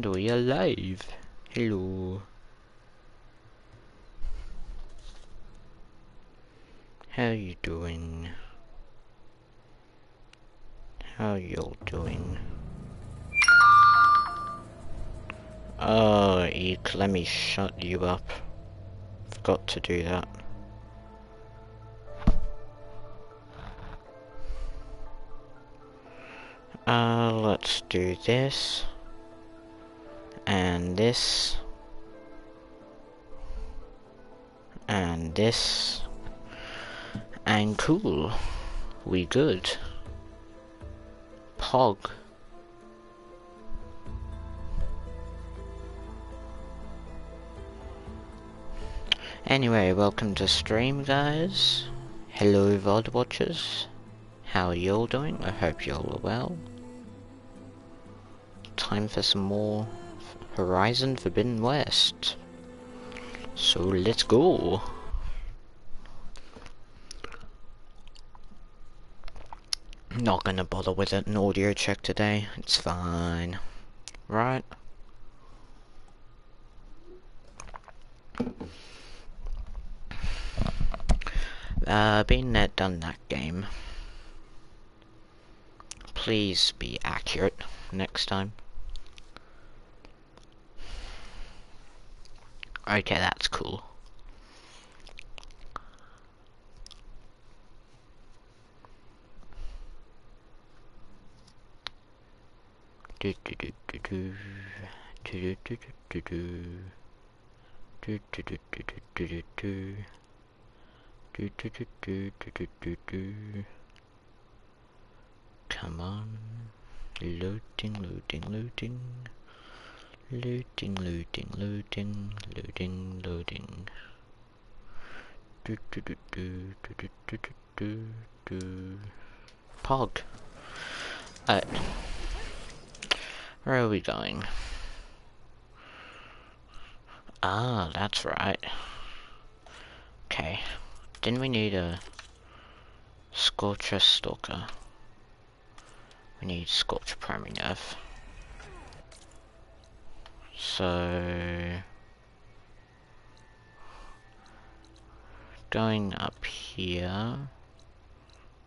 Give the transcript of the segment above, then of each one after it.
And we are live. Hello. How you doing? How you doing? Oh, Eek, let me shut you up. Forgot to do that. Let's do this. And this. And this. And cool. We good. Pog. Anyway, welcome to stream, guys. Hello, VOD watchers. How are you all doing? I hope you all are well. Time for some more Horizon Forbidden West. So let's go. Not gonna bother with an audio check today. It's fine. Right? Been there, done that game. Please be accurate next time. Okay, that's cool. Do do do do do do do do do do do do do do do. Do do do do do do do. Come on. Loading, loading, loading. Loading, loading, loading, loading, loading. Do do do do do do do do do. Pog. Where are we going? Ah, that's right. Okay. Didn't we need a Scorcher Stalker? We need Scorcher Primary Nerve. So... going up here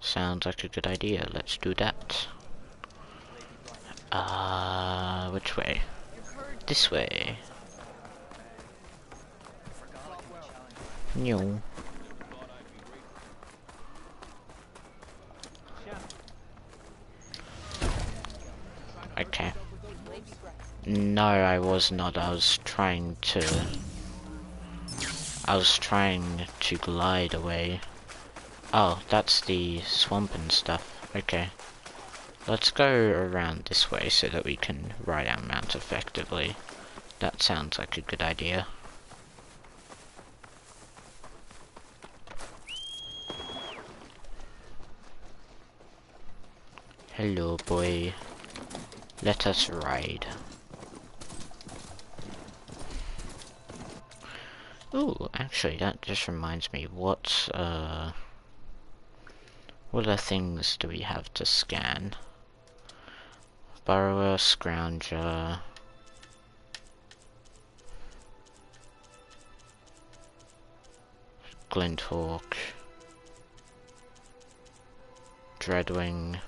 sounds like a good idea. Let's do that. Which way? This way. No. Okay. No, I was not. I was trying to glide away. Oh, that's the swamp and stuff. Okay. Let's go around this way so that we can ride our mount effectively. That sounds like a good idea. Hello, boy. Let us ride. Ooh, actually, that just reminds me, what other things do we have to scan? Burrower, Scrounger... Glinthawk... Dreadwing...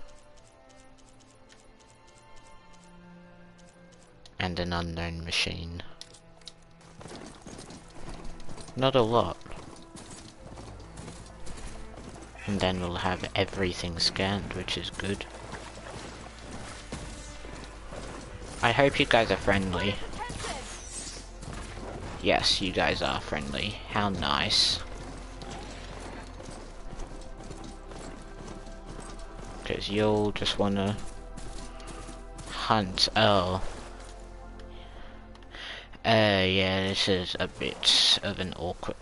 and an unknown machine. Not a lot. And then we'll have everything scanned, which is good. I hope you guys are friendly. Yes, you guys are friendly. How nice. Because you'll just wanna hunt. Oh. Yeah, this is a bit of an awkward...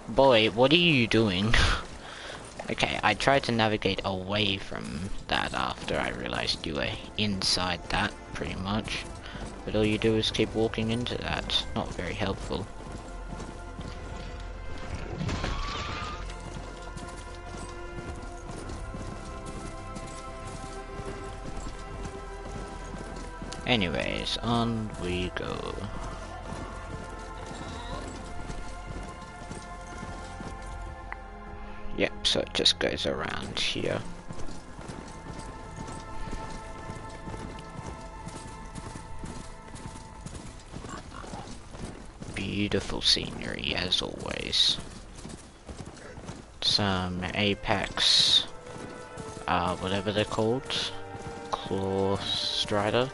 Boy, what are you doing? Okay, I tried to navigate away from that after I realized you were inside that, pretty much. But all you do is keep walking into that. Not very helpful. Anyways, on we go. Yep, so it just goes around here. Beautiful scenery as always. Some apex, whatever they're called, claw strider.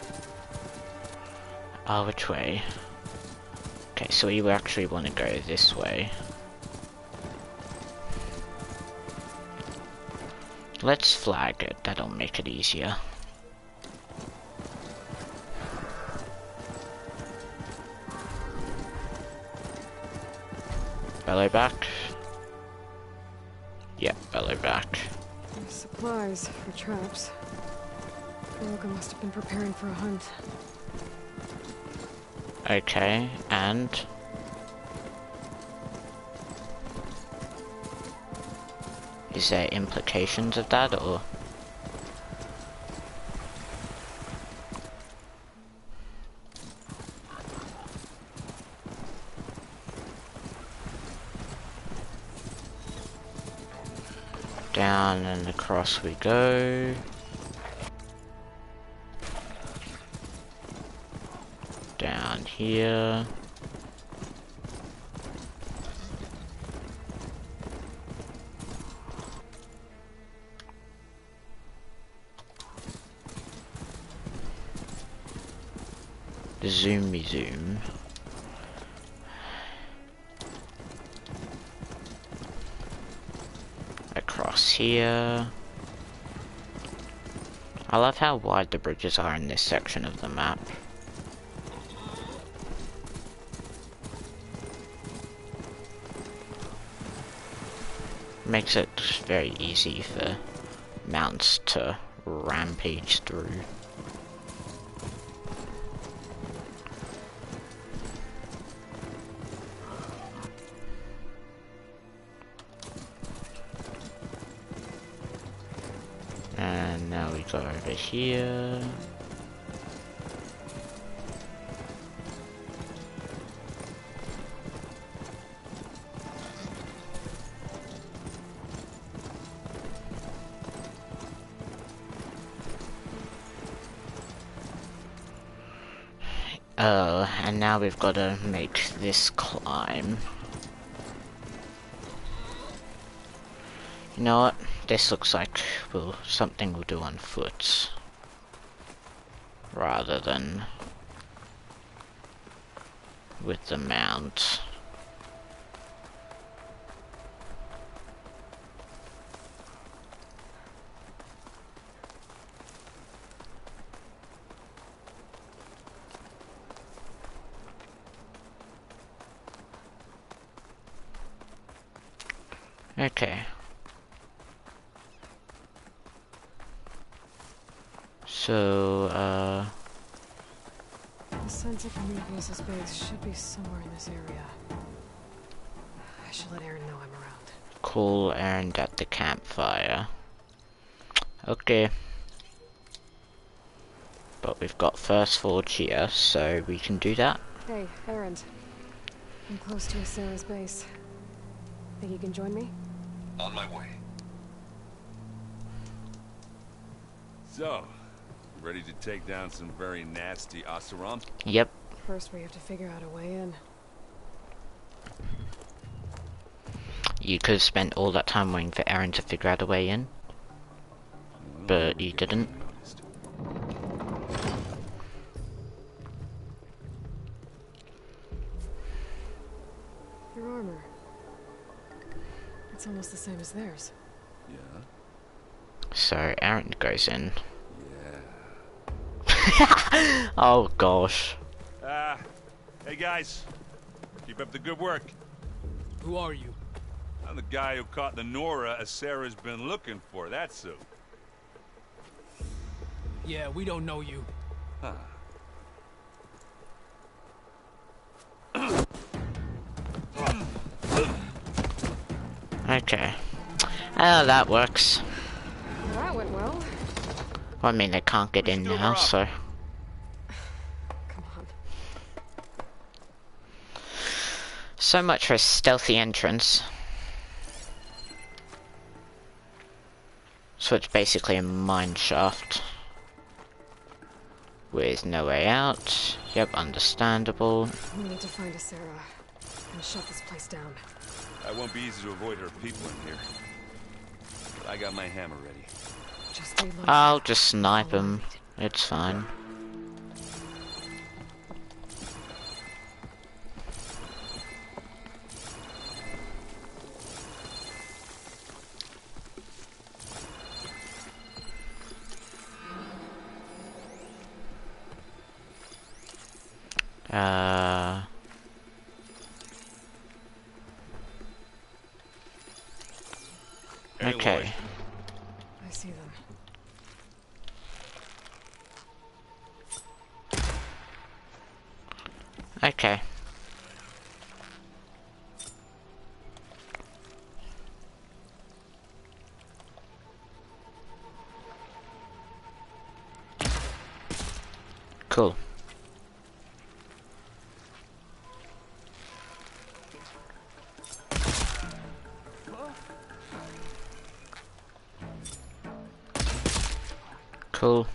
Which way? Okay, so we actually want to go this way. Let's flag it, that'll make it easier. Bellow back. Yep, bellow back. Supplies for traps. Roga must have been preparing for a hunt. Okay, and is there implications of that, or? Down and across we go. Down here. Zoomy zoom. Across here. I love how wide the bridges are in this section of the map. Makes it very easy for mounts to rampage through. And now we go over here. And now we've got to make this climb. You know what? This looks like something we'll do on foot, rather than with the mount. Okay. So, The sense of the new base's base should be somewhere in this area. I should let Aaron know I'm around. call Aaron at the campfire. Okay. But we've got first forge here, so we can do that. Hey, Aaron. I'm close to Sarah's base. Think you can join me? On my way. So, ready to take down some very nasty Oseram? Yep. First, we have to figure out a way in. You could have spent all that time waiting for Aaron to figure out a way in, but you didn't. Your armor. It's almost the same as theirs. Yeah. So Aaron goes in. Yeah. Oh gosh. Hey guys. Keep up the good work. Who are you? I'm the guy who caught the Nora Sarah's been looking for, that's who. Yeah, we don't know you. Huh. Okay. Oh, that works. That went well. Well, I mean, they can't get in now, so. So much for a stealthy entrance. So it's basically a mine shaft. With no way out. Yep, understandable. We need to find a Sarah and shut this place down. It won't be easy to avoid her people in here. But I got my hammer ready. Just stay low. I'll just snipe him. It's fine. Hey, Okay. Lloyd. I see them. Okay. Cool. Cool.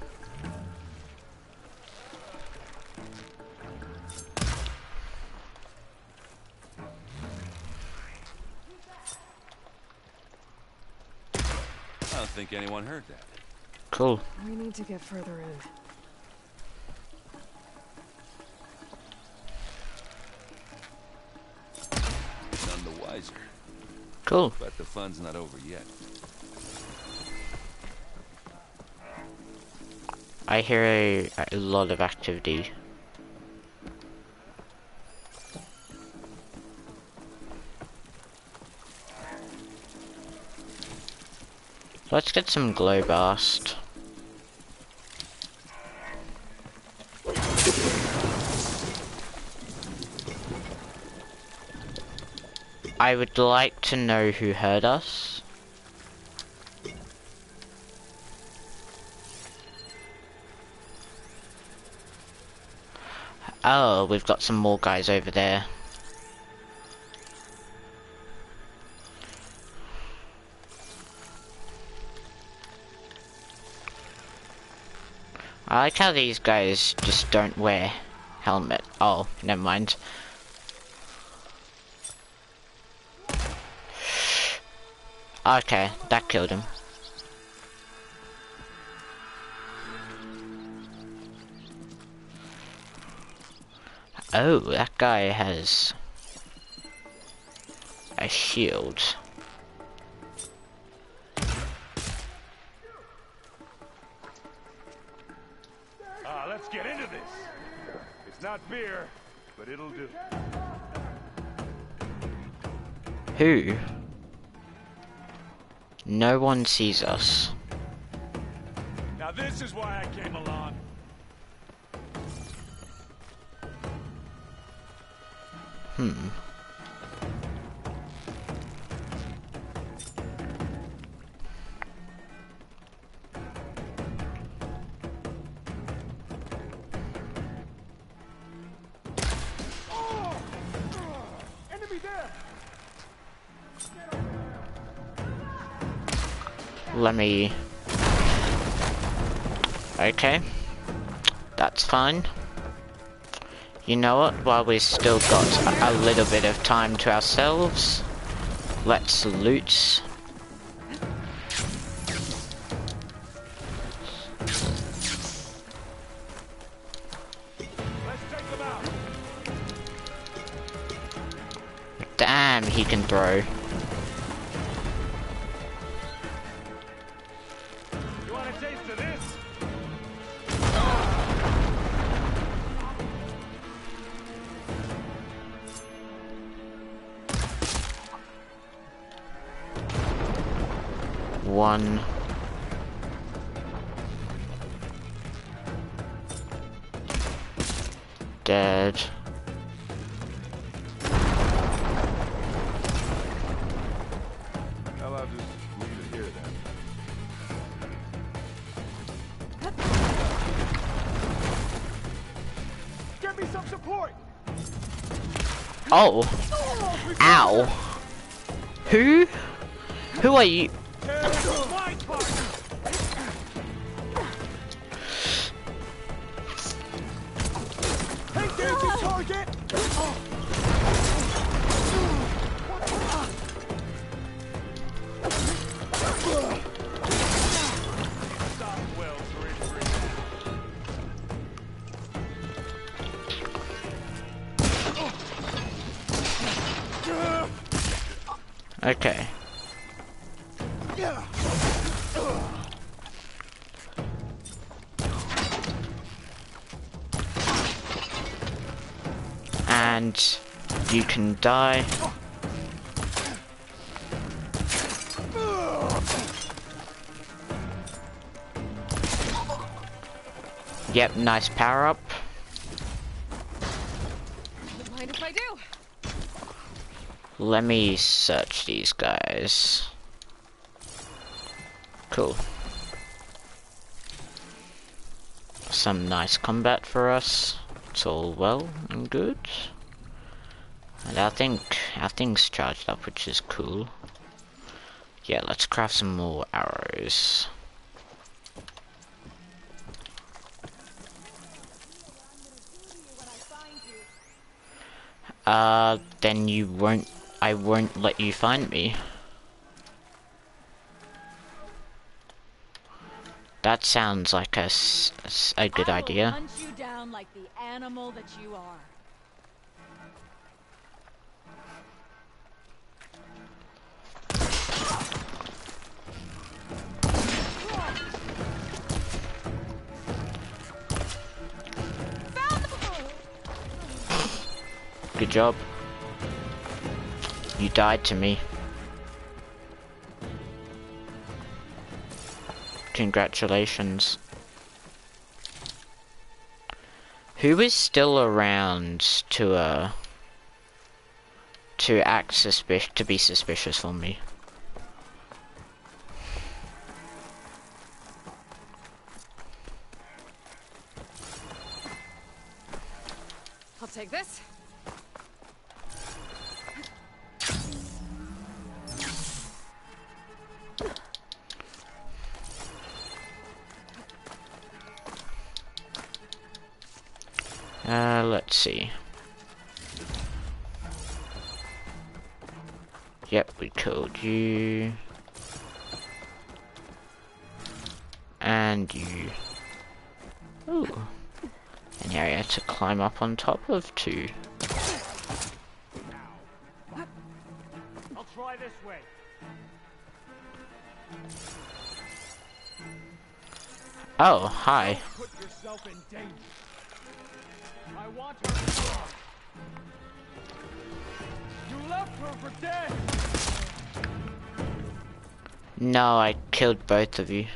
I don't think anyone heard that. Cool. We need to get further in. None the wiser. Cool. But the fun's not over yet. I hear a lot of activity. Let's get some glow blast. I would like to know who heard us. Oh, we've got some more guys over there. I like how these guys just don't wear helmet. Oh, never mind. Okay, that killed him. Oh, that guy has a shield. Let's get into this. It's not beer, but it'll do. Who? No one sees us. Now this is why I came along. Enemy there. Let me... Okay. That's fine. You know what? While we've still got a little bit of time to ourselves, let's loot. Let's take them out. Damn, he can throw. You want a taste of this? One. Dead. Well, I'll just leave it here then. Get me some support! Oh! Ow! Who? Who are you? Okay. And you can die. Yep, nice power up. Don't mind if I do. Let me search these guys. Cool. Some nice combat for us. It's all well and good. And I think our thing's charged up, which is cool. Yeah, let's craft some more arrows. Then I won't let you find me. That sounds like a good idea. I will hunt you down like the animal that you are. Good job. You died to me. Congratulations. Who is still around to be suspicious for me? I'll take this. Let's see. Yep, we killed you. And you. Ooh. An area to climb up on top of too. I'll try this way. Oh, hi. Put yourself in danger. I want her to go. You left her for dead. No, I killed both of you.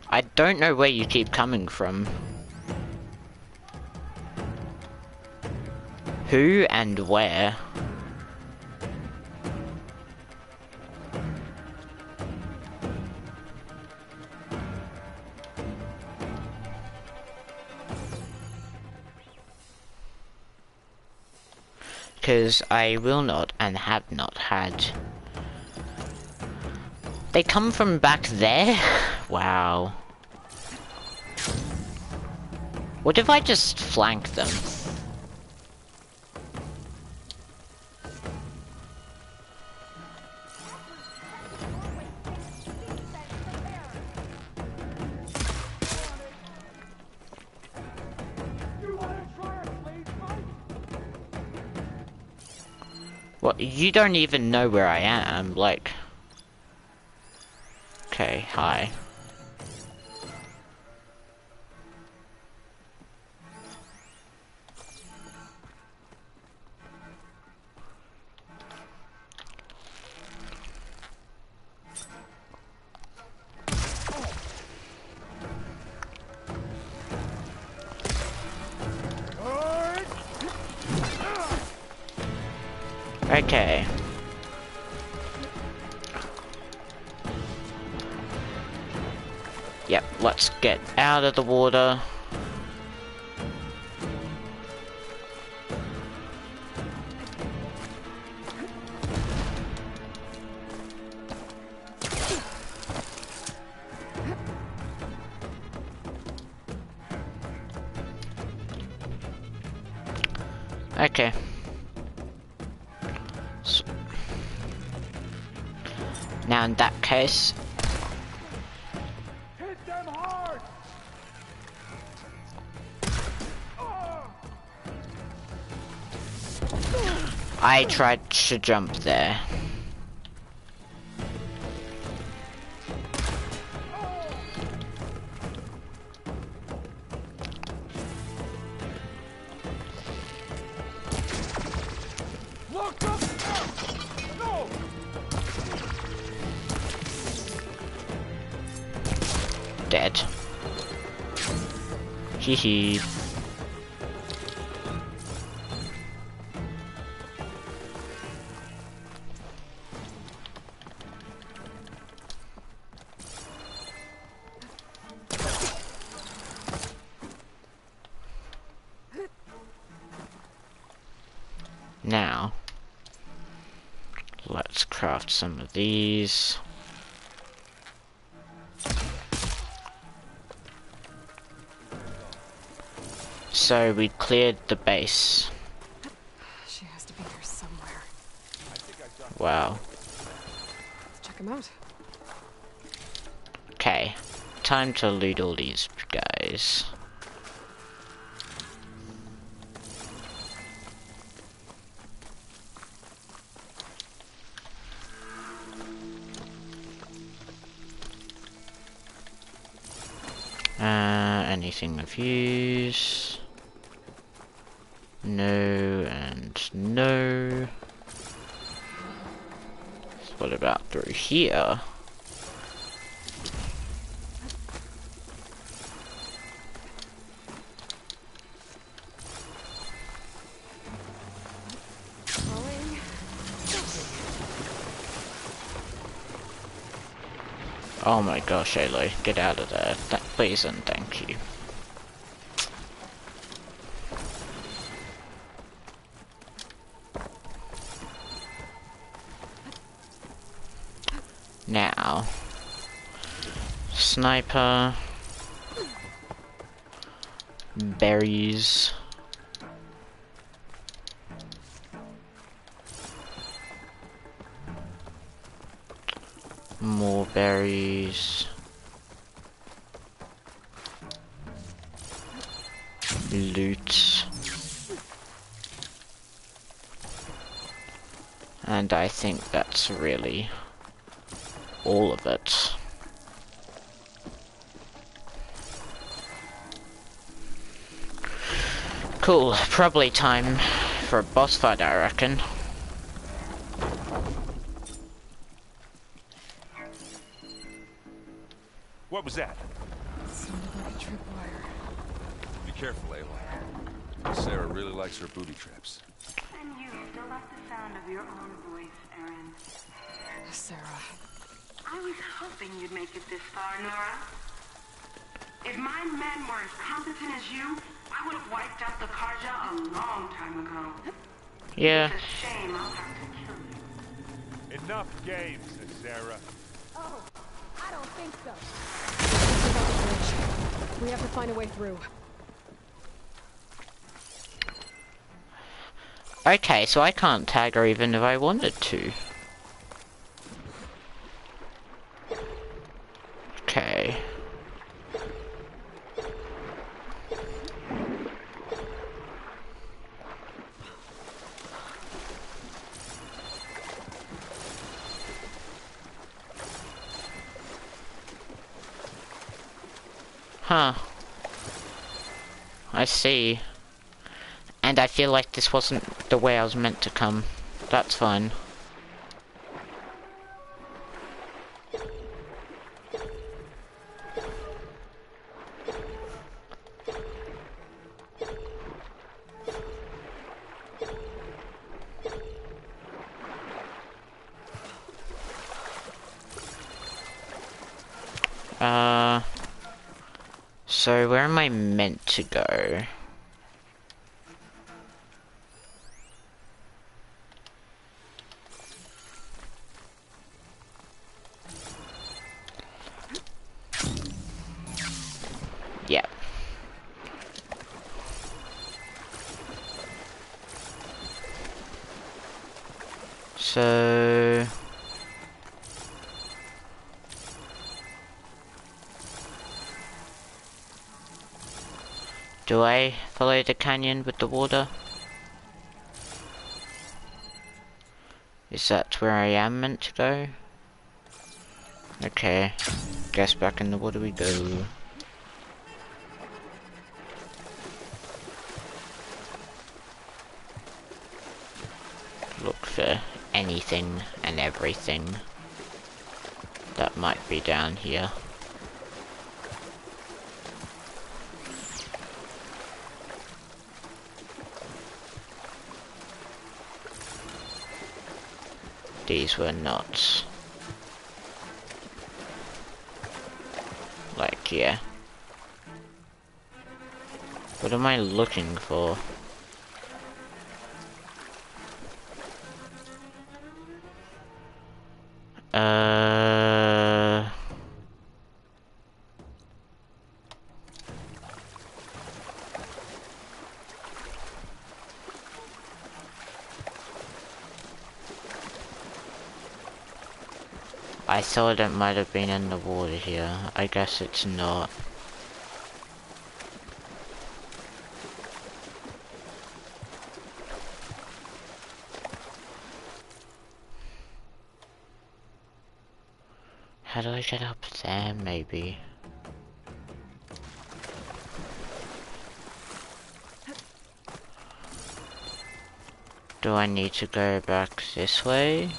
I don't know where you keep coming from. Who and where? Because I will not and have not had. They come from back there? Wow. What if I just flank them? What? You don't even know where I am, like... Okay, hi. Okay. Yep, let's get out of the water. Okay. So, now in that case, Hit them hard! I tried to jump there. Look up! No! Dead. Hee hee. Now, let's craft some of these. So we cleared the base. She has to be here somewhere. Wow. Let's check him out. Okay, time to loot all these guys. Anything of use? No and no. So what about through here? Oh my gosh, Aloy, get out of there. Please and thank you. Now, sniper, berries, more berries, loot, and I think that's really all of it. Cool, probably time for a boss fight, I reckon. What was that? Sounded like a tripwire. Be careful, Aloy. Sarah really likes her booby traps. And you still like the sound of your own voice, Aaron. Sarah. I was hoping you'd make it this far, Nora. If my men were as competent as you, I would have wiped out the Karja a long time ago. Yeah. It's a shame I'll have to kill you. Enough games, Sarah. Oh, I don't think so. Check out the bridge. We have to find a way through. Okay, so I can't tag her even if I wanted to. Okay. Huh. I see. And I feel like this wasn't the way I was meant to come. That's fine. So where am I meant to go? Yeah. So... do I follow the canyon with the water? Is that where I am meant to go? Okay, guess back in the water we go. Look for anything and everything that might be down here. These were not. Like, yeah. What am I looking for? I thought it might have been in the water here. I guess it's not. How do I get up there, maybe? Do I need to go back this way?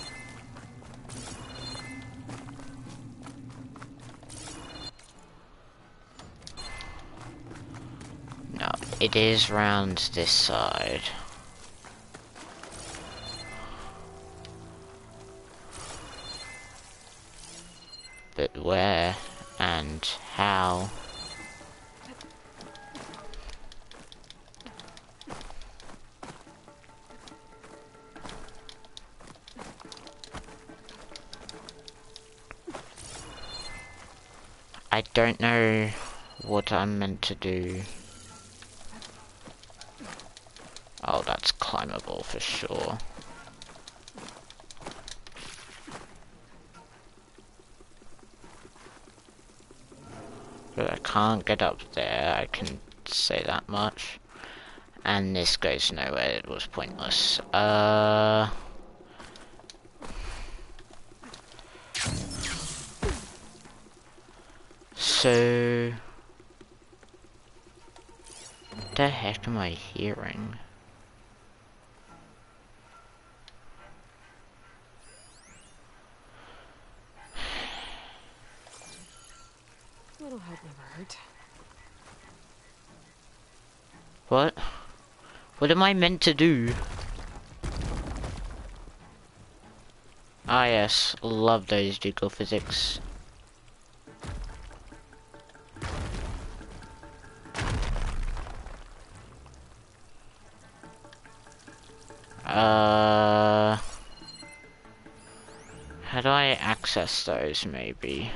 No, it is round this side. But where and how? I don't know what I'm meant to do. Oh, that's climbable for sure. But I can't get up there, I can say that much. And this goes nowhere, it was pointless. So... what the heck am I hearing? A little help never hurt. What? What am I meant to do? Ah yes, love those jiggle physics. How do I access those, maybe?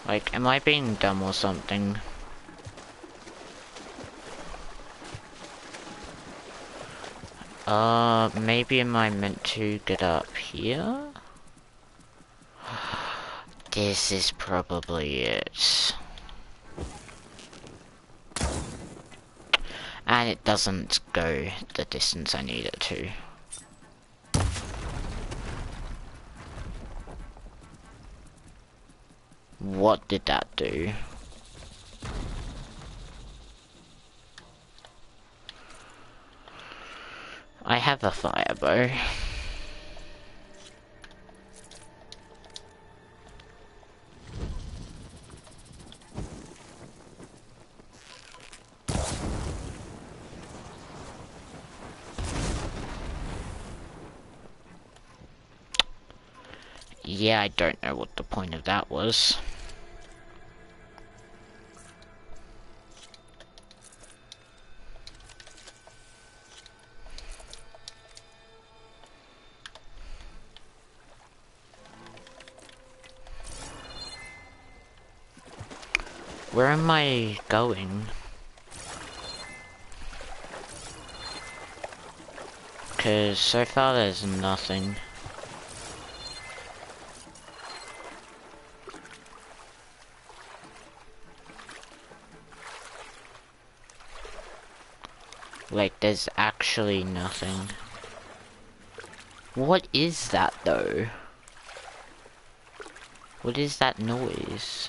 Like, am I being dumb or something? Maybe am I meant to get up here? This is probably it. And it doesn't go the distance I need it to. What did that do? I have a fire bow. Yeah, I don't know what the point of that was. Where am I going? Cause so far there's nothing. Like, there's actually nothing. What is that, though? What is that noise?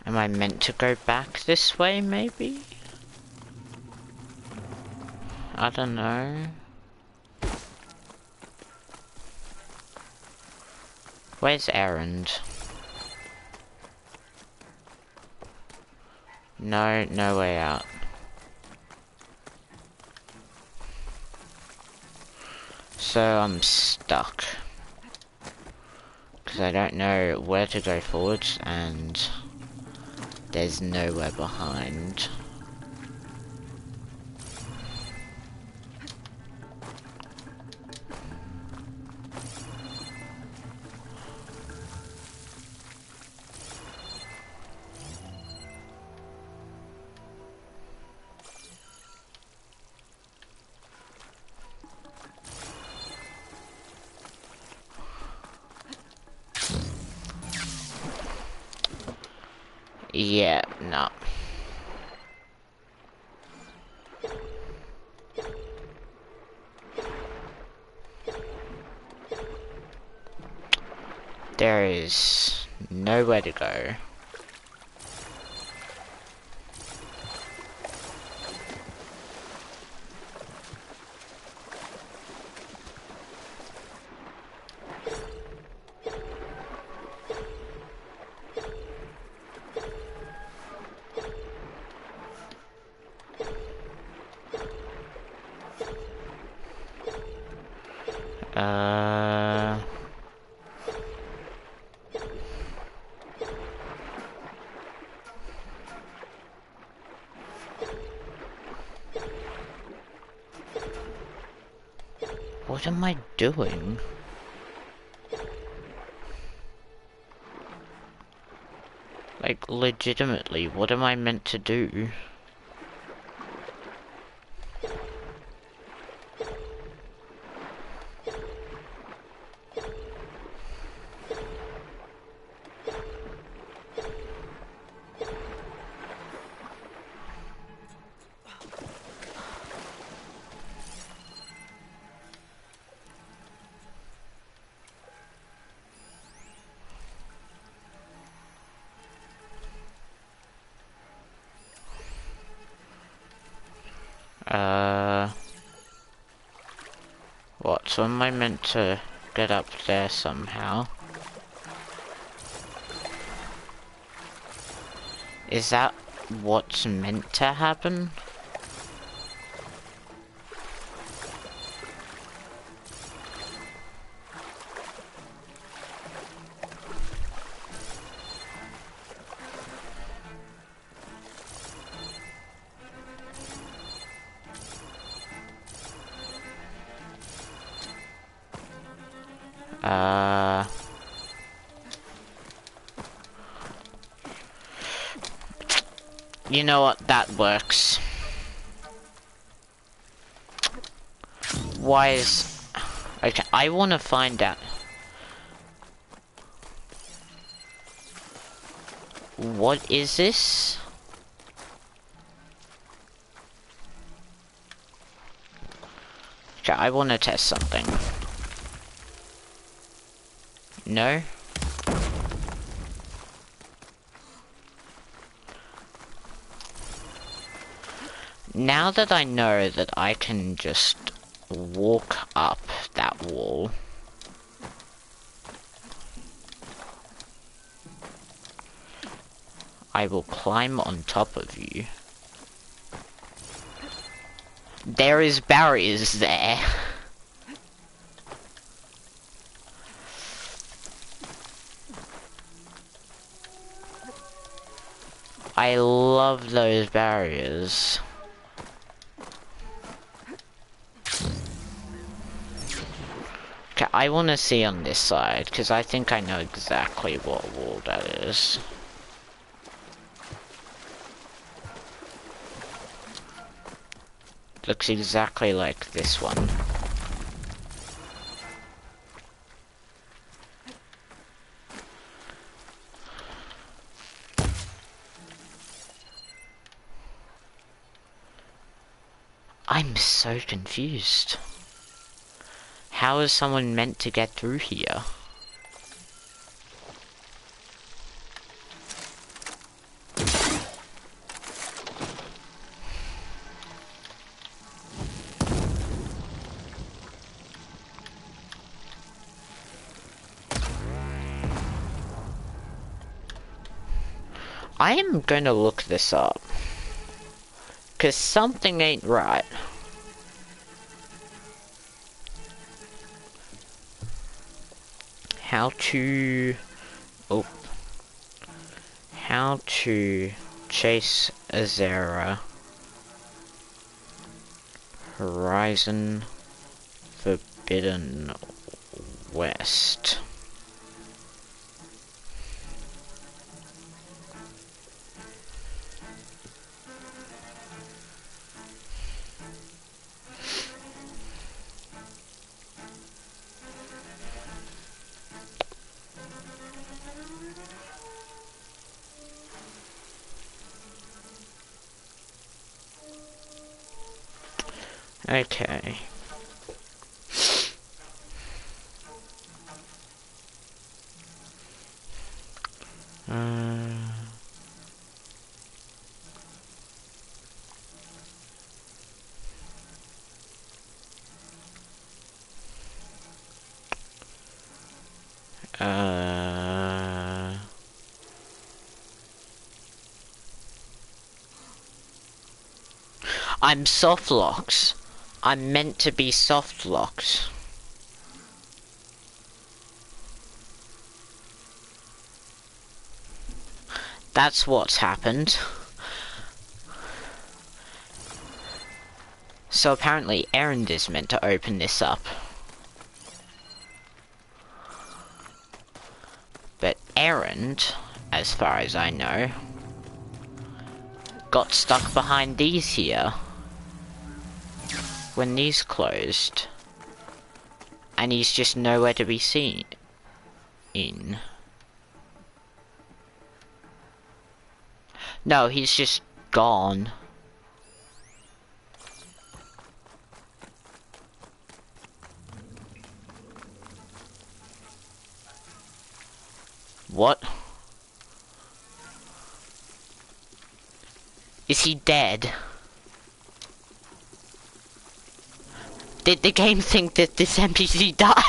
Am I meant to go back this way, maybe? I don't know. Where's Errand? No, no way out. So I'm stuck. Because I don't know where to go forwards and there's nowhere behind. Yeah, no. There is nowhere to go. What am I doing? Like, legitimately, what am I meant to do? What? So am I meant to get up there somehow? Is that what's meant to happen? You know what? That works. Why is... Okay, I want to find out. What is this? Okay, I want to test something. No? Now that I know that I can just walk up that wall, I will climb on top of you. There is barriers there. I love those barriers. Okay, I want to see on this side, because I think I know exactly what wall that is. Looks exactly like this one. I'm so confused. How is someone meant to get through here? I am gonna look this up. 'Cause something ain't right. How to chase Azera Horizon Forbidden West. Okay. I'm soft locked. I'm meant to be soft locked. That's what's happened. So apparently Erend is meant to open this up. But Erend, as far as I know, got stuck behind these here when these closed. And he's just nowhere to be seen in. No, he's just gone. What? Is he dead? Did the game think that this NPC died?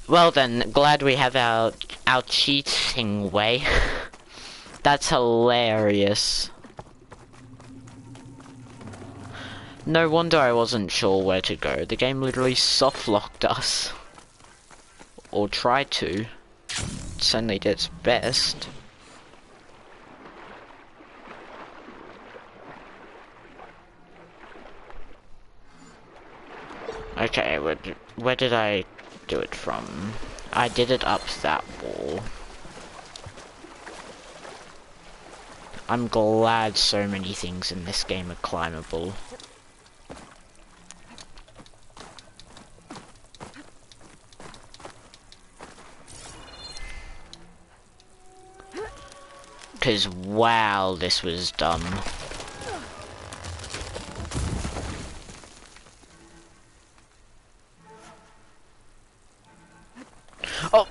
Well then, glad we have our cheating way. That's hilarious. No wonder I wasn't sure where to go. The game literally soft-locked us. Or tried to. It certainly did its best. Okay, where did I do it from? I did it up that wall. I'm glad so many things in this game are climbable. Cause wow, this was dumb. Oh!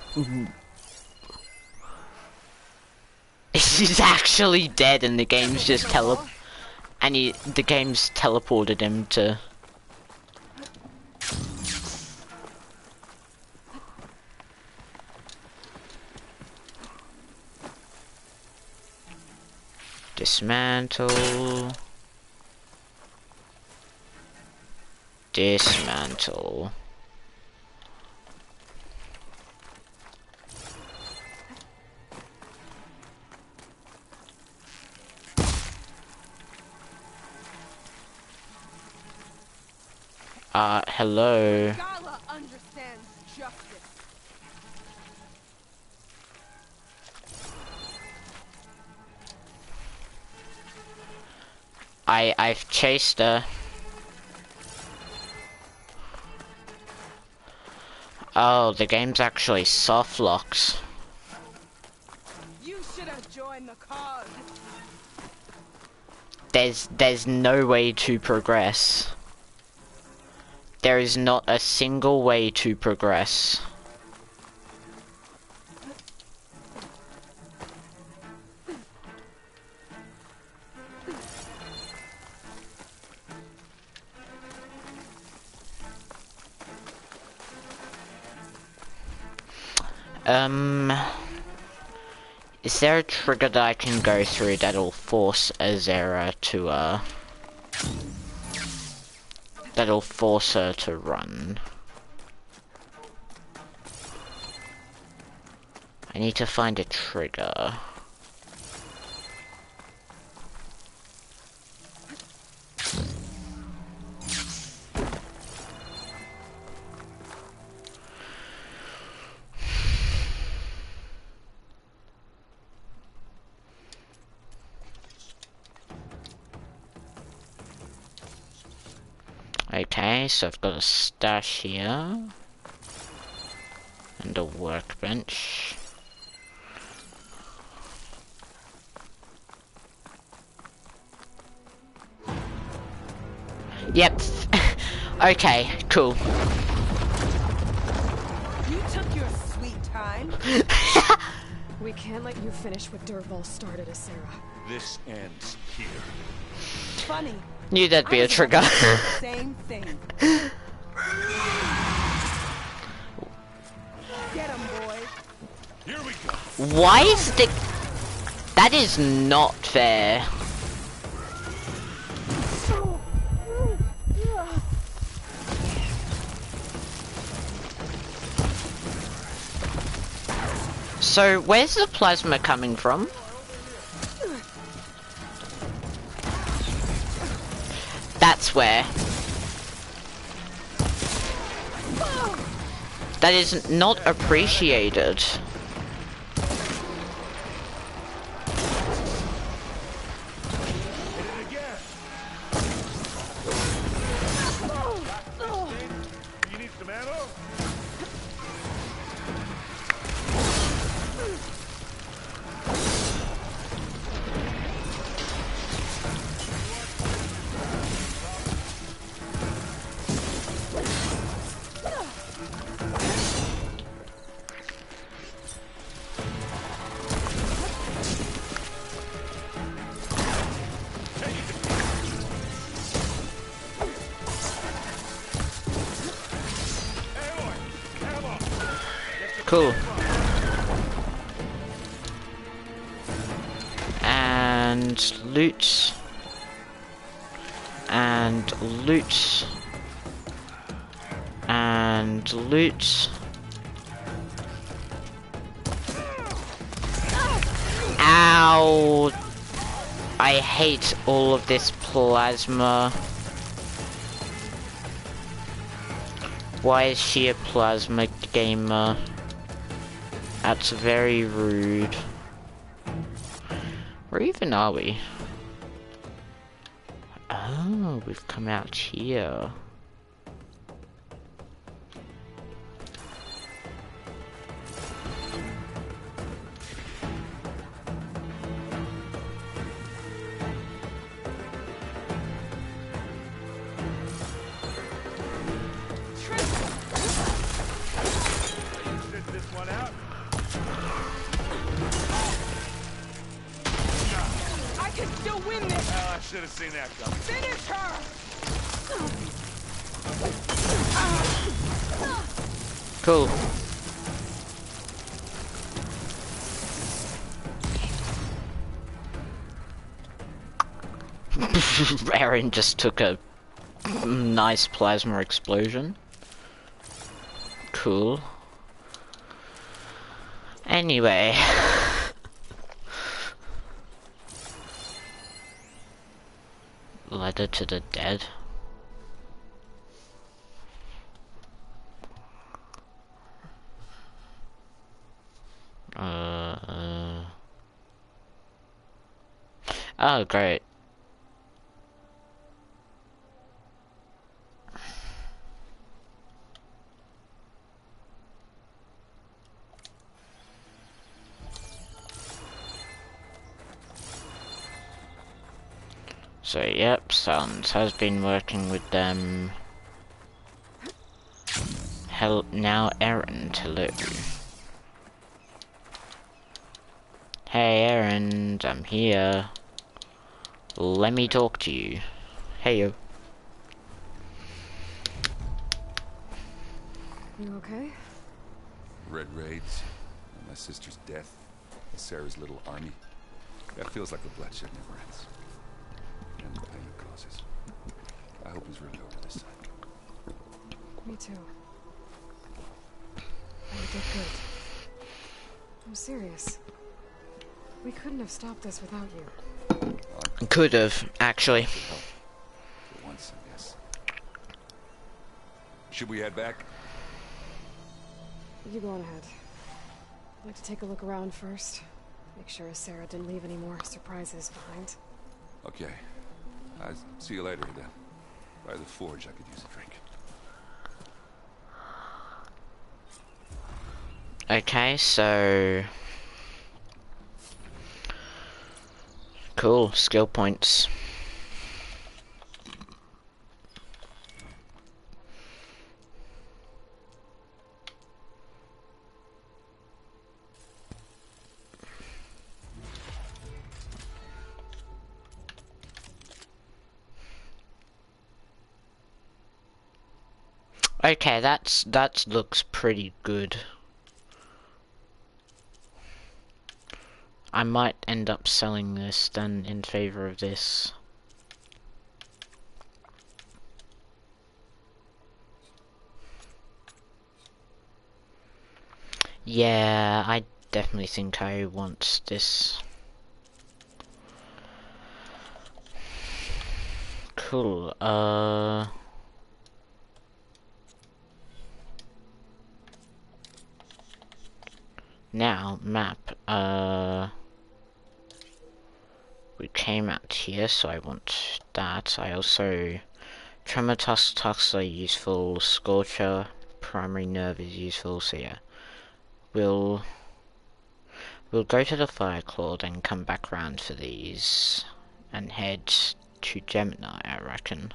He's actually dead and the game's just the game's teleported him to... Dismantle... Dismantle... Hello. Gala understands justice. I've chased her. Oh, the game's actually soft locks. You should have joined the cause. There's no way to progress. There is not a single way to progress. Is there a trigger that I can go through that'll force Azera to, that'll force her to run? I need to find a trigger. Okay, so I've got a stash here. And a workbench. Yep. Okay, cool. You took your sweet time. We can't let you finish what Dervahl started, Asera. This ends here. Funny. Knew that'd be a trigger. Same thing. Get him, boy. Here we go. Why is the... That is not fair. So, where's the plasma coming from? That's where. That is not appreciated. You need some ammo? Cool. And loot. And loot. And loot. Ow! I hate all of this plasma. Why is she a plasma gamer? That's very rude. Where even are we? Oh, we've come out here. Sit this one out. I can still win this. Oh, I should have seen that coming. Finish her. Cool. Aaron just took a nice plasma explosion. Cool. Anyway. Letter to the dead. Oh, great. So, yep, Sans has been working with them. Hell, now Aaron, hello. Hey, Aaron, I'm here. Let me talk to you. Hey, yo. You okay? Red raids, my sister's death, Sarah's little army. That feels like the bloodshed never ends. And the pain it causes. I hope it's really over this time. Me too. And you did good. I'm serious. We couldn't have stopped this without you. Could have, actually. For once, I guess. Should we head back? You go on ahead. I'd like to take a look around first. Make sure Sarah didn't leave any more surprises behind. Okay. I'll see you later then. By the forge, I could use a drink. Okay, so... Cool, skill points. Okay, that looks pretty good. I might end up selling this then in favor of this. Yeah, I definitely think I want this. Cool, now, map, we came out here, so I want that. I also, Tremor Tusks are useful, Scorcher, Primary Nerve is useful, so yeah. We'll go to the Fireclaw, then come back round for these, and head to Gemini, I reckon.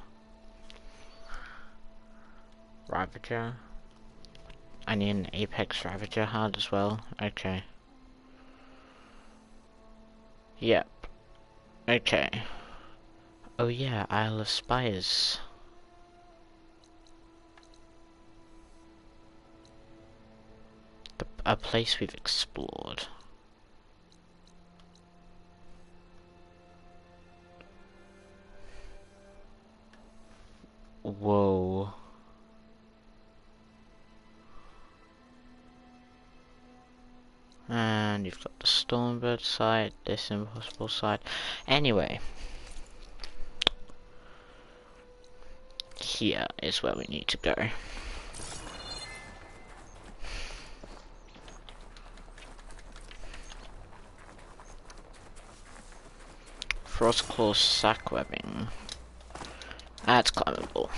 Ravager. I need an Apex Ravager hard as well. Okay. Yep. Okay. Oh yeah, Isle of Spires. A place we've explored. Whoa. And you've got the Stormbird site, this impossible site. Anyway. Here is where we need to go. Frostclaw sack webbing. That's climbable.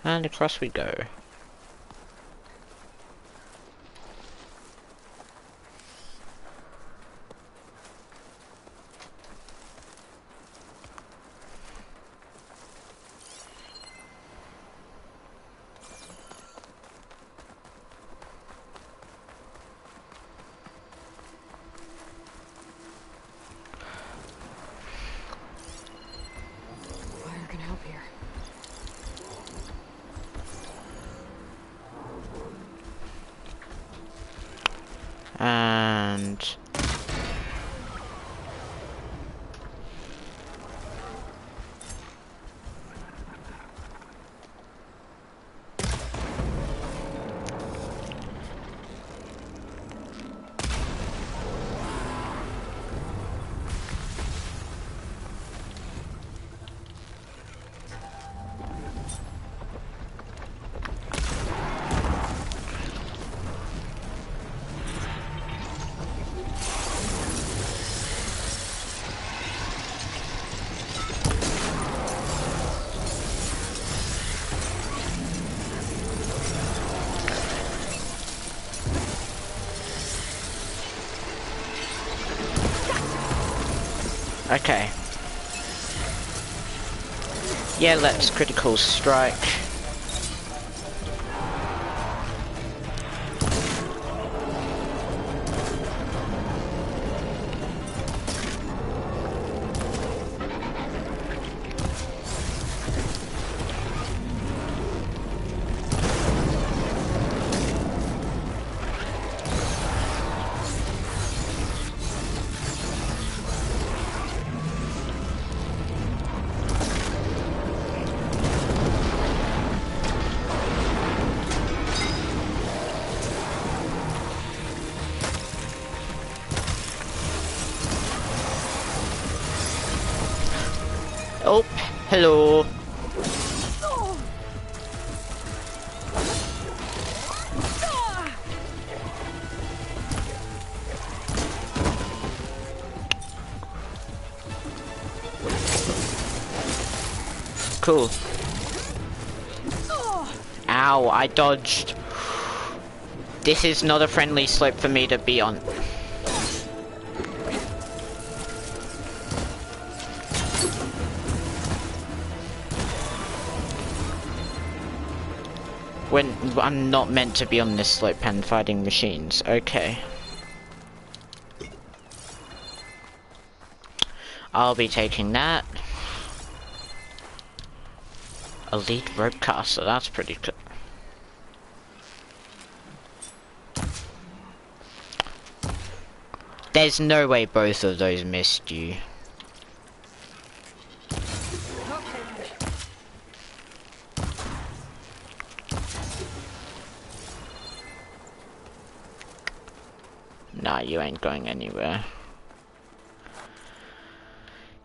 And across we go. Fire can help here. Okay. Yeah, let's critical strike. Oh, hello. Cool. Ow, I dodged. This is not a friendly slope for me to be on. When I'm not meant to be on this slope and fighting machines. Okay. I'll be taking that. Elite ropecaster, that's pretty good. There's no way both of those missed you. Nah, you ain't going anywhere.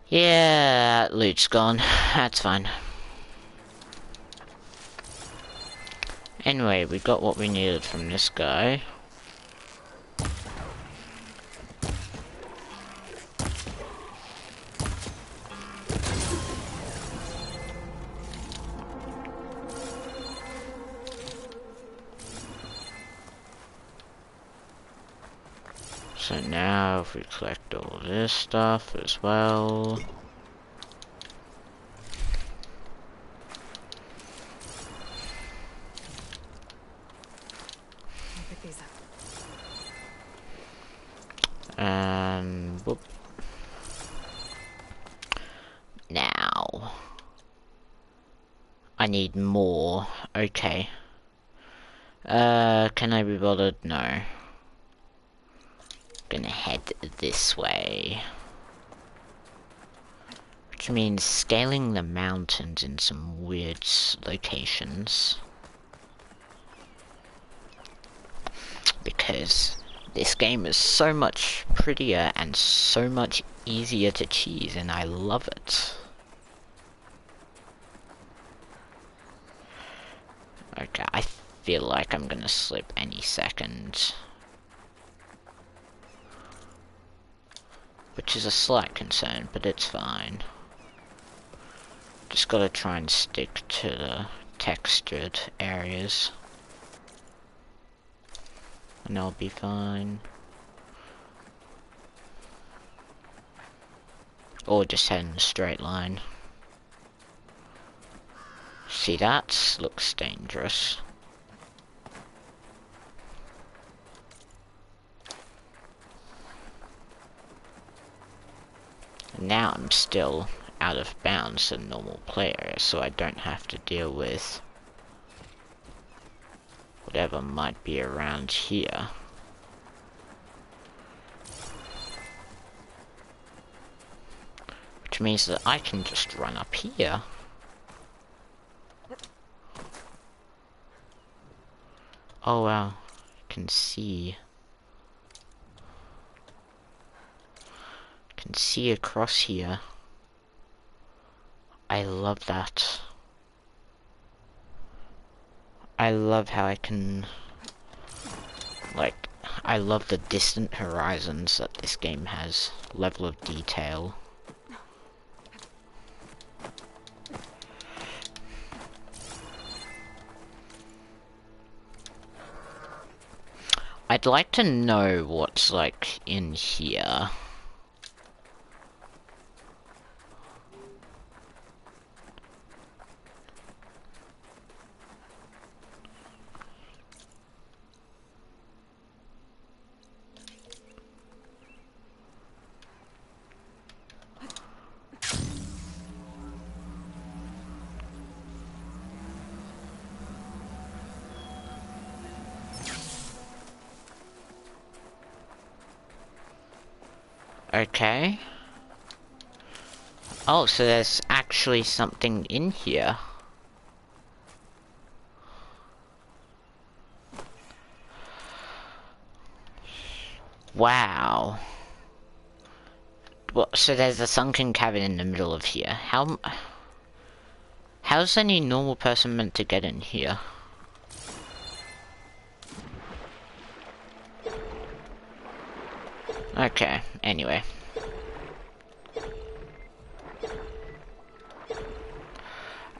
Yeah, that loot's gone. That's fine. Anyway, we got what we needed from this guy. So now if we collect all this stuff as well. I'll pick these up. And whoop. Now I need more. Okay. Can I be bothered? No. Gonna head this way. Which means scaling the mountains in some weird locations. Because this game is so much prettier and so much easier to cheese, and I love it. Okay, I feel like I'm gonna slip any second. Which is a slight concern, but it's fine. Just gotta try and stick to the textured areas. And I'll be fine. Or just head in a straight line. See, that looks dangerous. Now I'm still out of bounds to normal player, so I don't have to deal with whatever might be around here. Which means that I can just run up here. Oh wow, I can see. Can see across here. I love that. I love how I can, like, I love the distant horizons that this game has. Level of detail. I'd like to know what's like in here. Okay. Oh, so there's actually something in here. Wow. Well, so there's a sunken cabin in the middle of here. How's any normal person meant to get in here? Okay, anyway.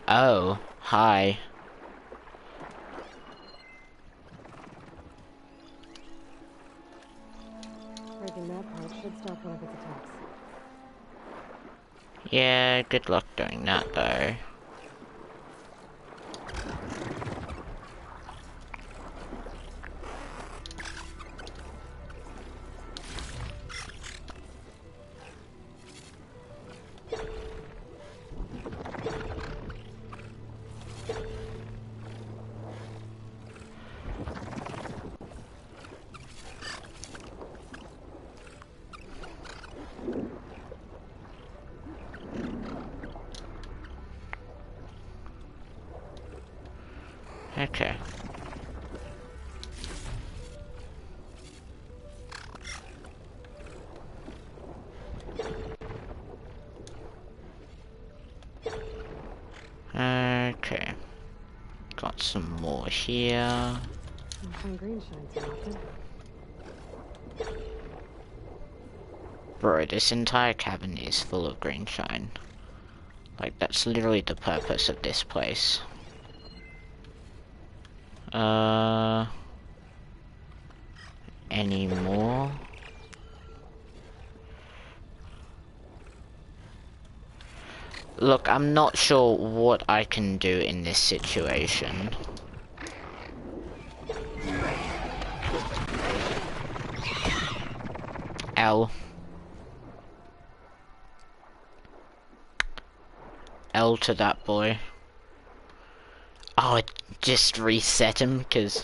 Oh, hi. Breaking that part should stop one of its attacks. Yeah, good luck doing that though. Okay. Okay. Got some more here. Don't find green shine so often. Bro, this entire cabin is full of green shine. Like, that's literally the purpose of this place. Any more? Look, I'm not sure what I can do in this situation. L. L to that boy. Oh, it just reset him, because...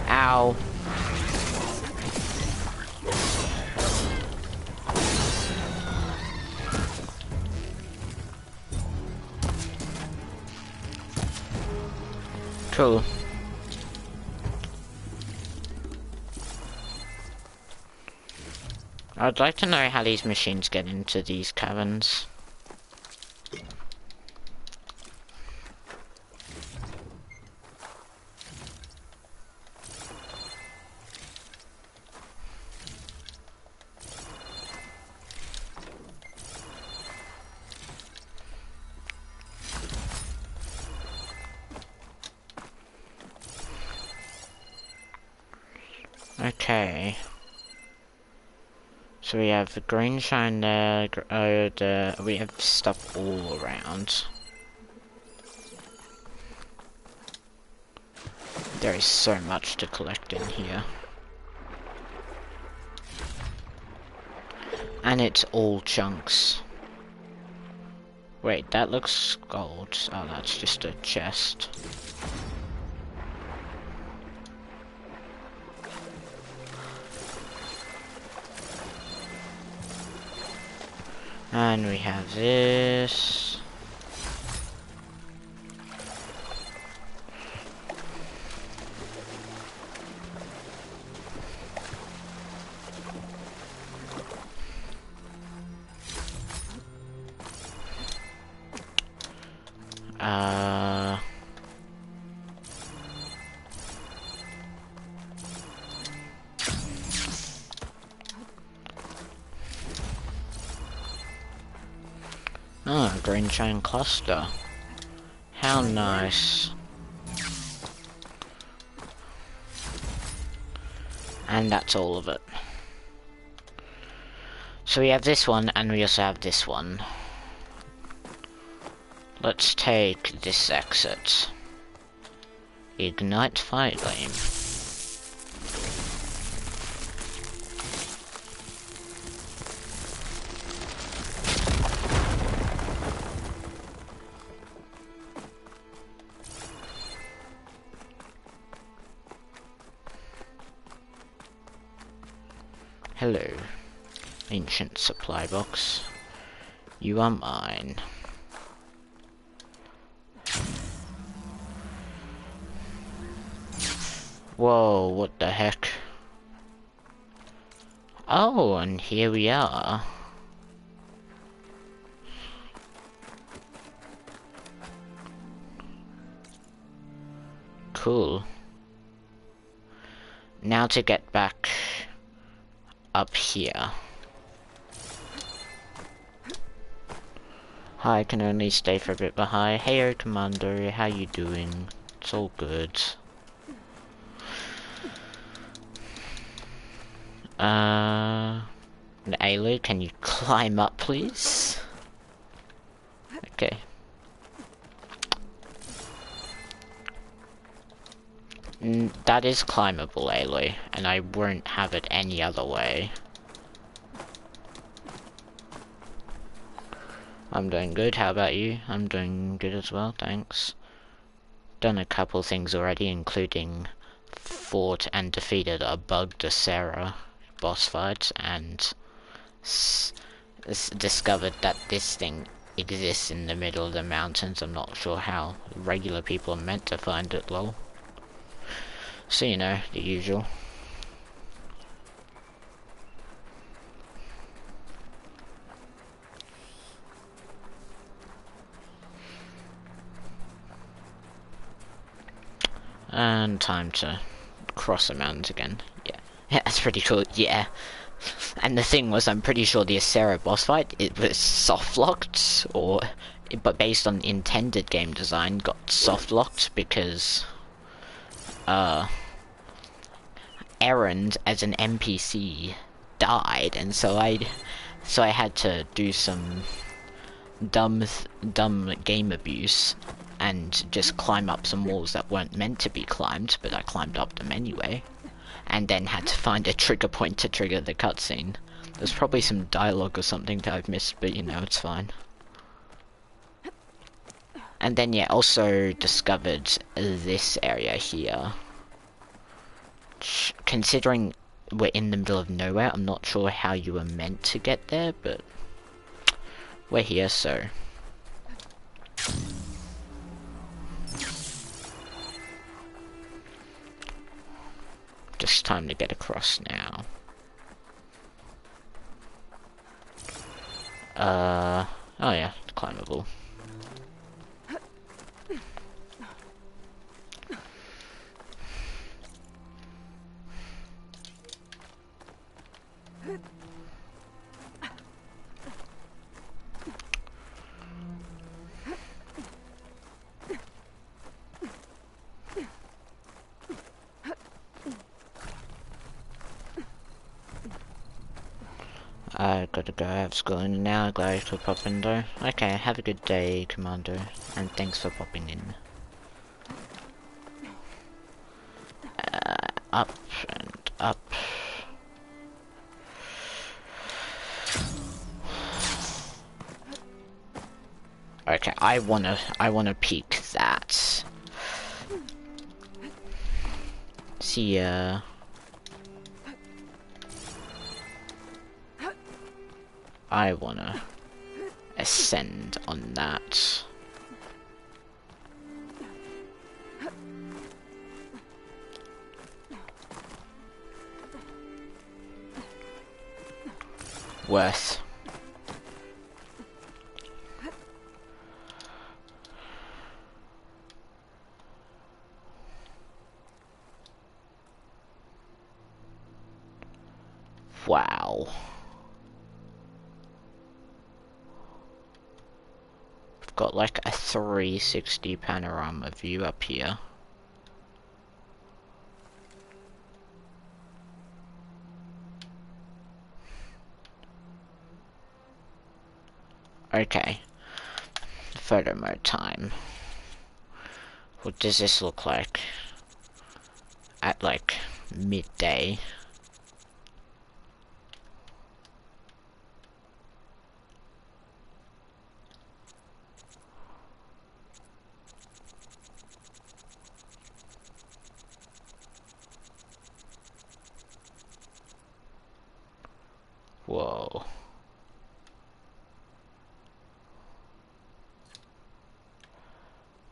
Ow. Cool. I'd like to know how these machines get into these caverns. Okay. So we have the green shine there, we have stuff all around. There is so much to collect in here. And it's all chunks. Wait, that looks gold. Oh, that's just a chest. And we have this. Oh, green shine cluster. How nice. And that's all of it. So we have this one, and we also have this one. Let's take this exit. Ignite fire flame. Hello, ancient supply box. You are mine. Whoa, what the heck? Oh, and here we are. Cool. Now to get back up here. Hi, I can only stay for a bit behind. Hey, Commander, how you doing? It's all good. Ayla, can you climb up, please? Okay. That is climbable, Aloy, and I won't have it any other way. I'm doing good, how about you? I'm doing good as well, thanks. Done a couple things already, including fought and defeated a bugged Sarah boss fight, and discovered that this thing exists in the middle of the mountains. I'm not sure how regular people are meant to find it, lol. So, you know, the usual. And time to cross the mountains again. Yeah, that's pretty cool, yeah. And the thing was, I'm pretty sure the Acera boss fight, it was soft-locked, but based on intended game design, got soft-locked because, Errand as an NPC died, and so I had to do some dumb game abuse and just climb up some walls that weren't meant to be climbed, but I climbed up them anyway, and then had to find a trigger point to trigger the cutscene. There's probably some dialogue or something that I've missed, but you know, it's fine. And then yeah, also discovered this area here. Considering we're in the middle of nowhere, I'm not sure how you were meant to get there, but we're here, so. Just time to get across now. Oh yeah, it's climbable. I gotta go, I have school in now, glad I could pop in though. Okay, have a good day, Commander, and thanks for popping in. Up and up. Okay, I wanna peek that. See ya. I wanna ascend on that. Worth. Wow. got like a 360 panorama view up here. Okay, photo mode time. What does this look like at like midday? Whoa.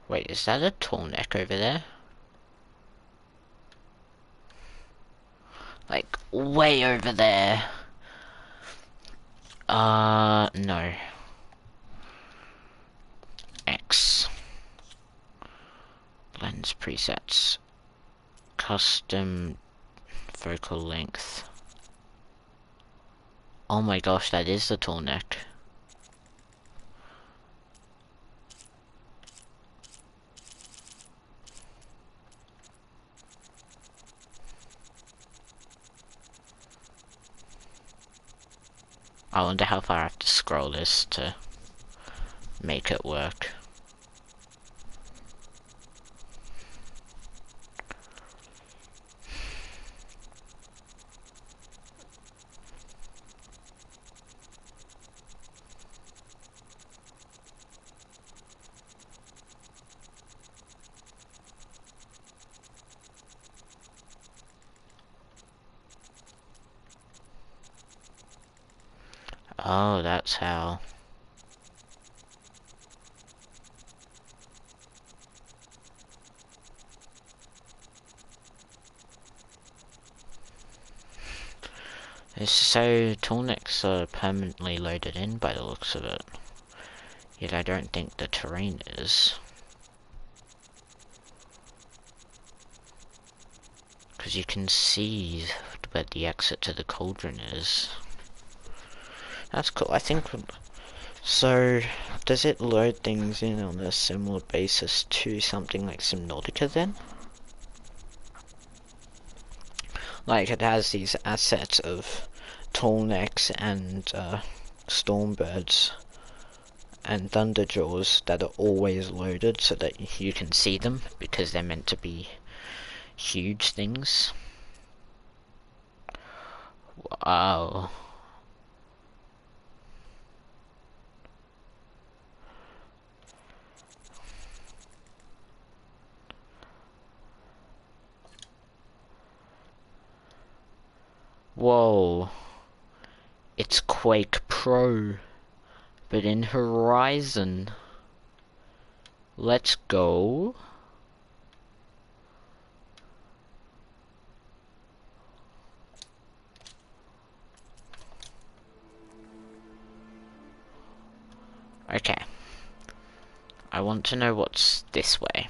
Wait, is that a tall neck over there? Like, way over there. No. X. Lens presets. Custom focal length. Oh my gosh, that is the tall neck. I wonder how far I have to scroll this to make it work. Oh, that's how. So, tall necks are permanently loaded in by the looks of it. Yet I don't think the terrain is. Because you can see where the exit to the cauldron is. That's cool, I think. So, does it load things in on a similar basis to something like Subnautica then? Like, it has these assets of tall necks and stormbirds and thunderjaws that are always loaded so that you can see them because they're meant to be huge things. Wow. Whoa. It's Quake Pro, but in Horizon. Let's go. Okay. I want to know what's this way.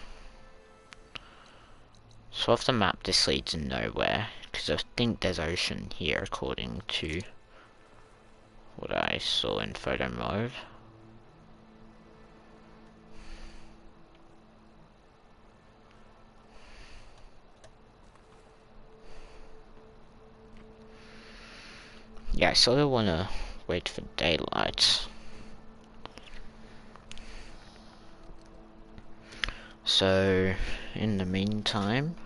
So off the map this leads nowhere, because I think there's ocean here according to what I saw in photo mode. Yeah, I sort of want to wait for daylight. So, in the meantime,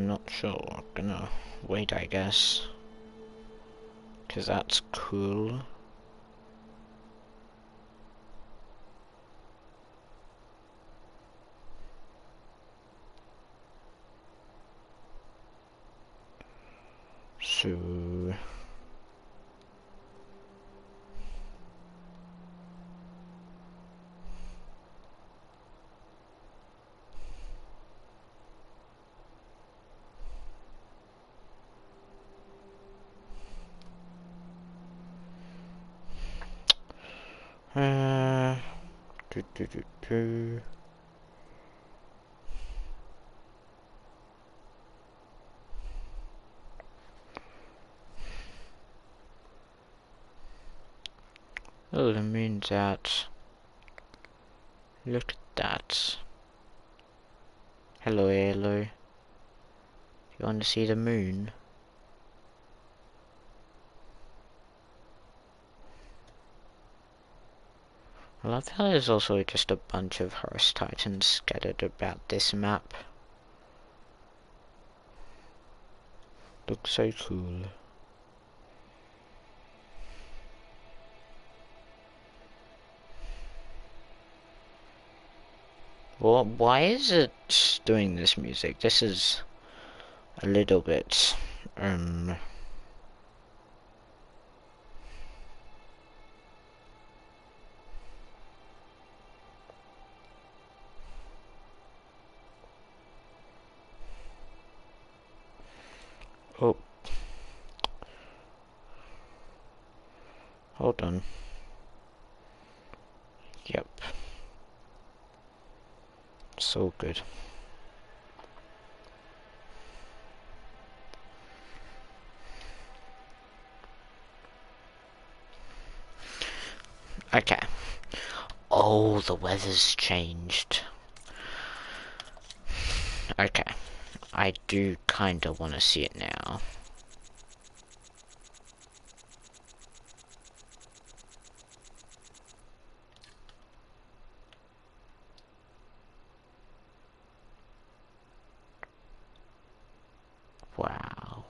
not sure. Gonna wait, I guess, cause that's cool. So. Do. Oh, the moon's out. Look at that. Hello, hello. You want to see the moon? I love how there's also just a bunch of horse titans scattered about this map. Looks so cool. Well, why is it doing this music? This is a little bit, oh. Hold on. Yep. So good. Okay. Oh, the weather's changed. Okay. I do kinda wanna see it now. Wow.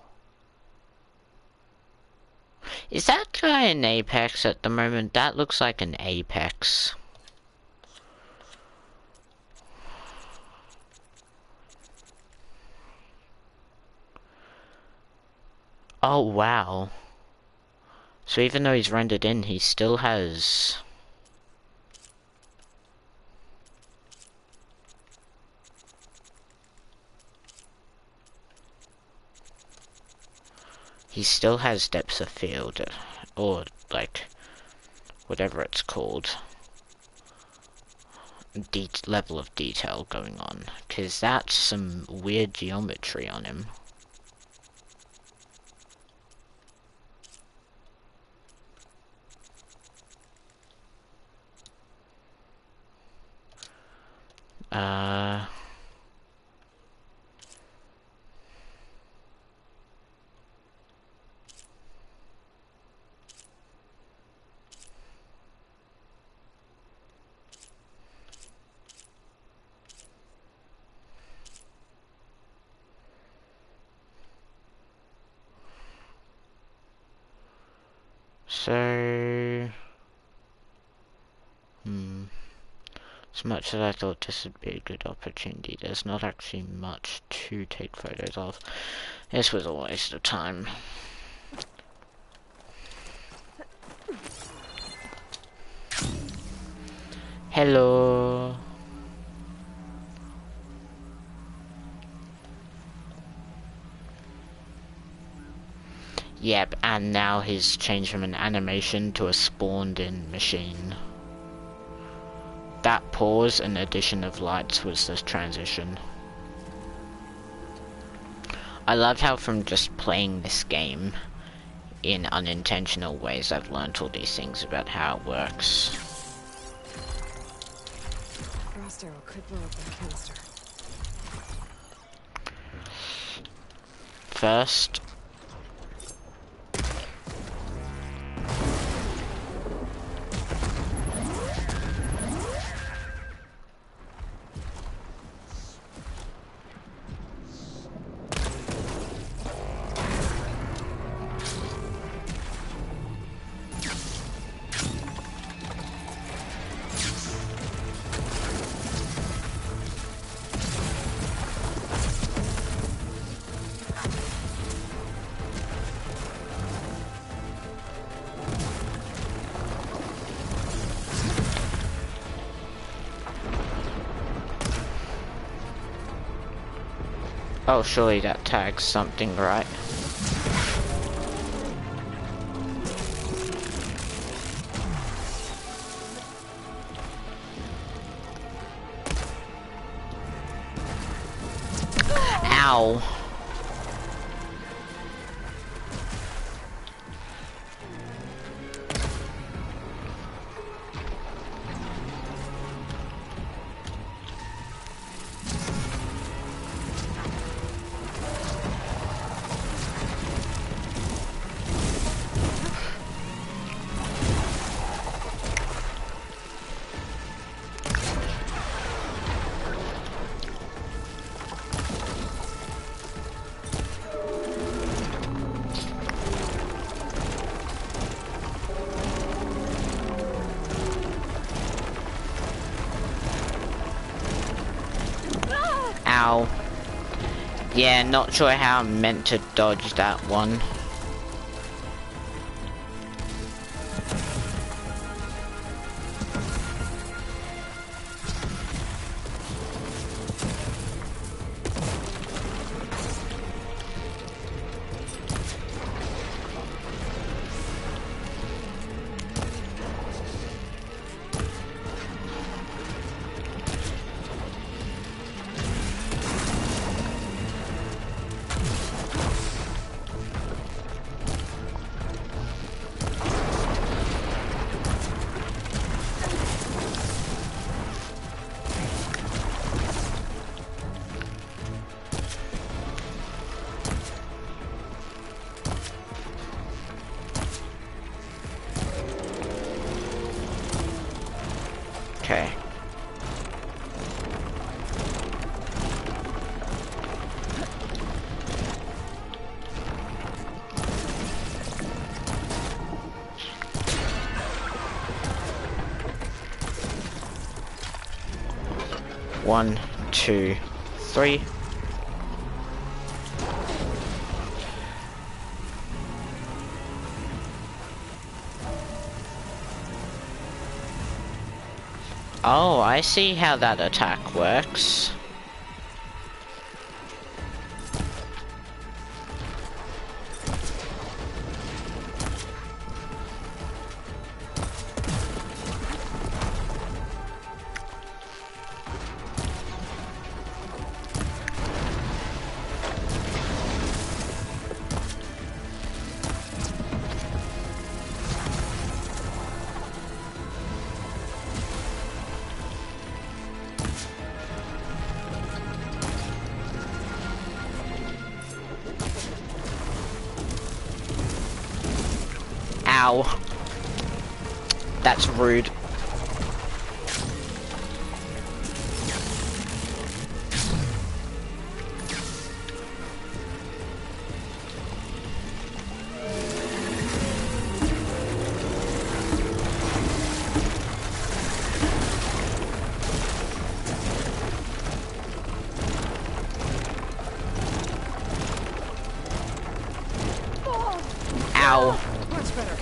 Is that guy an apex at the moment? That looks like an apex. Oh, wow. So even though he's rendered in, he still has... He still has depth of field, or like, whatever it's called. Level of detail going on, because that's some weird geometry on him. So... As much as I thought this would be a good opportunity, there's not actually much to take photos of. This was a waste of time. Hello. Yep, and now he's changed from an animation to a spawned-in machine. That pause and addition of lights was the transition. I love how from just playing this game in unintentional ways I've learned all these things about how it works. Frost arrow could blow up that canister. First, oh, surely that tags something, right? Ow. Ow. Yeah, not sure how I'm meant to dodge that one. Okay. One, two, three. Oh, I see how that attack works. Ow. That's rude. Ow. Much better.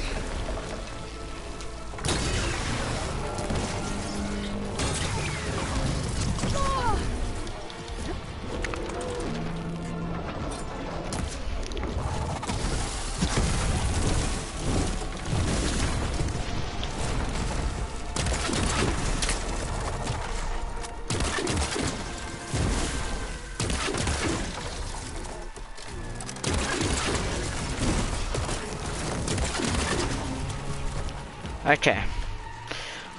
Okay.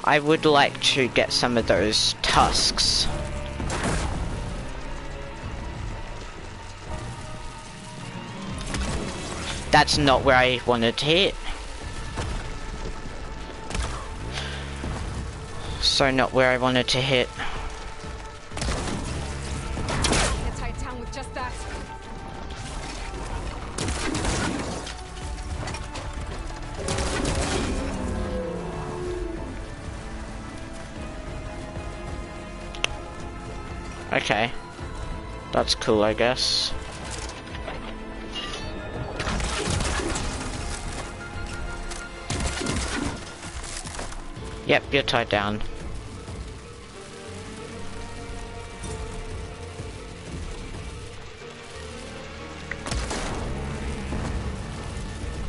I would like to get some of those tusks. That's not where I wanted to hit. So not where I wanted to hit. Can't tie a town with just that. Okay. That's cool, I guess. Yep, you're tied down.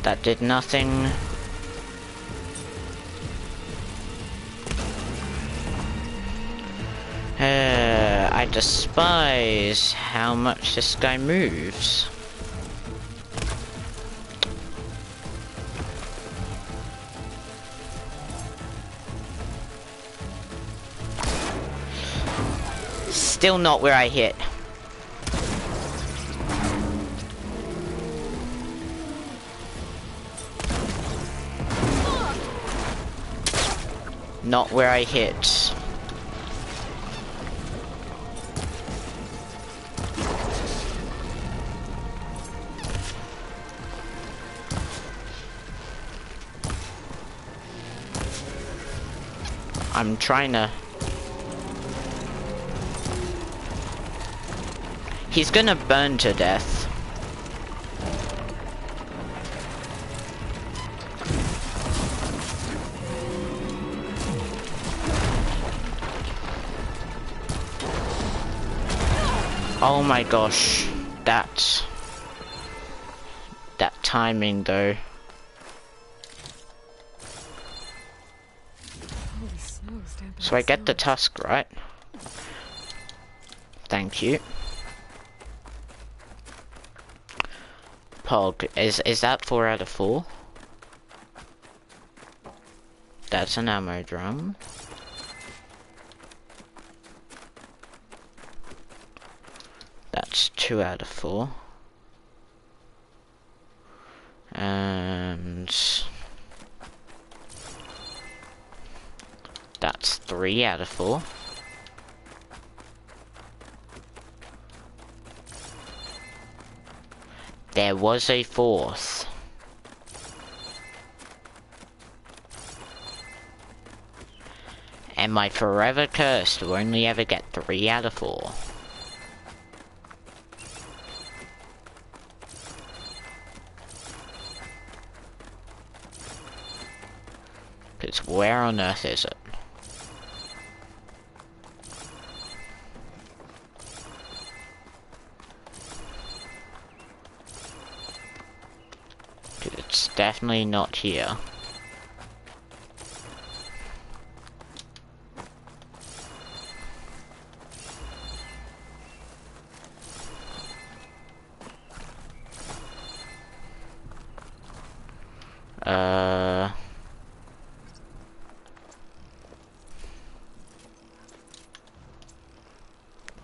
That did nothing. I despise how much this guy moves. Still not where I hit. Not where I hit. I'm trying to... He's gonna burn to death. Oh my gosh, that timing though. Holy smokes, damn. So I get the tusk, right? Thank you. Pog, is that 4 out of 4? That's an ammo drum. That's 2 out of 4. And that's 3 out of 4. There was a 4th. Am I forever cursed to only ever get 3 out of 4? Because where on earth is it? It's definitely not here.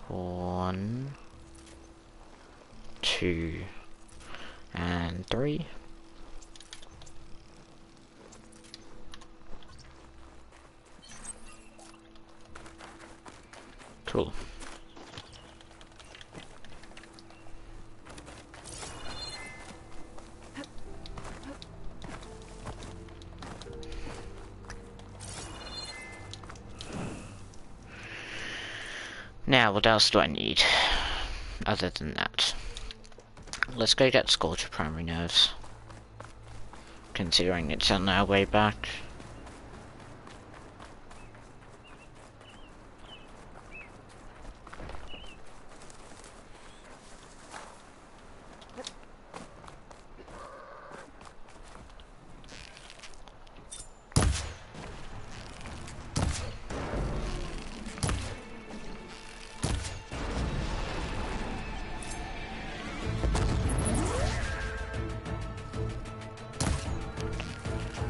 One, 2, and 3. Cool. Now, what else do I need? Other than that. Let's go get Scorcher Primary Nerves. Considering it's on our way back.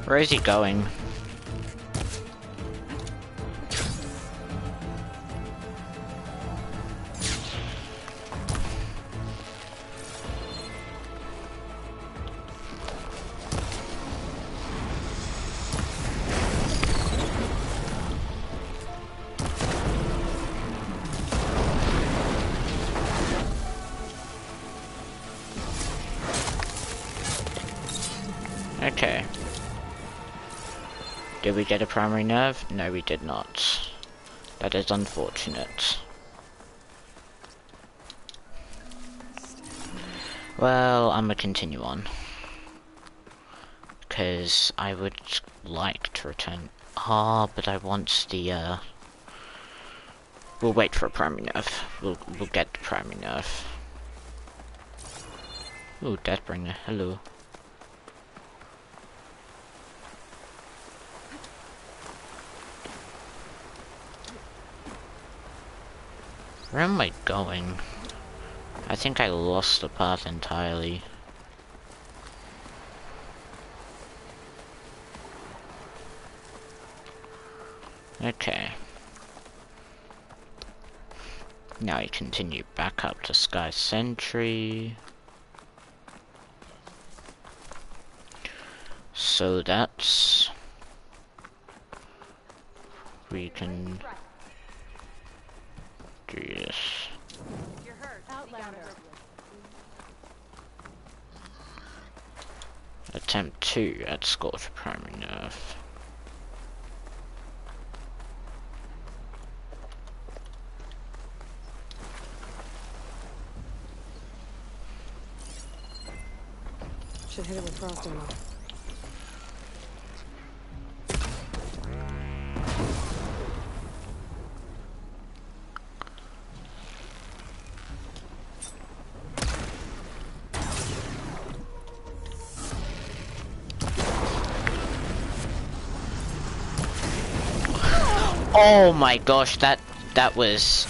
Where is he going? Okay. Did we get a primary nerve? No, we did not. That is unfortunate. Well, I'm gonna continue on. Because I would like to return... Ah, but I want the, We'll wait for a primary nerve. We'll get the primary nerve. Ooh, Deathbringer, hello. Where am I going? I think I lost the path entirely. Okay. Now I continue back up to Sky Sentry. So that's... we can... do this. You're hurt. Outlander. Attempt 2 at Scorcher Primary Nerve. Should hit it with frost ammo. Oh my gosh, that was...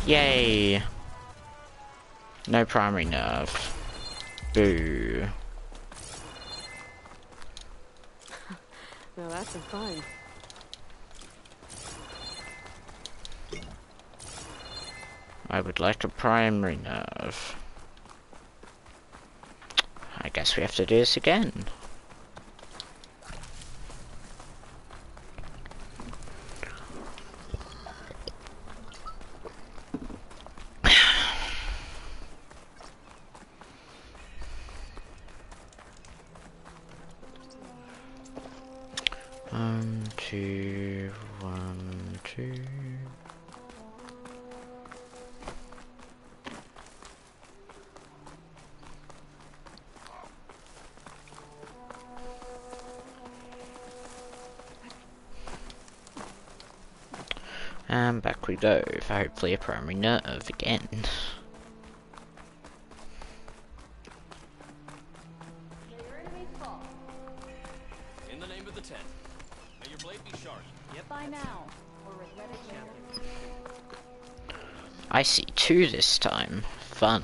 Yay! No primary nerve. Boo. Now that's some fun. I would like a primary nerve. I guess we have to do this again. One, two, 1, 2. And back we go for hopefully a primary nerve again. In the name of the ten. May your blade be sharp. Yep. By now, or regret it later. I see 2 this time. Fun.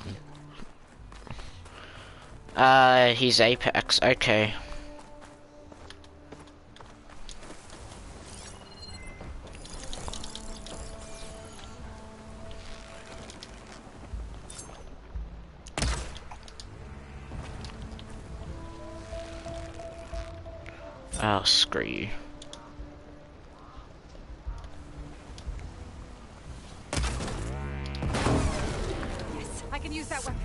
He's Apex, okay. Oh, screw you. Yes, I can use that weapon.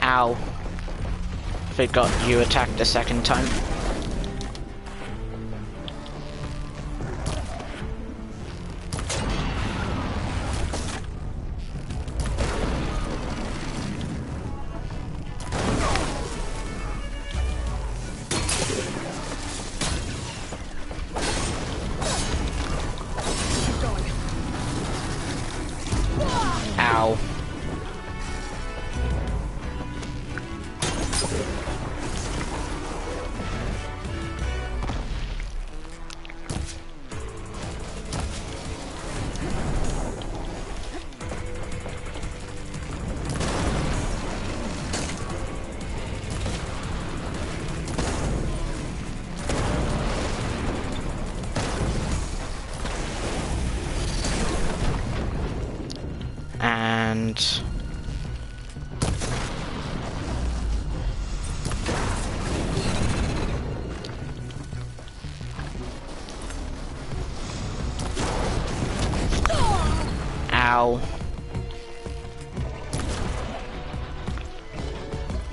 Ow. Forgot you attacked a second time. Ow. And ow.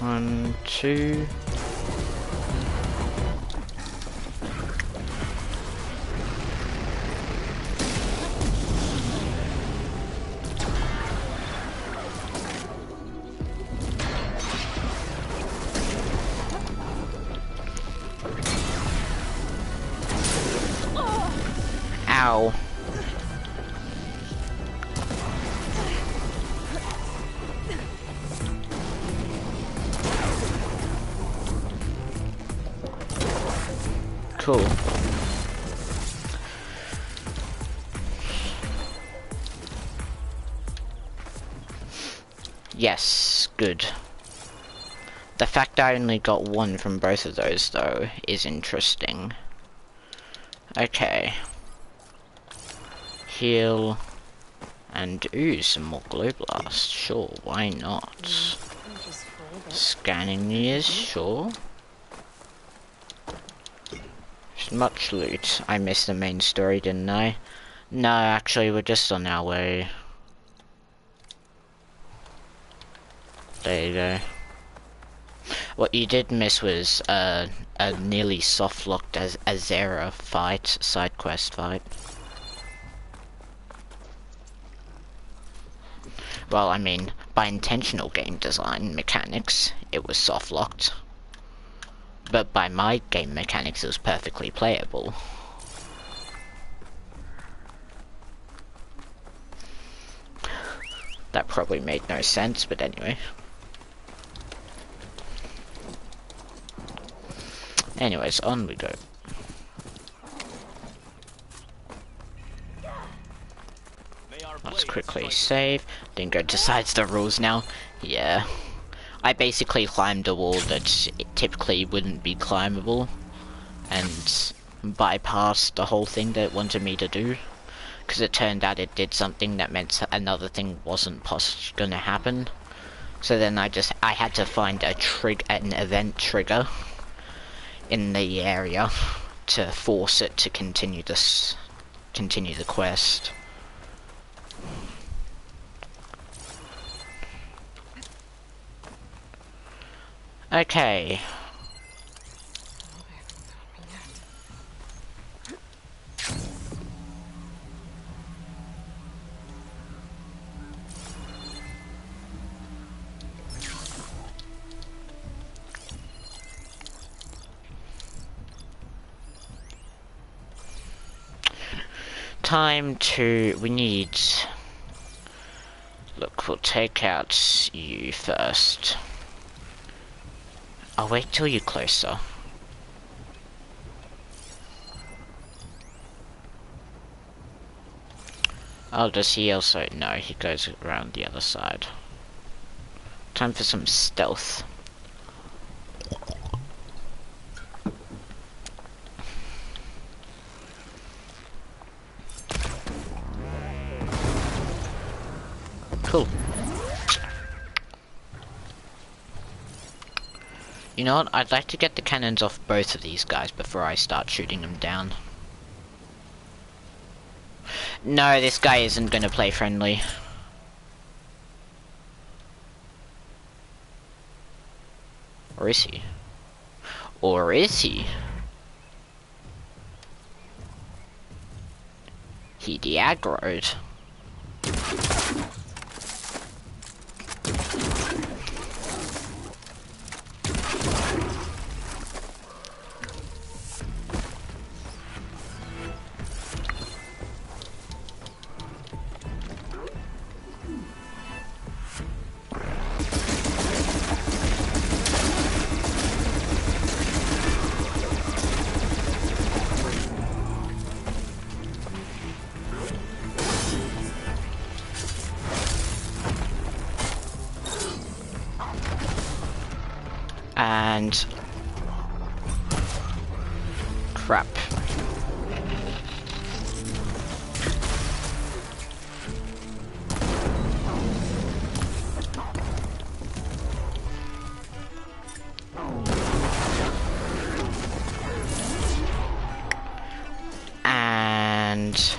1, 2. Ow. Cool. Yes, good. The fact I only got one from both of those, though, is interesting. Okay. Heal. And ooh, some more glow blast. Sure, why not? Scanning ears, sure. Much loot. I missed the main story, didn't I? No, actually, we're just on our way. There you go. What you did miss was a nearly soft-locked Azera fight, side quest fight. Well, I mean, by intentional game design mechanics, it was soft-locked. But by my game mechanics, it was perfectly playable. That probably made no sense, but anyway. Anyways, on we go. Let's quickly save. Then go decides the rules now. Yeah. I basically climbed a wall that typically wouldn't be climbable. And bypassed the whole thing that it wanted me to do. Because it turned out it did something that meant another thing wasn't gonna happen. So then I had to find an event trigger in the area to force it to continue the quest. Okay. We need... Look, we'll take out you first. I'll wait till you're closer. Oh, does he also? No, he goes around the other side. Time for some stealth. Cool. You know what? I'd like to get the cannons off both of these guys before I start shooting them down. No, this guy isn't gonna play friendly. Or is he? Or is he? He de-aggroed. And crap. And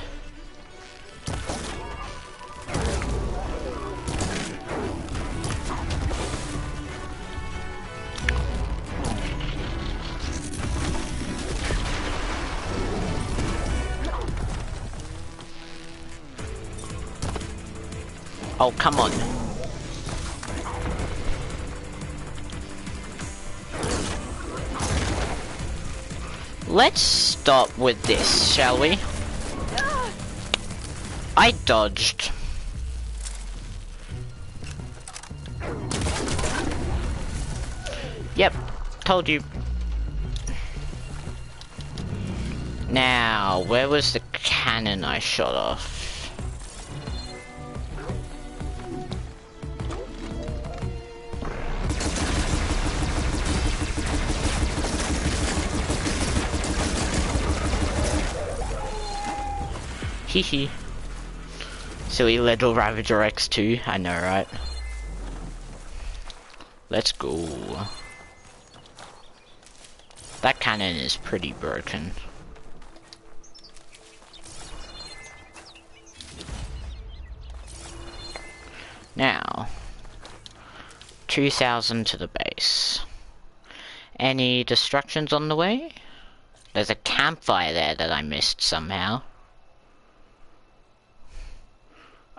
oh, come on. Let's stop with this, shall we? I dodged. Yep, told you. Now, where was the cannon I shot off? Hehe. Silly little Ravager X2, I know, right? Let's go. That cannon is pretty broken. Now, 2,000 to the base. Any distractions on the way? There's a campfire there that I missed somehow.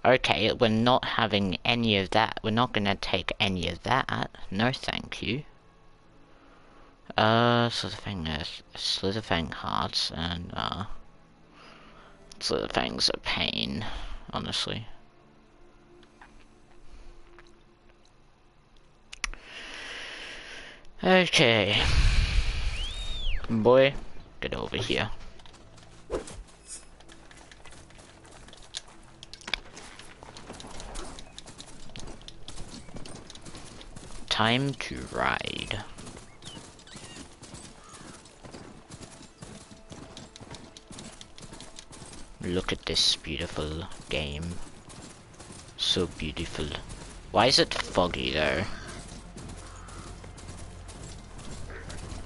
Okay, we're not having any of that. We're not gonna take any of that. No thank you. Slitherfang hearts and Slitherfang's a pain, honestly. Okay. Boy, get over here. Time to ride. Look at this beautiful game. So beautiful. Why is it foggy though?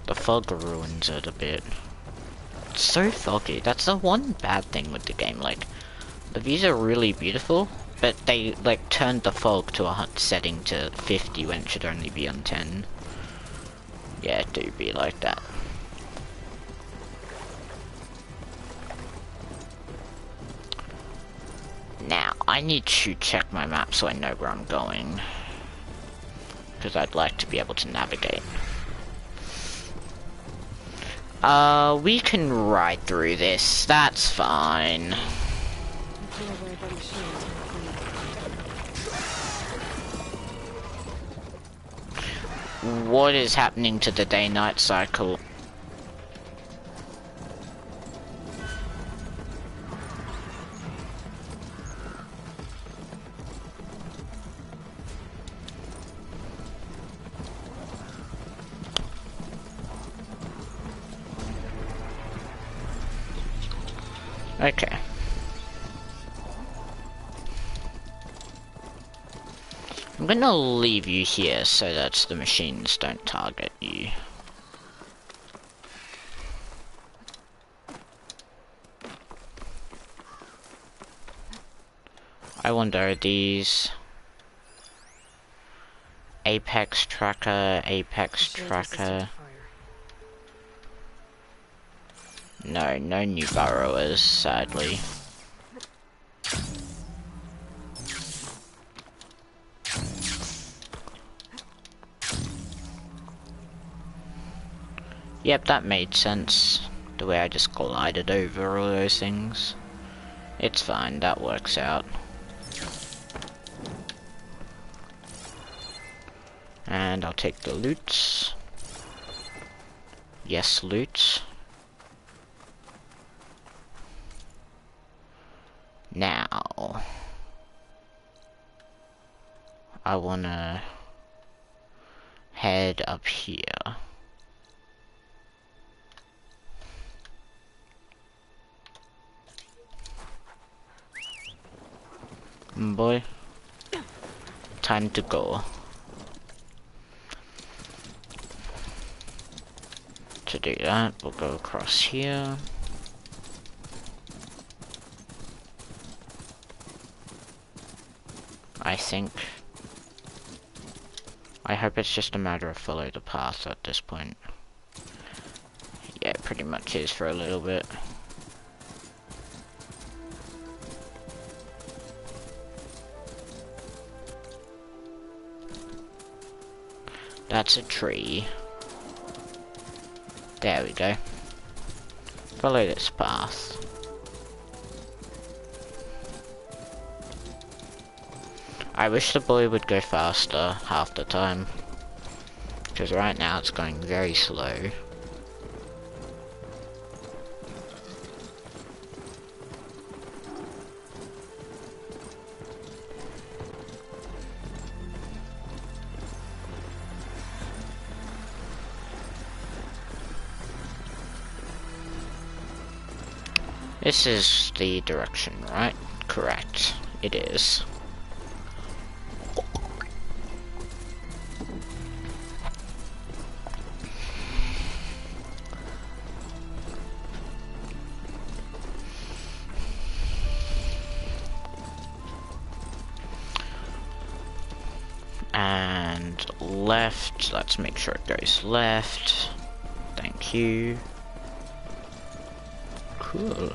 The fog ruins it a bit. It's so foggy. That's the one bad thing with the game. Like, the views are really beautiful, but they like turned the fog to a setting to 50 when it should only be on 10. Yeah, it do be like that. Now, I need to check my map so I know where I'm going. Because I'd like to be able to navigate. We can ride through this. That's fine. What is happening to the day-night cycle? Okay. I'm gonna leave you here so that the machines don't target you. I wonder, are these Apex tracker, Apex tracker? No, no new burrowers, sadly. Yep, that made sense. The way I just glided over all those things. It's fine, that works out. And I'll take the loot. Yes, loot. Now, I wanna head up here. Boy, time to go. To do that, we'll go across here. I think. I hope it's just a matter of follow the path at this point. Yeah, it pretty much is for a little bit. That's a tree. There we go. Follow this path. I wish the boy would go faster half the time. Because right now it's going very slow. This is the direction, right? Correct. It is. And left, let's make sure it goes left. Thank you. Cool.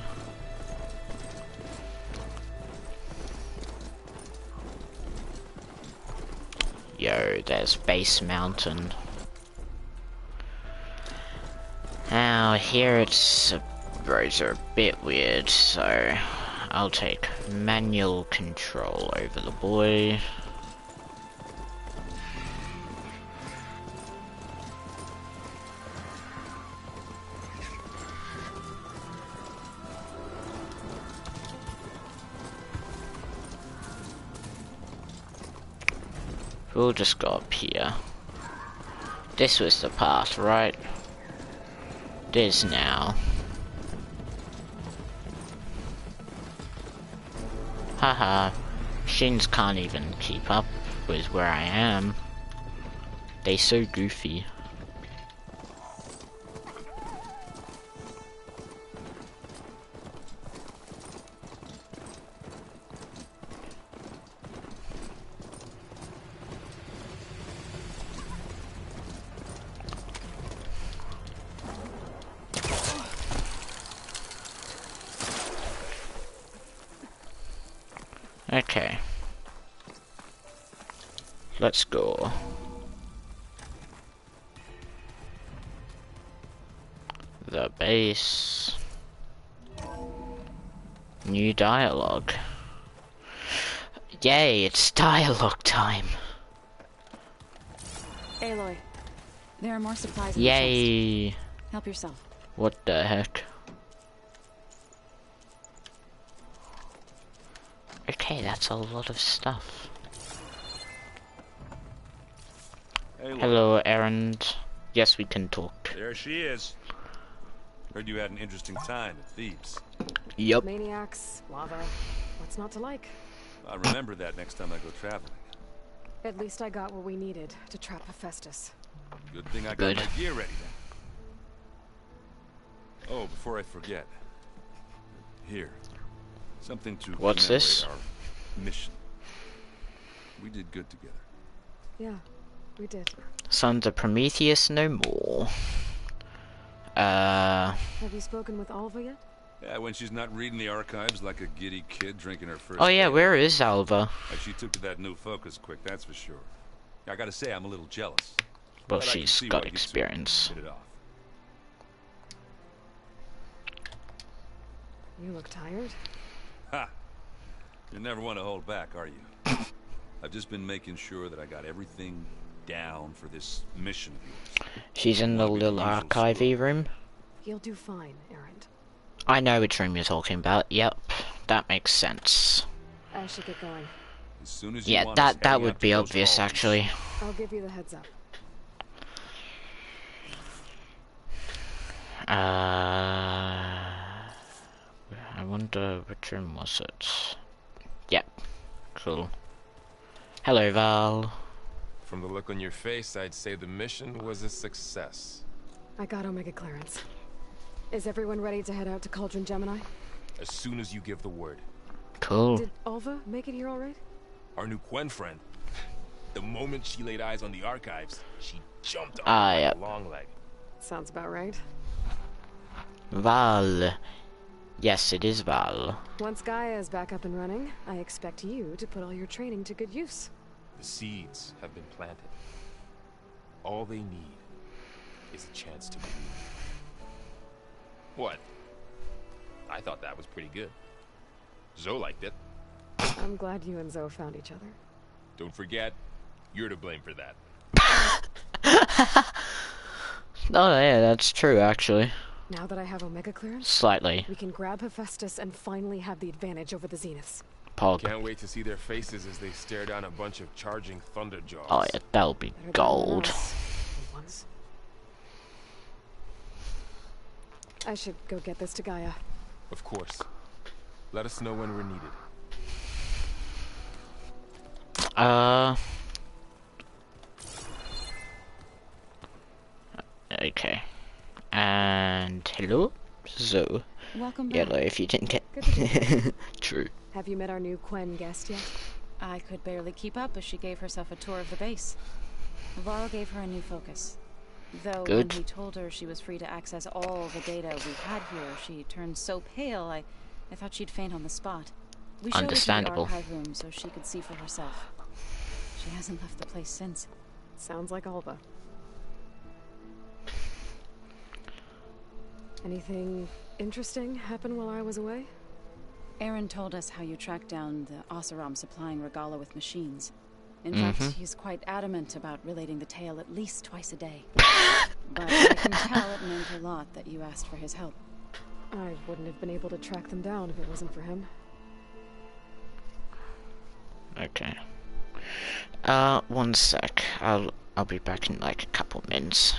Yo, there's Base Mountain. Now here it's roads are a bit weird, so I'll take manual control over the boy. We'll just go up here. This was the path, right? It is now. Haha. Machines can't even keep up with where I am. They so goofy. Okay. Let's go. The base. New dialogue. Yay, it's dialogue time. Aloy, there are more supplies in the Yay. chest. Help yourself. What the heck? Okay, that's a lot of stuff. Hey, look, Hello, errand. Yes, we can talk. there she is. Heard you had an interesting time at Thebes. Yup. Maniacs, lava. What's not to like? I'll remember that next time I go traveling. At least I got what we needed to trap Hephaestus. Good thing I got Good. my gear ready then. Oh, before I forget. Here. Something to What's this? commemorate our mission. We did good together. Yeah, we did. Sons of Prometheus no more. Have you spoken with Alva yet? Yeah, when she's not reading the archives like a giddy kid drinking her first Oh yeah, ale. where is Alva? She took to that new focus quick, that's for sure. I gotta say, I'm a little jealous. Well, But I can she's see got why you two experience. hit it off. You look tired. Ha! You never want to hold back, are you? I've just been making sure that I got everything down for this mission of yours. She's in the little archive room. You'll do fine, Errand. I know which room you're talking about. Yep, that makes sense. I should get going. As soon as you Yeah, want us that heading would out be to those obvious vaults, actually. I'll give you the heads up. I wonder which room was it? Yep, cool. Hello, Val. From the look on your face, I'd say the mission was a success. I got Omega clearance. Is everyone ready to head out to Cauldron Gemini? As soon as you give the word. Cool. Did Alva make it here all right? Our new Quen friend. The moment she laid eyes on the archives, she jumped on Ah, like yep. a long leg. Sounds about right. Val. Yes, it is Val. Once Gaia is back up and running, I expect you to put all your training to good use. The seeds have been planted. All they need is a chance to believe. What? I thought that was pretty good. Zoe liked it. I'm glad you and Zoe found each other. Don't forget, you're to blame for that. Oh yeah, that's true actually. Now that I have Omega clearance, Slightly. we can grab Hephaestus and finally have the advantage over the Zeniths. Pog. Can't wait to see their faces as they stare down a bunch of charging thunderjaws. Oh yeah, that'll be Better than gold. us, for once. I should go get this to Gaia. Of course. Let us know when we're needed. Okay. And hello? So, Welcome back. yellow if you didn't get... Good to be True. Have you met our new Quen guest yet? I could barely keep up as she gave herself a tour of the base. Varl gave her a new focus. Though Good. when he told her she was free to access all the data we had here, she turned so pale, I thought she'd faint on the spot. We showed her to the Understandable. archive room so she could see for herself. She hasn't left the place since. Sounds like Alba. Anything interesting happen while I was away? Aaron told us how you tracked down the Oseram supplying Regala with machines. In fact, he's quite adamant about relating the tale at least twice a day. But I can tell it meant a lot that you asked for his help. I wouldn't have been able to track them down if it wasn't for him. Okay. One sec. I'll be back in like a couple minutes.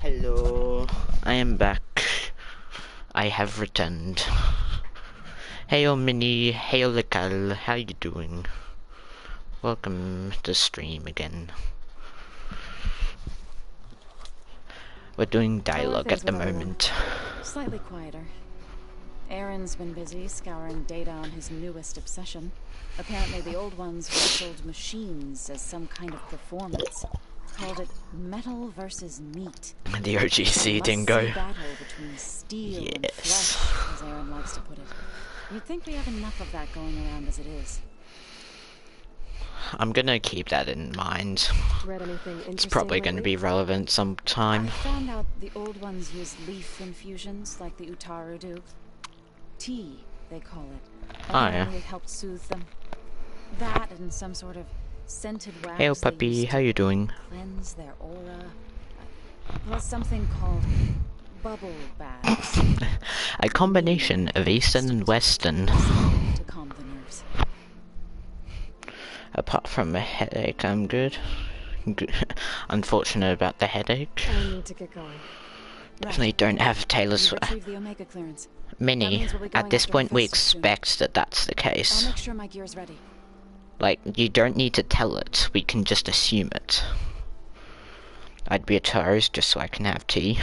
Hello, I am back. I have returned. Heyo Minnie, heyo Lekal, how you doing? Welcome to stream again. We're doing dialogue at the moment. Slightly quieter. Aaron's been busy scouring data on his newest obsession. Apparently the old ones wrestled machines as some kind of performance. called it metal versus meat. The OGC dingo. Battle between steel and Yes. flesh, as Aaron likes to put it. You'd think we have enough of that going around as it is. I'm gonna keep that in mind. Read anything interesting It's probably gonna lately? be relevant sometime. I found out the old ones use leaf infusions like the Utaru do. Tea, they call it. Oh, yeah. Apparently it helped soothe them. That and some sort of scented wax. Hey, they puppy, used how to you doing? cleanse their aura. Plus something called bubble baths. A combination of Eastern and Western. To calm the nerves. Apart from a headache, I'm good. Unfortunate about the headache. I need to get going. Definitely don't have Taylor You Swift. retrieved the Omega clearance. That Minnie, means we'll be going at this after point we Professor soon. expect that that's the I'll case. make sure my gear's ready. Like, you don't need to tell it, we can just assume it. I'd be a toast just so I can have tea.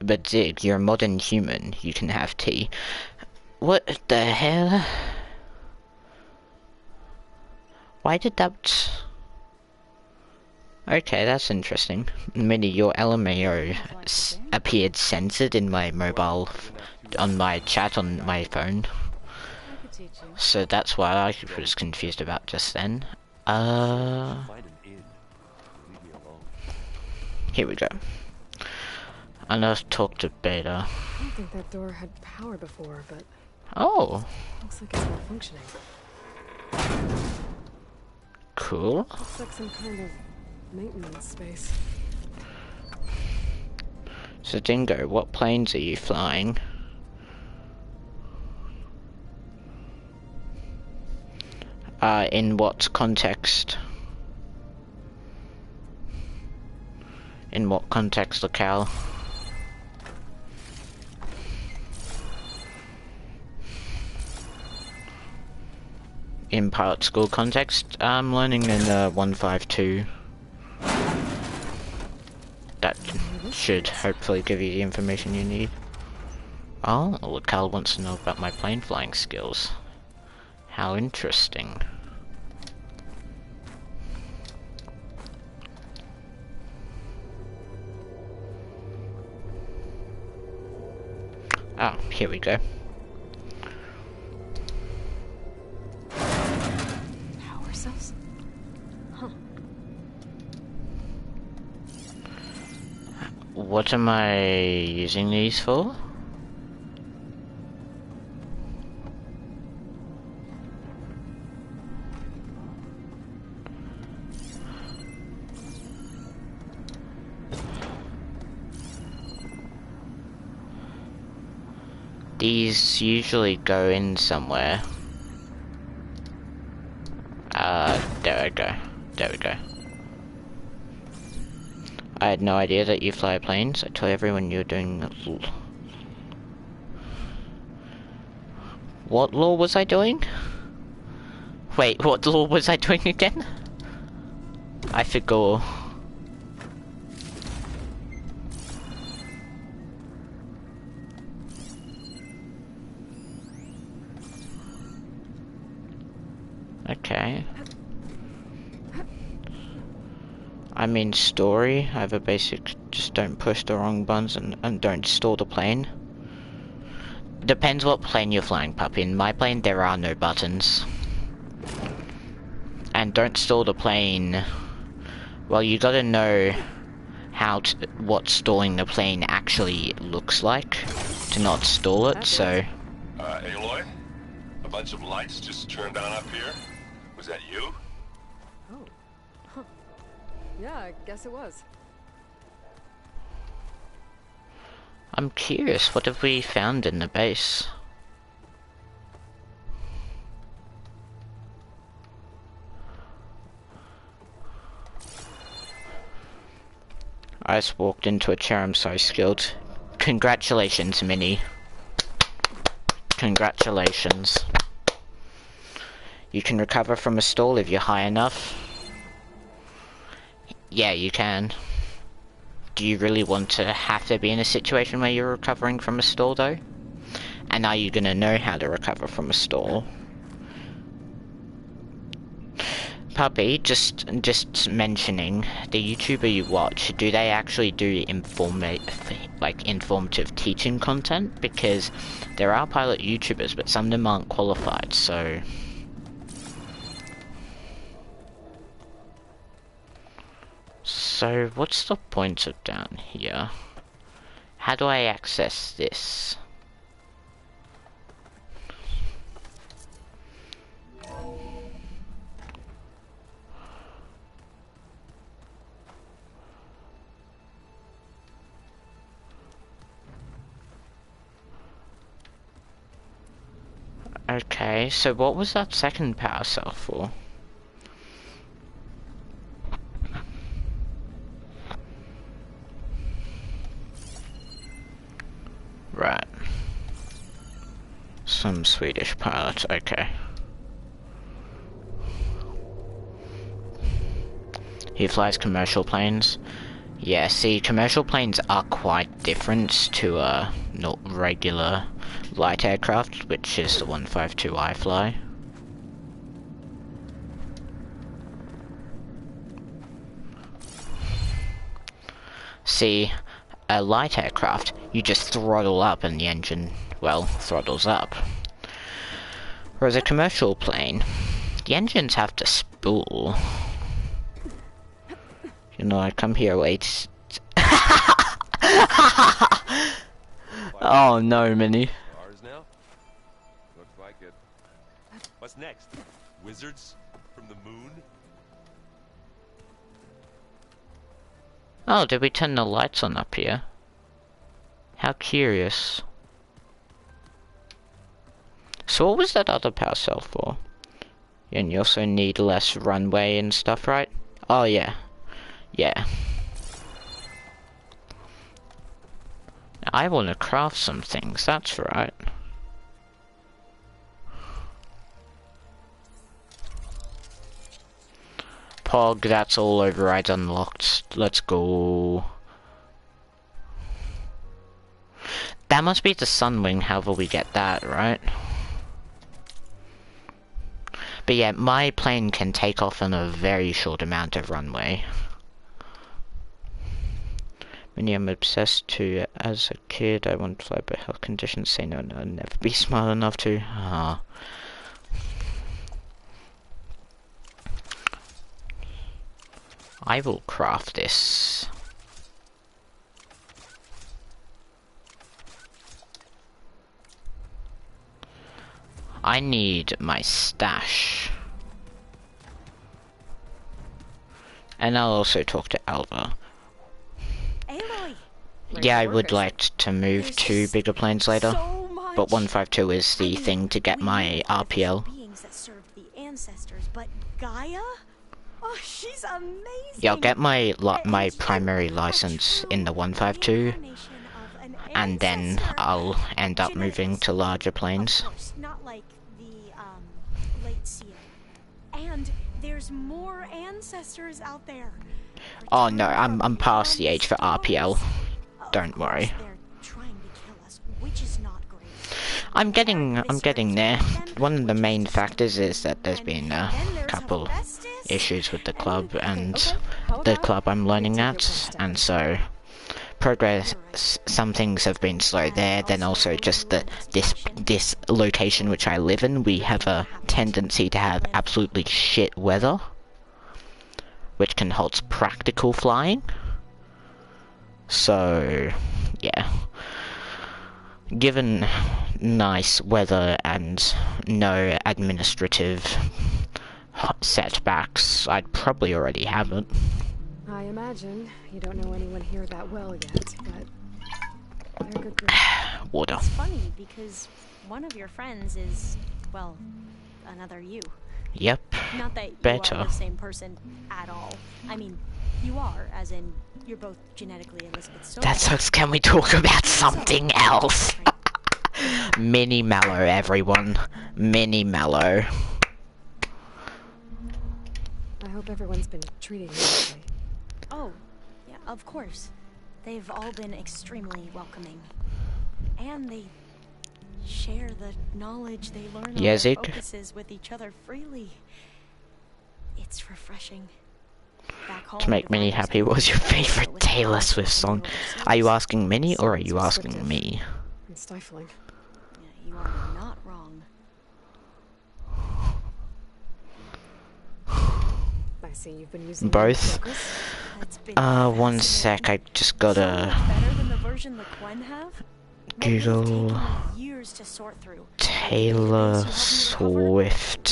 But Zig, you're a modern human, you can have tea. What the hell? Why did that... Okay, that's interesting. Minnie, your LMAO appeared censored in my mobile, on my chat on my phone. I could teach you. So that's why I was confused about just then. Find an inn. Leave me alone. Here we go. I know I've talked to Beta. I don't think that door had power before, but Oh, looks like it's malfunctioning. cool. Looks like some kind of maintenance space. So Dingo, what planes are you flying? In what context? In what context, locale? In pilot school context, I'm learning in 152. That should hopefully give you the information you need. Oh, locale wants to know about my plane flying skills. How interesting. Oh, here we go. Power cells? Huh. What am I using these for? These usually go in somewhere. There we go. There we go. I had no idea that you fly planes. I tell everyone you're doing... What law was I doing? Wait, what law was I doing again? I forgot. Okay. I mean story, I have a basic, just don't push the wrong buttons and don't stall the plane. Depends what plane you're flying, puppy. In my plane there are no buttons. And don't stall the plane. Well, you gotta know how to, what stalling the plane actually looks like to not stall it, so... Aloy? A bunch of lights just turned on up here? Was that you? Oh. Huh. Yeah, I guess it was. I'm curious, what have we found in the base? I just walked into a chair, I'm so skilled. Congratulations, Minnie. Congratulations. You can recover from a stall if you're high enough. Yeah, you can. Do you really want to have to be in a situation where you're recovering from a stall, though? And are you gonna know how to recover from a stall? Puppy, just mentioning, the YouTuber you watch, do they actually do informative teaching content? Because there are pilot YouTubers, but some of them aren't qualified, so... So, what's the point of down here? How do I access this? Okay, so what was that second power cell for? Right. Some Swedish pilot, okay. He flies commercial planes. Yeah, see, commercial planes are quite different to not regular light aircraft, which is the 152 I fly. See, a light aircraft, you just throttle up and the engine, well, throttles up. Whereas a commercial plane, the engines have to spool. You know, I come here late. Oh no, Minnie. Ours now? Looks like it. What's next? Wizards from the moon? Oh, did we turn the lights on up here? How curious. So what was that other power cell for? And you also need less runway and stuff, right? Oh yeah. Yeah. I want to craft some things, that's right. Pog, that's all overrides unlocked. Let's go. That must be the Sunwing, however we get that, right? But yeah, my plane can take off on a very short amount of runway. I'm obsessed to, as a kid, I want to fly, but health conditions say no, I'll never be smart enough to. Ah. I will craft this. I need my stash. And I'll also talk to Alva. Yeah, I would like to move to bigger planes later, but 152 is the thing to get my RPL. Beings that served the ancestors, but Gaia? Oh, she's amazing. Yeah, I'll get my primary license in the 152, and then I'll end up moving to larger planes. Not like the late Sia. And there's more ancestors out there. Oh no, I'm past the age for RPL. Don't worry. I'm getting there. One of the main factors is that there's been a couple issues with the club and the club I'm learning at, and so progress, some things have been slow there. Then also just this location which I live in, we have a tendency to have absolutely shit weather, which can halt practical flying. So, yeah. Given nice weather and no administrative setbacks, I'd probably already have it. I imagine you don't know anyone here that well yet, but they're good group. Water. It's funny because one of your friends is, well, another you. Yep. Not that you better. are the same person at all. I mean, you are, as in, you're both genetically Elizabeth Stone. That sucks. Can we talk about something else? Mini Mallow, everyone. Mini Mallow. I hope everyone's been treating you nicely. Oh, yeah, of course. They've all been extremely welcoming. And they share the knowledge they learn on their focuses with each other freely. It's refreshing. Back home, To make Minnie happy, what was your favorite Taylor Swift song? Are you asking Minnie or are you asking me? And stifling. Yeah, you are not wrong. I see you've been using Both? It's been One sec, I just gotta better than the version the Quen have? Google Years to sort through. Taylor Swift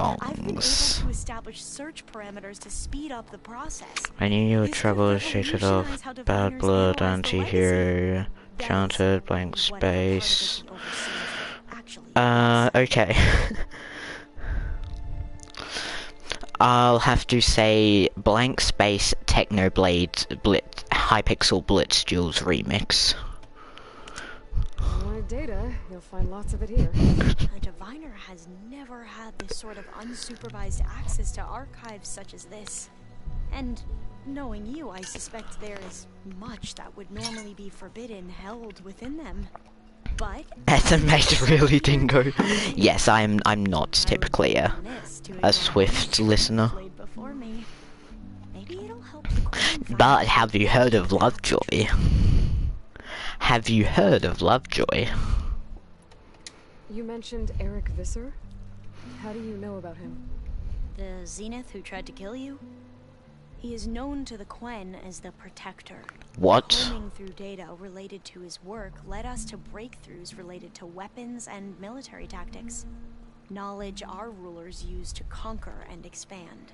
I've been able songs. to establish search parameters to speed up the process. I knew you were troubleshooted of Bad Blood, Anti-Hero, Chanted, Blank Space. Okay. I'll have to say Blank Space Technoblade Blitz Hypixel Blitz Duels Remix. Wanted data, you'll find lots of it here. A diviner has never had this sort of unsupervised access to archives such as this. And knowing you, I suspect there is much that would normally be forbidden held within them. But Estimate really, Dingo. Yes, I'm not typically a Swift listener. But have you heard of Lovejoy? Have you heard of Lovejoy? You mentioned Eric Visser? How do you know about him? The Zenith who tried to kill you? He is known to the Quen as the Protector. What? Combing through data related to his work led us to breakthroughs related to weapons and military tactics. Knowledge our rulers used to conquer and expand.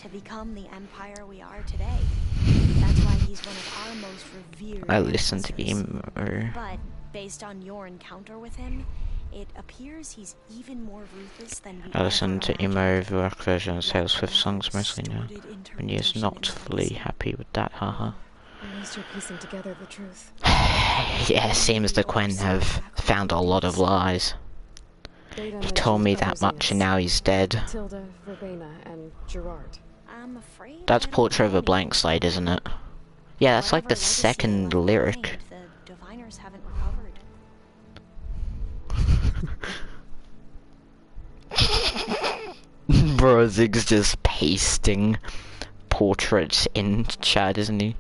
To become the empire we are today. That's why he's one of our most revered I listened to ancestors. him. But based on your encounter with him, it appears he's even more ruthless than we I listen to imagined. emo rock versions, Taylor Swift songs mostly now. And he is not fully happy with that, haha. At least you're piecing together the truth. Yeah, seems the Quen have found a lot of lies. He told me that much and now he's dead. Tilda, Verbena, and Gerard. I'm afraid That's Portrait of a Blank Slate, isn't it? Yeah, that's like the second lyric. The diviners haven't recovered. Bro, Zig's just pasting portraits in chat, isn't he?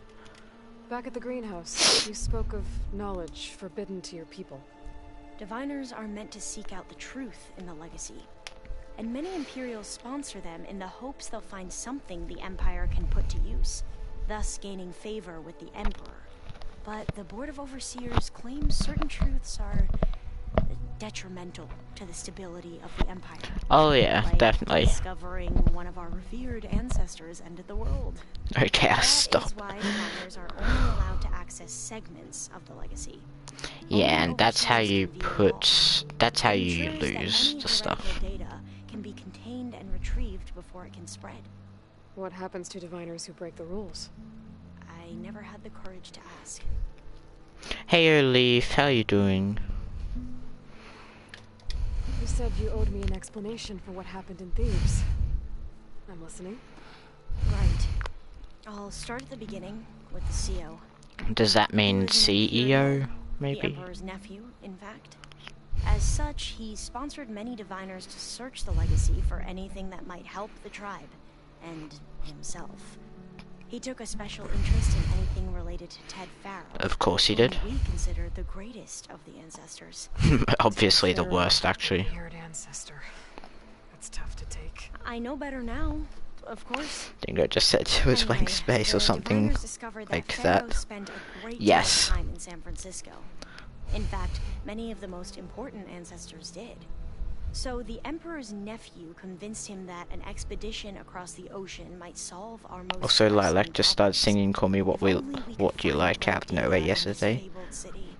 Back at the greenhouse, you spoke of knowledge forbidden to your people. Diviners are meant to seek out the truth in the legacy. And many Imperials sponsor them in the hopes they'll find something the Empire can put to use, thus gaining favor with the Emperor. But the Board of Overseers claims certain truths are detrimental to the stability of the Empire. Oh yeah, like definitely. discovering one of our revered ancestors ended the world. Okay, I'll That stop. is why diviners are only allowed to access segments of the legacy. Yeah, and that's how you put... That's how you Ensures that lose any the stuff. heretical data can be contained and retrieved before it can spread. What happens to diviners who break the rules? I never had the courage to ask. Hey Leaf, how you doing? You said you owed me an explanation for what happened in Thebes. I'm listening. Right. I'll start at the beginning with the CO. Does that mean CEO, The maybe? Emperor's nephew, in fact. As such, he sponsored many diviners to search the legacy for anything that might help the tribe, and himself. He took a special interest in anything related to Ted Farrow. Of course he did. whom we consider the greatest of the ancestors. Obviously the worst, actually. Weird ancestor. That's tough to take. I know better now, of course. Dingo just said it was blank space or the something diviners discovered like Pharaoh that. spent a great deal Yes. of time in San Francisco. In fact, many of the most important ancestors did. So the Emperor's nephew convinced him that an expedition across the ocean might solve our most Also, Lilac pressing just started problems. singing "Call Me If only we could What Do You find Like" a out of way to nowhere get out of this yesterday. fabled city.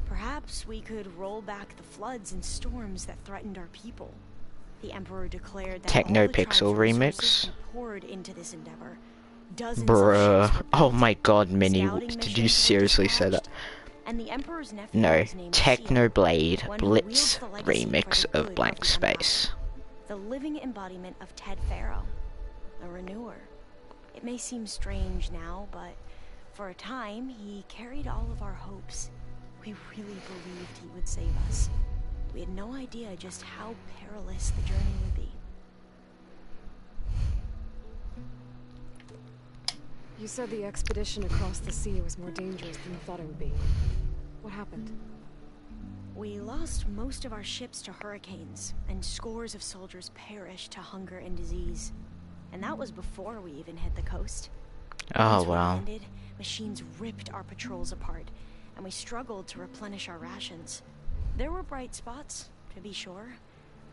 Perhaps we could roll back the floods and storms that threatened our people. The Emperor declared that Techno all the Pixel tribe's remix? resources be poured into this endeavor. Dozens of Bruh. ships were Oh built, my god, Minnie, scouting did missions you were seriously say that? dispatched, and the Emperor's nephew No, was named Technoblade Seal, one who Blitz wields the legacy for remix the of good Blank the Empire. Space. The living embodiment of Ted Farrow, a renewer. It may seem strange now, but for a time, he carried all of our hopes. We really believed he would save us. We had no idea just how perilous the journey would be. You said the expedition across the sea was more dangerous than you thought it would be. What happened? We lost most of our ships to hurricanes, and scores of soldiers perished to hunger and disease. And that was before we even hit the coast. Oh, Once we wow. landed, machines ripped our patrols apart, and we struggled to replenish our rations. There were bright spots, to be sure.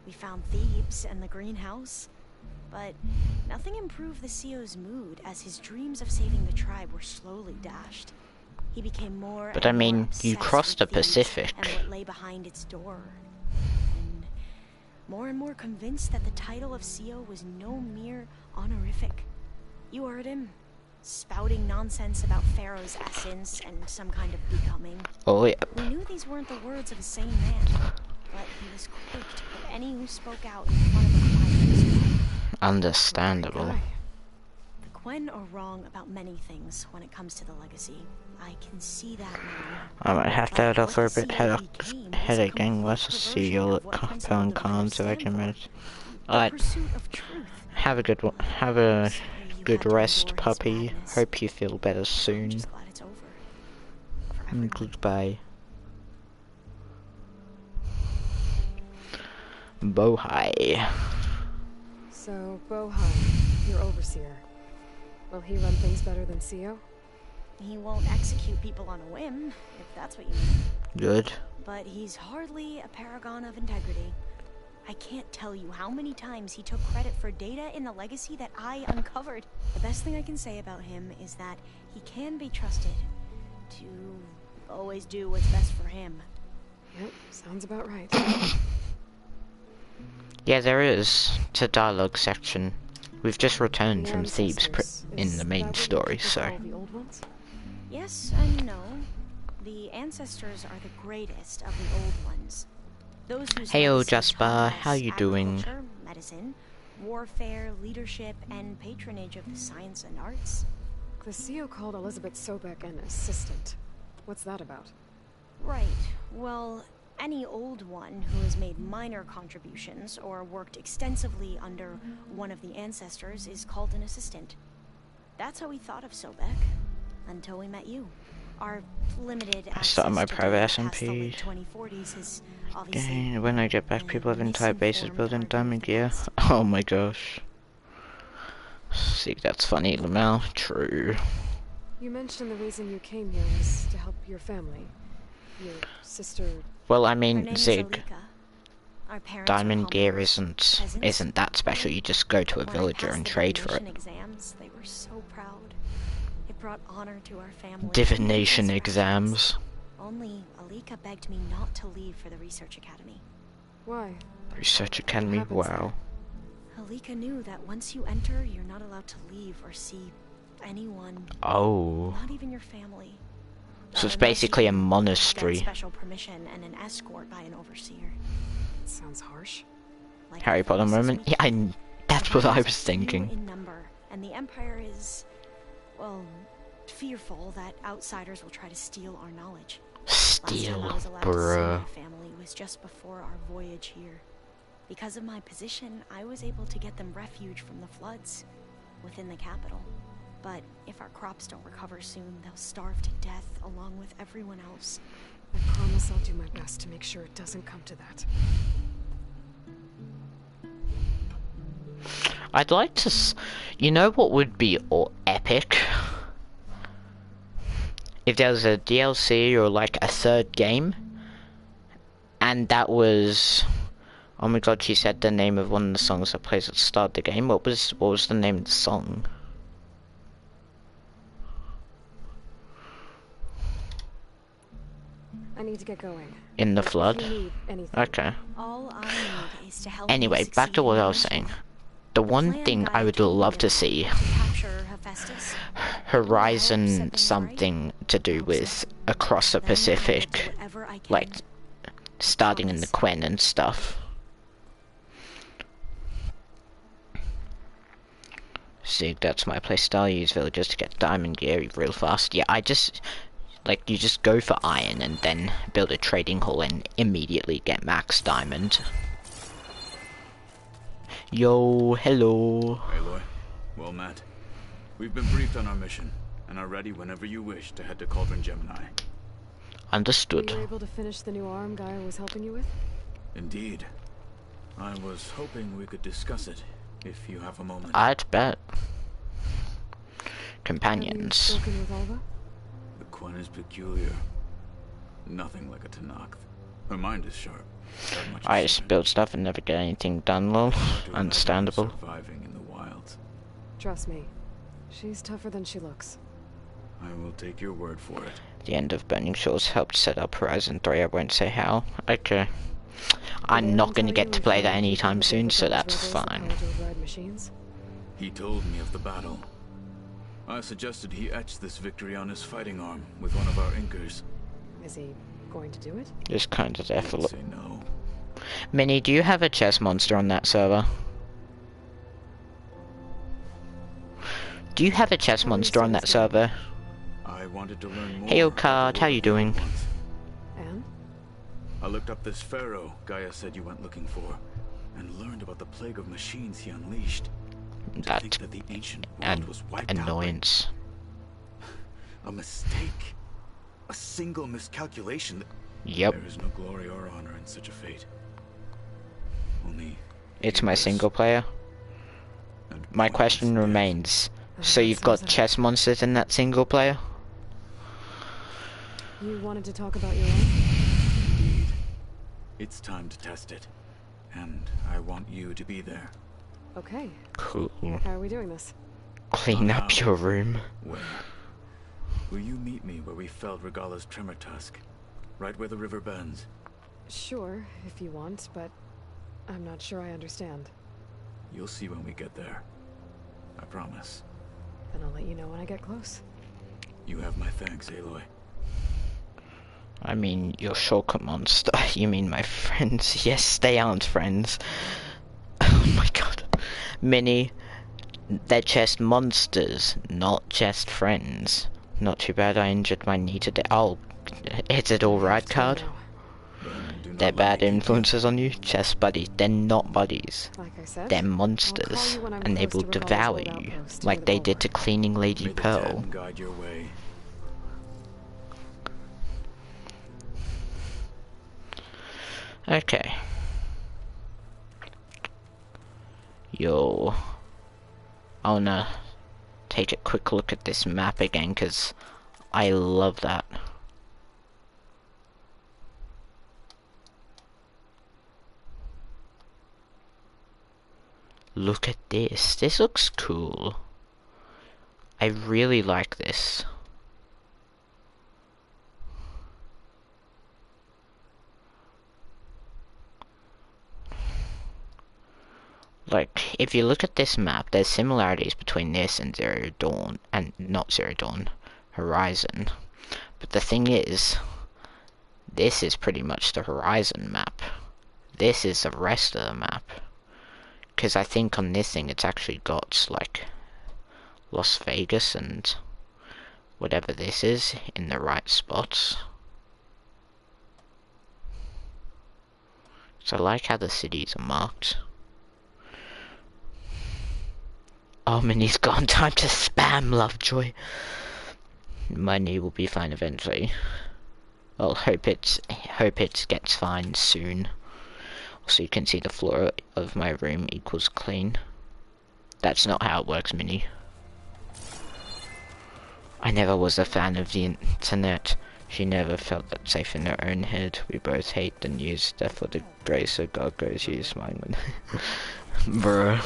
We found Thebes and the greenhouse. But nothing improved the CEO's mood as his dreams of saving the tribe were slowly dashed. He became more But and I mean, more you obsessed crossed the with Thebes Pacific. and what lay behind its door. And more convinced that the title of CEO was no mere honorific. You heard him, spouting nonsense about Pharaoh's essence and some kind of becoming. Oh, yeah. We knew these weren't the words of a sane man, but he was quick to put any who spoke out in front of a quiet. Understandable. The Quen are wrong about many things when it comes to the legacy. I can see that now. I might have to head off for a bit. became Headache was a gang. Let's complete see you perversion at of what principle Compound the Calm Rivers so I stand can for. rest. The Alright. pursuit of truth. Have a good one. Have a Sorry you good had to rest, endure his puppy. madness. Hope you feel better I'm soon. just glad it's over. For everyone. Goodbye. Bohai. So, Bohai, your overseer. Will he run things better than CEO? He won't execute people on a whim, if that's what you mean. Good. But he's hardly a paragon of integrity. I can't tell you how many times he took credit for data in the legacy that I uncovered. The best thing I can say about him is that he can be trusted to always do what's best for him. Yep, sounds about right. Yeah, there is. It's a dialogue section. We've just returned The from Thebes ancestors, in is the that main what you story, people so. call the old ones? Yes and no. The ancestors are the greatest of the old ones. Those whose Hey, legacy Jasper, taught how us you doing? agriculture, medicine, warfare, leadership, and patronage of the science and arts. The CEO called Elizabeth Sobek an assistant. What's that about? Right. Well, any old one who has made minor contributions or worked extensively under one of the ancestors is called an assistant. That's how we thought of Sobek, until we met you. Our limited access started my to private data past the SMP. late 2040s has obviously Okay, when I get back, people have entire bases misinformed built in our view of diamond the gear. past. Oh my gosh. See, that's funny, Lamel. True. You mentioned the reason you came here was to help your family. Your sister... Well, I Her mean, name is Zig, Alika. Our parents are diamond gear homeowners, peasants. isn't that special. You just go to a When I villager passed and the trade for it. divination exams, they were so proud. It brought honor to our family. Divination and exams. Only Alika begged me not to leave for the research academy. Why? Research Academy, happens wow. Alika knew that once you enter, you're not allowed to leave or see anyone, Oh. not even your family. So it's Unless basically you a get monastery. special permission and an escort by an overseer. That sounds harsh. Like Harry the Potter forces moment? we Yeah, that's what I Survivors was are few thinking. in number, and the Empire is, well, fearful that outsiders will try to steal our knowledge. Last time I Steal, was allowed to see bruh. my family was just before our voyage here. Because of my position, I was able to get them refuge from the floods within the capital. But if our crops don't recover soon, they'll starve to death along with everyone else. I promise I'll do my best to make sure it doesn't come to that. I'd like to you know what would be epic? If there was a DLC or like a third game, and that was... Oh my god, she said the name of one of the songs that plays at the start of the game. What was the name of the song? I need to get going. In the If flood? you need anything, Okay. All I need is to help Anyway, you back to succeed what in I was your saying. mission. The The one plan thing I guide would told me love to about see, to capture Hephaestus. Horizon something to do with across the Then I will do Pacific, whatever I can. like starting in the Quen and stuff. See, that's my playstyle. Use villagers to get diamond gear real fast. Yeah, I just like you just go for iron and then build a trading hall and immediately get max diamond. Yo, hello. Aloy. Well met. We've been briefed on our mission, and are ready whenever you wish to head to Cauldron Gemini. Understood. Were you able to finish the new arm Gaia was helping you with? Indeed. I was hoping we could discuss it, if you have a moment. I'd bet. Have Companions. you spoken with Alva? The Quen is peculiar. Nothing like a Tanakh. Her mind is sharp. That much I is just build stuff and never get anything done, lol. hard to imagine her Understandable. surviving in the wilds. Trust me, she's tougher than she looks. I will take your word for it. The end of Burning Shores helped set up Horizon 3, I won't say how. Okay. I'm not gonna get to play that anytime soon, so that's fine. He told me of the battle. I suggested he etch this victory on his fighting arm with one of our inkers. Is he going to do it? Just kind of deaf a Say no. Minnie, do you have a chess monster on that server? Do you have a chess monster on that server? I wanted to learn more. Hey, Okard, how you doing? And? I looked up this pharaoh Gaia said you went looking for, and learned about the plague of machines he unleashed. To think that the ancient world was wiped annoyance. out. A mistake. A single miscalculation. Yep. There is no glory or honor in such a fate. Only It's my single player. My question remains. So you've got chess monsters in that single player? You wanted to talk about your own? Indeed. It's time to test it. And I want you to be there. Okay. Cool. How are we doing this? Clean up your room. Where? Will you meet me where we felled Regala's tremor tusk? Right where the river bends? Sure, if you want, but I'm not sure I understand. You'll see when we get there. I promise. Then I'll let you know when I get close. You have my thanks, Aloy. I mean, your shortcut monster. You mean my friends? Yes, they aren't friends. Oh my god. Minnie, they're just monsters, not just friends. Not too bad I injured my knee today. Oh, is it alright, Card? They're bad influences on you? Chest buddies. They're not buddies. Like I said, They're monsters. And they will devour you, like they did to Cleaning Lady Pearl. Guide your way. Okay. Yo. I wanna take a quick look at this map again, cause I love that. Look at this. This looks cool. I really like this. Like, if you look at this map, there's similarities between this and Zero Dawn, and not Zero Dawn, Horizon. But the thing is, this is pretty much the Horizon map. This is the rest of the map. Because I think on this thing it's actually got, like, Las Vegas and whatever this is in the right spots. So I like how the cities are marked. Oh, Minnie's gone. Time to spam Lovejoy. My knee will be fine eventually. Well, hope it gets fine soon. So you can see the floor of my room equals clean. That's not how it works, Minnie. I never was a fan of the internet. She never felt that safe in her own head. We both hate the news. Therefore the grace of God goes use mine when bruh.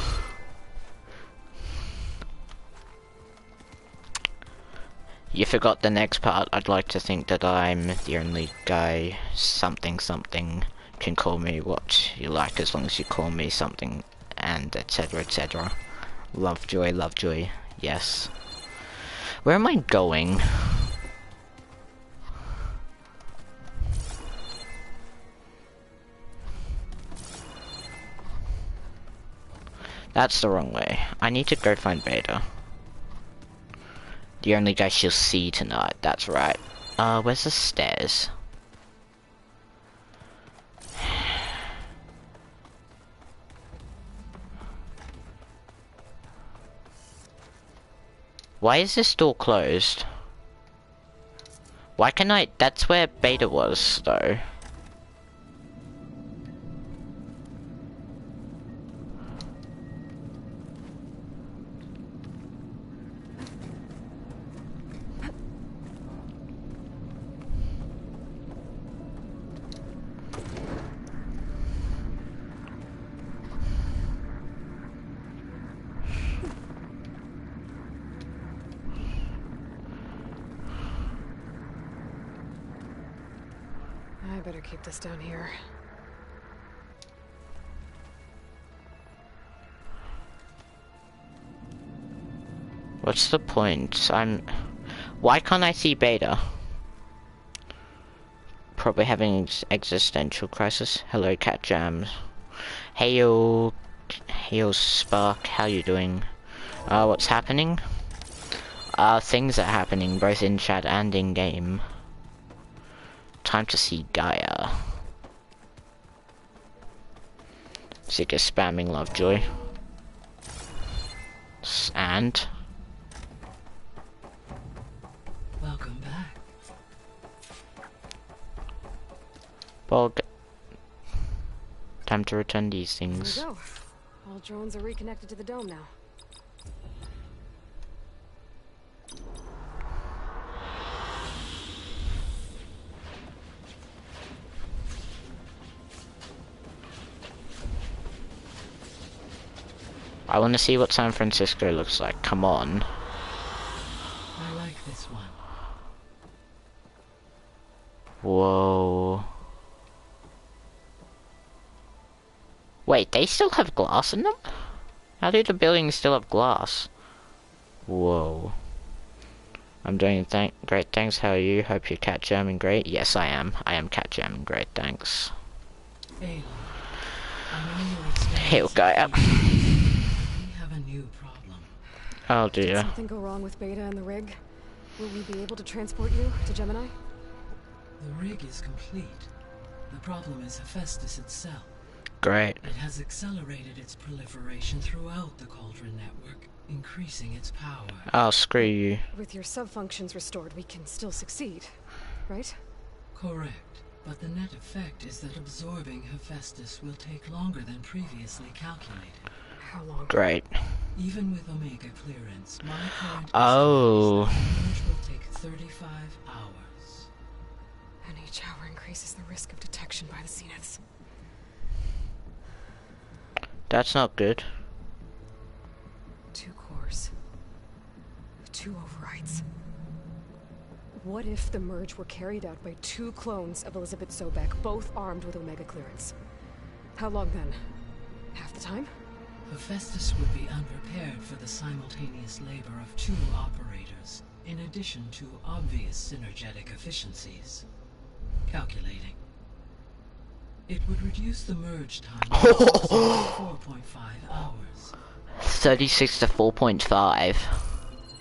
You forgot the next part. I'd like to think that I'm the only guy something can call me what you like as long as you call me something and etc etc. Lovejoy, yes. Where am I going? That's the wrong way. I need to go find Beta. The only guy she'll see tonight, that's right. Where's the stairs? Why is this door closed? Why can I? That's where Beta was, though. I better keep this down here. What's the point? Why can't I see Beta? Probably having existential crisis. Hello, Cat Jams. Heyo, Spark. How you doing? What's happening? Things are happening both in chat and in game. Time to see Gaia. Sick of spamming Lovejoy. And welcome back. Well, time to return these things. There we go. All drones are reconnected to the dome now. I want to see what San Francisco looks like. Come on. I like this one. Whoa. Wait, they still have glass in them? How do the buildings still have glass? Whoa. I'm doing great, thanks. How are you? Hope you're cat jamming great. Yes, I am. I am cat jamming great, thanks. Hey, Here we go. Oh Did dear. something go wrong with Beta and the rig? Will we be able to transport you to Gemini? The rig is complete. The problem is Hephaestus itself. Great. It has accelerated its proliferation throughout the Cauldron network, increasing its power. Oh, screw you. With your subfunctions restored, we can still succeed, right? Correct. But the net effect is that absorbing Hephaestus will take longer than previously calculated. How long? Great. Even with Omega clearance, my current Oh. estimate will take 35 hours. And each hour increases the risk of detection by the Zeniths. That's not good. 2 cores. 2 overrides. What if the merge were carried out by 2 clones of Elizabeth Sobek, both armed with Omega clearance? How long then? Half the time? Hephaestus would be unprepared for the simultaneous labor of 2 operators, in addition to obvious synergetic efficiencies. Calculating. It would reduce the merge time to 4.5 hours. 36 to 4.5.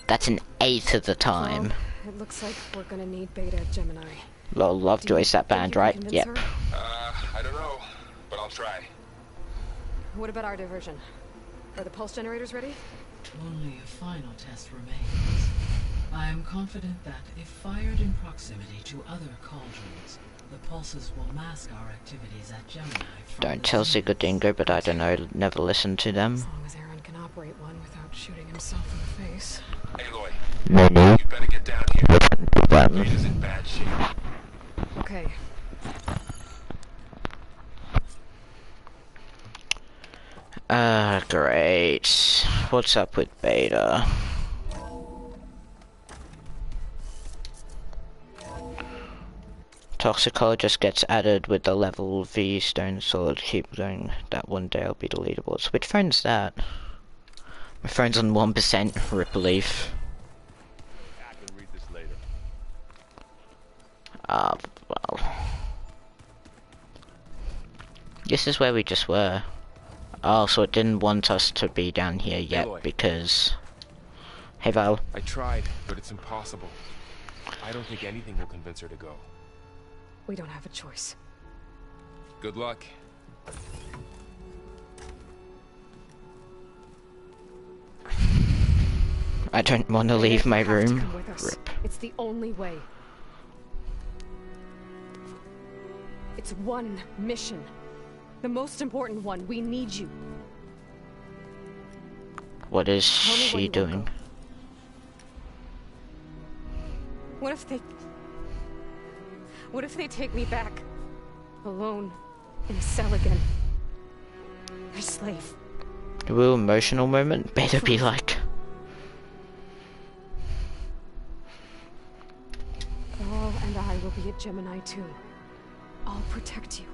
That's an 1/8 of the time. Well, it looks like we're gonna need Beta at Gemini. Lol, Lovejoy's that band, right? Yep. I don't know, but I'll try. What about our diversion? Are the pulse generators ready? Only a final test remains. I am confident that, if fired in proximity to other cauldrons, the pulses will mask our activities at Gemini. Don't tell Zigodingo, but I don't know, never listen to them. As long as Aaron can operate one without shooting himself in the face. Hey, Loy. No. You better get down here. Beta's in bad shape. Okay. Great. What's up with Beta? Toxicologist gets added with the level V stone sword. Keep going. That one day I'll be the leaderboards. Which phone's that? My phone's on 1%. Rip relief. I can read this later. Well. This is where we just were. Oh, so it didn't want us to be down here yet because... Hey, Val. I tried, but it's impossible. I don't think anything will convince her to go. We don't have a choice. Good luck. I don't want to leave my room. Come with us. Rip. It's the only way. It's one mission. The most important one. We need you. What is Tell me where she you doing? won't go. What if they take me back? Alone. In a cell again. A slave. A real emotional moment? Better be like... Paul and I will be at Gemini too. I'll protect you.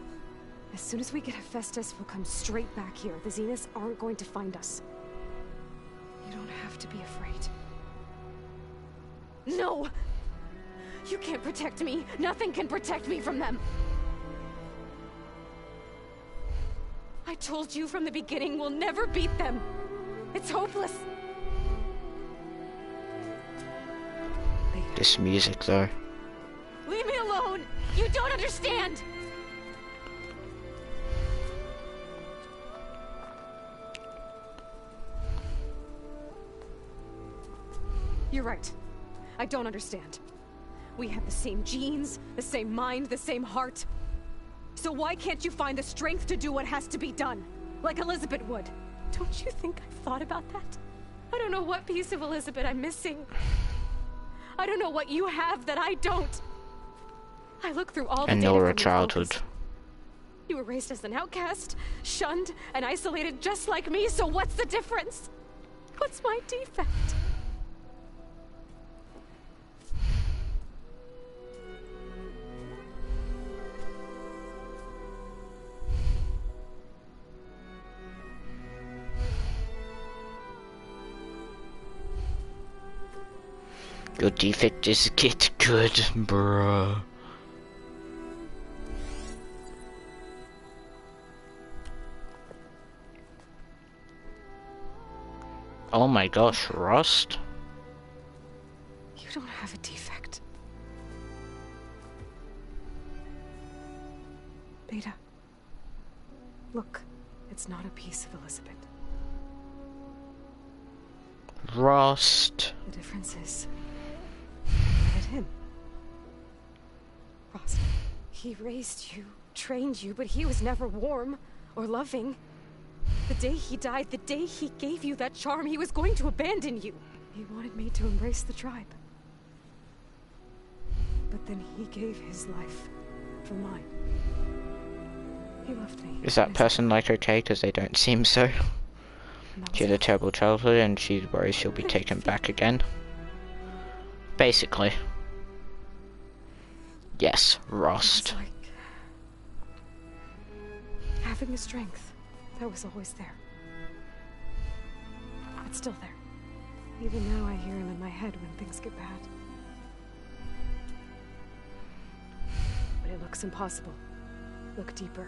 As soon as we get Hephaestus, we'll come straight back here. The Zeniths aren't going to find us. You don't have to be afraid. No! You can't protect me. Nothing can protect me from them. I told you from the beginning, we'll never beat them. It's hopeless. This music though. Leave me alone! You don't understand! You're right. I don't understand. We have the same genes, the same mind, the same heart. So why can't you find the strength to do what has to be done? Like Elizabeth would. Don't you think I've thought about that? I don't know what piece of Elizabeth I'm missing. I don't know what you have that I don't. I look through all the And data nor from a your childhood. focus. You were raised as an outcast, shunned and isolated just like me, so what's the difference? What's my defect? Your defect is get good, bruh. Oh my gosh, Rust? You don't have a defect. Beta. Look, it's not a piece of Elizabeth. Rust. The difference is, look at him. Rost, he raised you, trained you, but he was never warm or loving. The day he died, the day he gave you that charm, he was going to abandon you. He wanted me to embrace the tribe. But then he gave his life for mine. He left me. Is that person like okay? Because they don't seem so. She had a terrible childhood and she's worried she'll be taken back again. Basically. Yes, Rust. It's like having the strength that was always there. It's still there. Even now I hear him in my head when things get bad. But it looks impossible. Look deeper.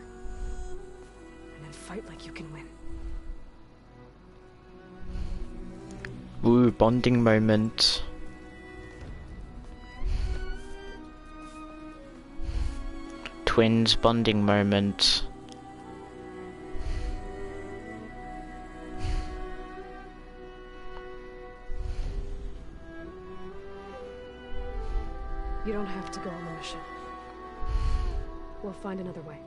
And then fight like you can win. Ooh, bonding moment. Twins bonding moment. You don't have to go on the mission. We'll find another way.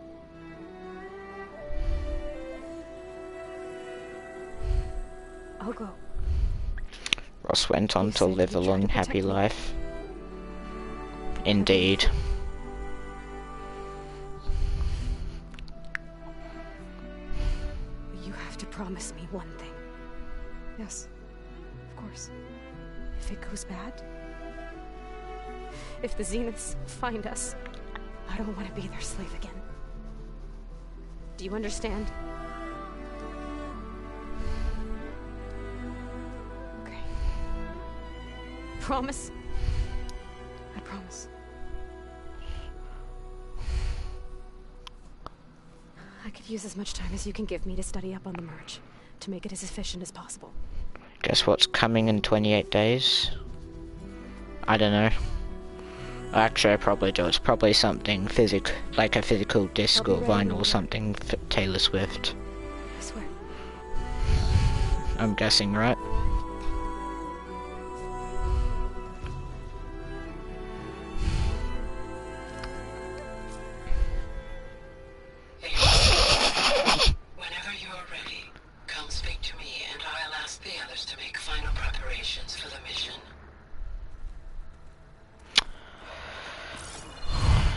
I'll go. Ross went on to live a long, happy life. Indeed. You have to promise me one thing. Yes, of course. If it goes bad, if the Zeniths find us, I don't want to be their slave again. Do you understand? Okay. Promise? I promise. I could use as much time as you can give me to study up on the merge, to make it as efficient as possible. Guess what's coming in 28 days? I don't know. Actually, I probably do. It's probably something physical, like a physical disc or vinyl or something for Taylor Swift. I swear. I'm guessing, right?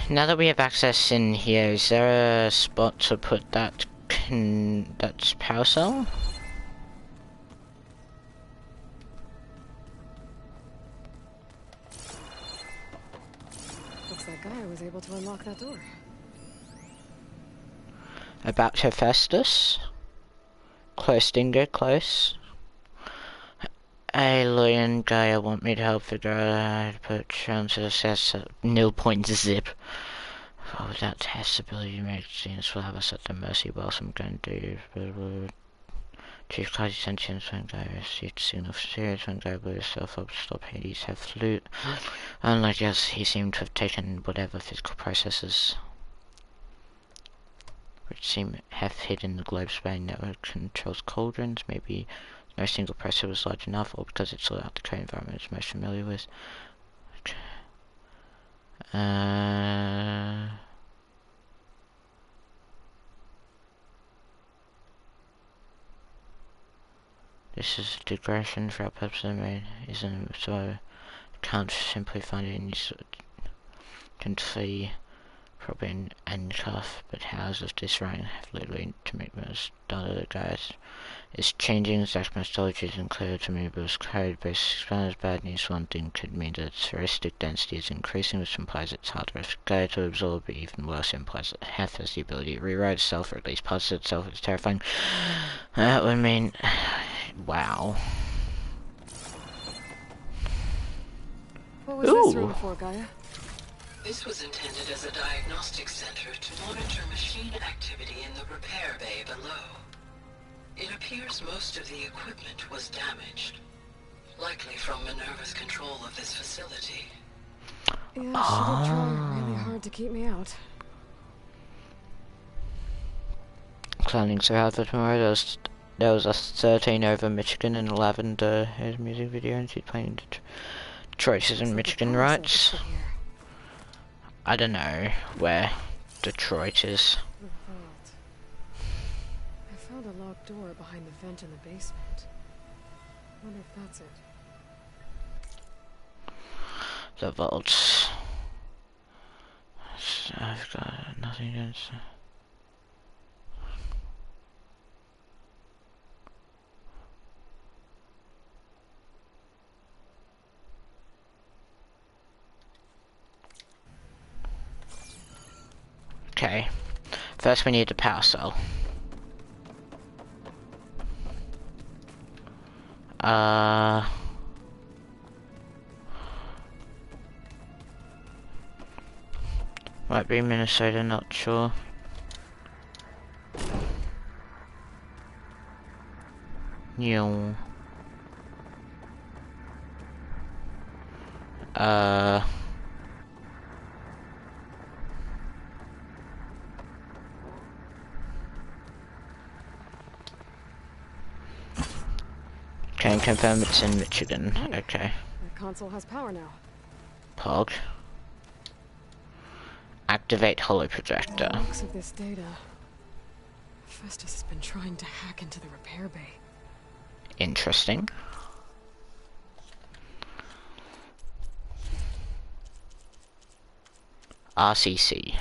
Now that we have access in here, is there a spot to put that that's power cell? Looks like Gaia was able to unlock that door. About Hephaestus? Close, Dingo, close. Hey, Louie and Gaia want me to help figure out how to put chance of success at 0.zip. Oh, without test ability, magazines will have us at their mercy whilst I'm going to do. Chief Cloudy sentience when Gaia received signal for serious when Gaia blew himself up to stop Hades have flute. Unlike us, he seemed to have taken whatever physical processes which seem have hidden the globe spanning network controls cauldrons. Maybe no single processor was large enough, or because it sought out the code environment it's most familiar with. Okay. This is a digression for our purposes, isn't so I can't simply find it in this can see probably an handcuff, but how's of this rank have literally to make most other guys. It's changing exact methodology is unclear to me, but it's code based expanders bad news. One thing could mean that its heuristic density is increasing, which implies it's harder for Gaia to absorb, but even worse implies that Hef has the ability to rewrite itself, or at least parts of itself. It's terrifying. That would mean wow. What was this room for, Gaia? This was intended as a diagnostic center to monitor machine activity in the repair bay below. It appears most of the equipment was damaged, likely from Minerva's control of this facility. Yeah, she did try really hard to keep me out. Planning so hard for tomorrow. There was a 13 over Michigan in Lavender his music video, and she's playing Detroit is in Michigan, right? I don't know where Detroit is. I found a locked door behind the vent in the basement. Wonder if that's it. The vaults. I've got nothing else. Okay, first we need the power cell. Might be Minnesota, not sure. Yo. Can confirm it's in Michigan. Hey, okay. The console has power now. Pog. Activate holo projector. The looks of this data. Festus has been trying to hack into the repair bay. Interesting. RCC.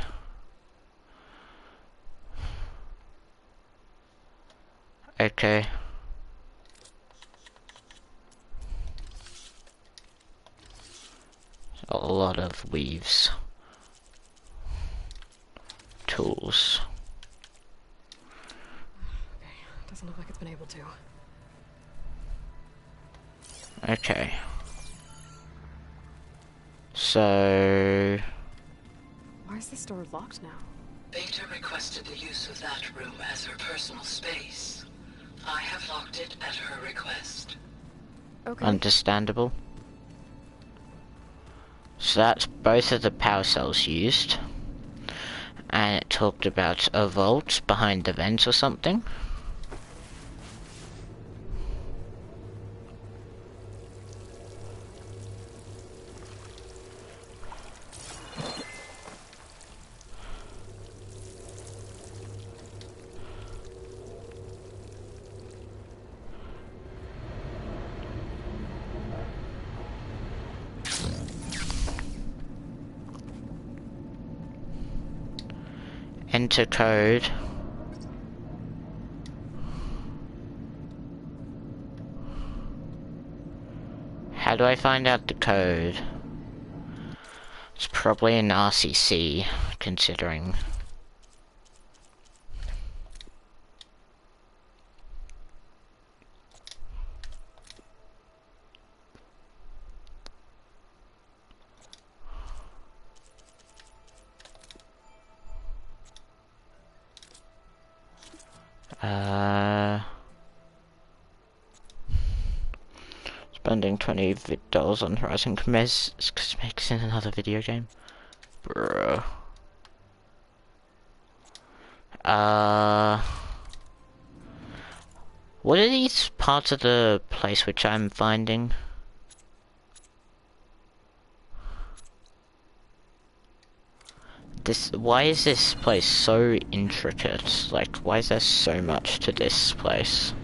Okay. A lot of weaves. Tools. Okay, doesn't look like it's been able to. Okay. So... Why is this door locked now? Beta requested the use of that room as her personal space. I have locked it at her request. Okay. Understandable. So that's both of the power cells used. And it talked about a vault behind the vents or something. Enter code. How do I find out the code? It's probably an RCC, considering. Spending $20 on Horizon Cosmetics in another video game. Bro. What are these parts of the place which I'm finding? Why is this place so intricate? Like, why is there so much to this place?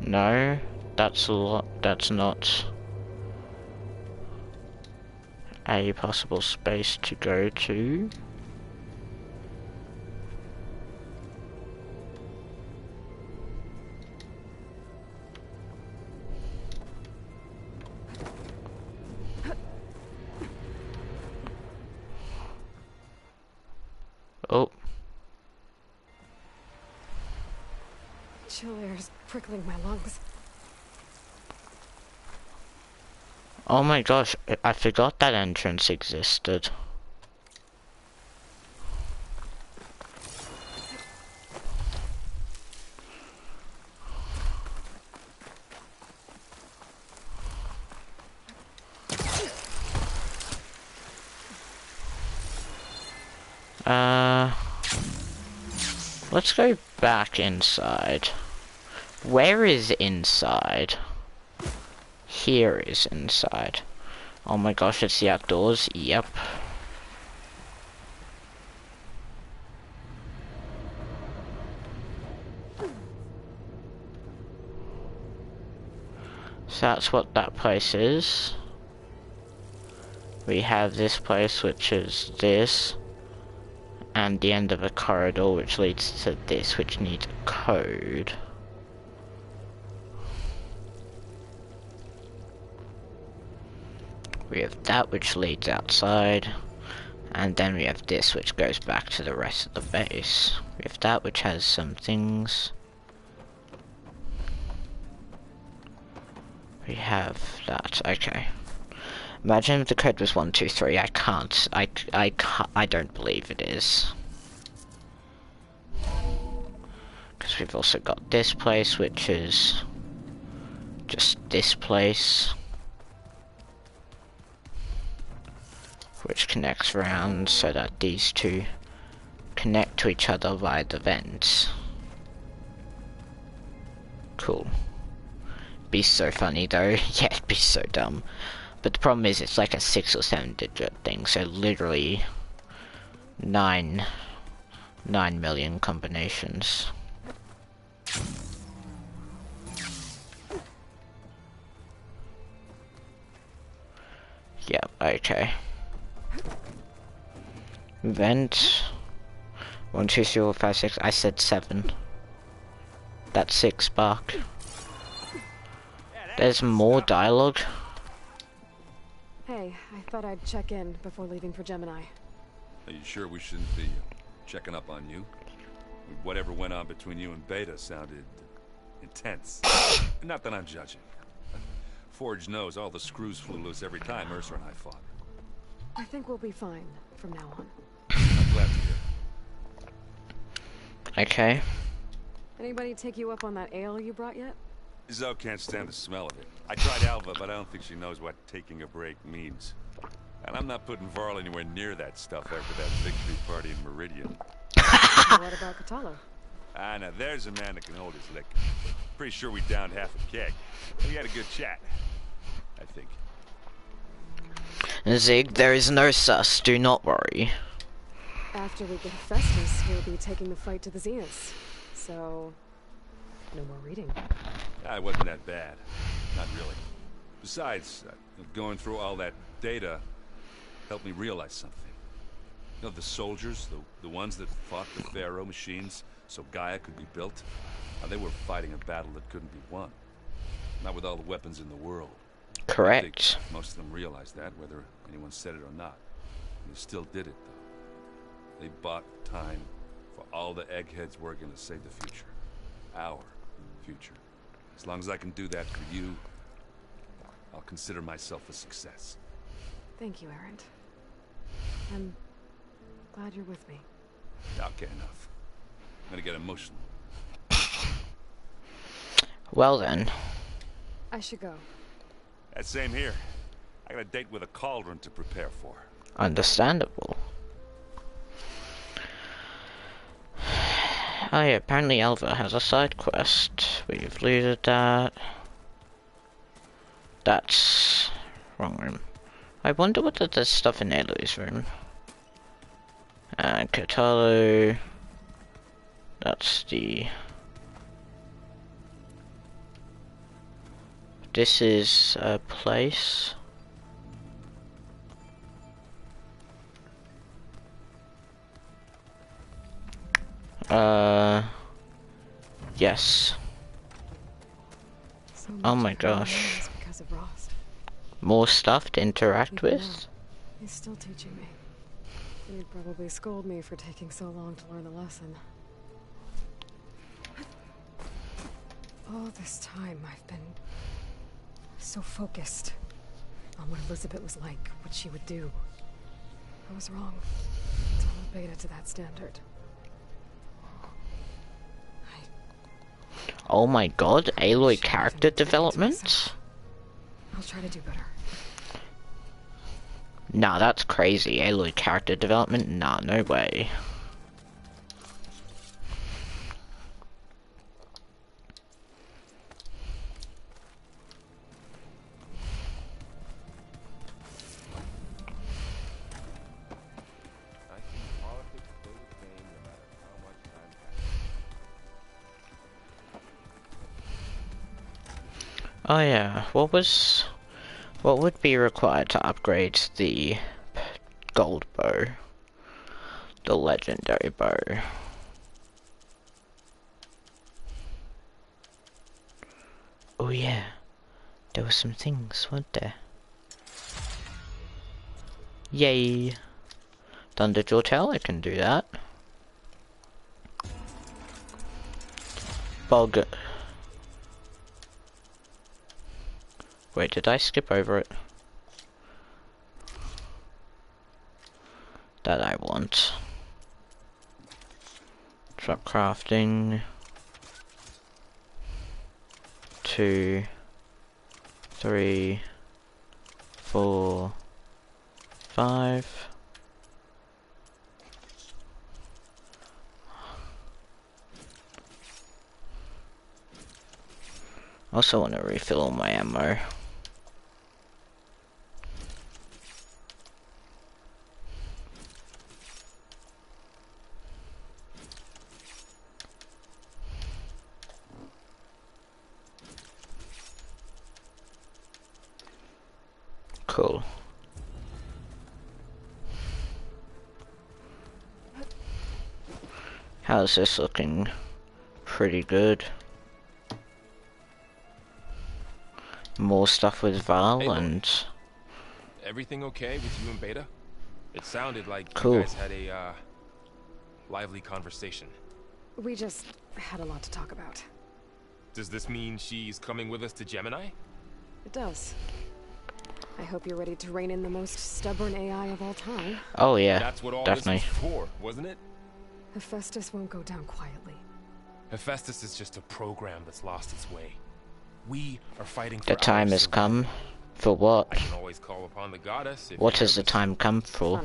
No, that's not a possible space to go to. Oh. Chill air is prickling my lungs. Oh my gosh, I forgot that entrance existed. Let's go back inside. Where is inside? Here is inside. Oh my gosh, it's the outdoors. Yep. So that's what that place is. We have this place, which is this. And the end of a corridor, which leads to this, which needs a code. We have that, which leads outside. And then we have this, which goes back to the rest of the base. We have that, which has some things. We have that, okay. Imagine if the code was 123, I don't believe it is. Because we've also got this place, which is just this place. Which connects around so that these two connect to each other via the vents. Cool. Be so funny though, yeah, it'd be so dumb. But the problem is it's like a 6 or 7 digit thing, so literally 9 million combinations. Yep, okay. Vent 1, 2, 3, 4, 5, 6. I said 7. That's 6 spark. There's more dialogue. Hey, I thought I'd check in before leaving for Gemini. Are you sure we shouldn't be checking up on you? Whatever went on between you and Beta sounded intense. Not that I'm judging. Forge knows all the screws flew loose every time Ursa and I fought. I think we'll be fine from now on. I'm glad to hear. Okay. Anybody take you up on that ale you brought yet? Zoe can't stand the smell of it. I tried Alva, but I don't think she knows what taking a break means. And I'm not putting Varl anywhere near that stuff after that victory party in Meridian. What about Katala? Ah, now there's a man that can hold his liquor. Pretty sure we downed half a keg. We had a good chat, I think. Zig, there is no sus, do not worry. After we get Festus, he'll be taking the fight to the Zeniths. So, no more reading. It wasn't that bad. Not really. Besides, going through all that data helped me realize something. You know, the soldiers, the ones that fought the Pharaoh machines so Gaia could be built, they were fighting a battle that couldn't be won. Not with all the weapons in the world. Correct. I think most of them realized that, whether anyone said it or not. And they still did it, though. They bought time for all the eggheads working to save the future. Our future. As long as I can do that for you, I'll consider myself a success. Thank you, Errant. I'm glad you're with me. Okay, enough. I'm gonna get emotional. Well then. I should go. Same here. I got a date with a cauldron to prepare for. Understandable. Oh yeah, apparently Elva has a side quest. We've looted that. That's wrong room. I wonder what there's stuff in Aloy's room. And Katalo. That's the... This is a place. Yes. So Oh my gosh. because of Rost. More stuff to interact Even with? now, he's still teaching me. He'd probably scold me for taking so long to learn the lesson. All this time I've been so focused on what Elizabeth was like, what she would do. I was wrong to hold Beta to that standard. Oh my god, Aloy character development? I'll try to do better. Nah, that's crazy. Aloy character development? Nah, no way. Oh yeah, what would be required to upgrade the gold bow? The legendary bow. Oh yeah, there were some things, weren't there? Yay! Thunder Jortel, I can do that. Bog. Wait, did I skip over it? That I want. Truck crafting. 2, 3, 4, 5. Also want to refill all my ammo. Cool. How's this looking? Pretty good. More stuff with Val Hey, and... Everything okay with you and Beta? It sounded like Cool. you guys had a lively conversation. We just had a lot to talk about. Does this mean she's coming with us to Gemini? It does. I hope you're ready to rein in the most stubborn AI of all time. Oh yeah, That's what all definitely. this was for, wasn't it? Hephaestus won't go down quietly. Hephaestus is just a program that's lost its way. We are fighting for The time our has survival. come. For what? I can always call upon the goddess if What you're has the nervous. time come for?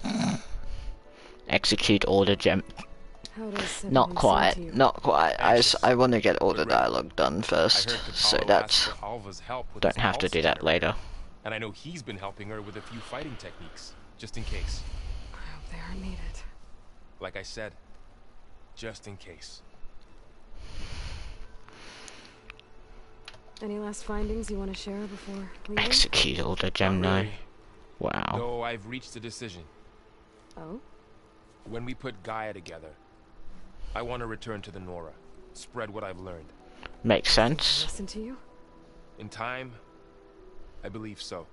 Funny. Execute order How does Not everything quite, seem to you? not quite. Anxious. I want to get all the But ready. dialogue done I first, heard so Kataro that asked for Alva's help with don't his have to pulse do that generator. later. And I know he's been helping her with a few fighting techniques, just in case. I hope they are needed. Like I said, just in case. Any last findings you want to share before leaving? Execute all the Gemini. really. Wow. No, I've reached a decision. Oh? When we put Gaia together, I want to return to the Nora, spread what I've learned. Makes sense. Listen to you? In time, I believe so.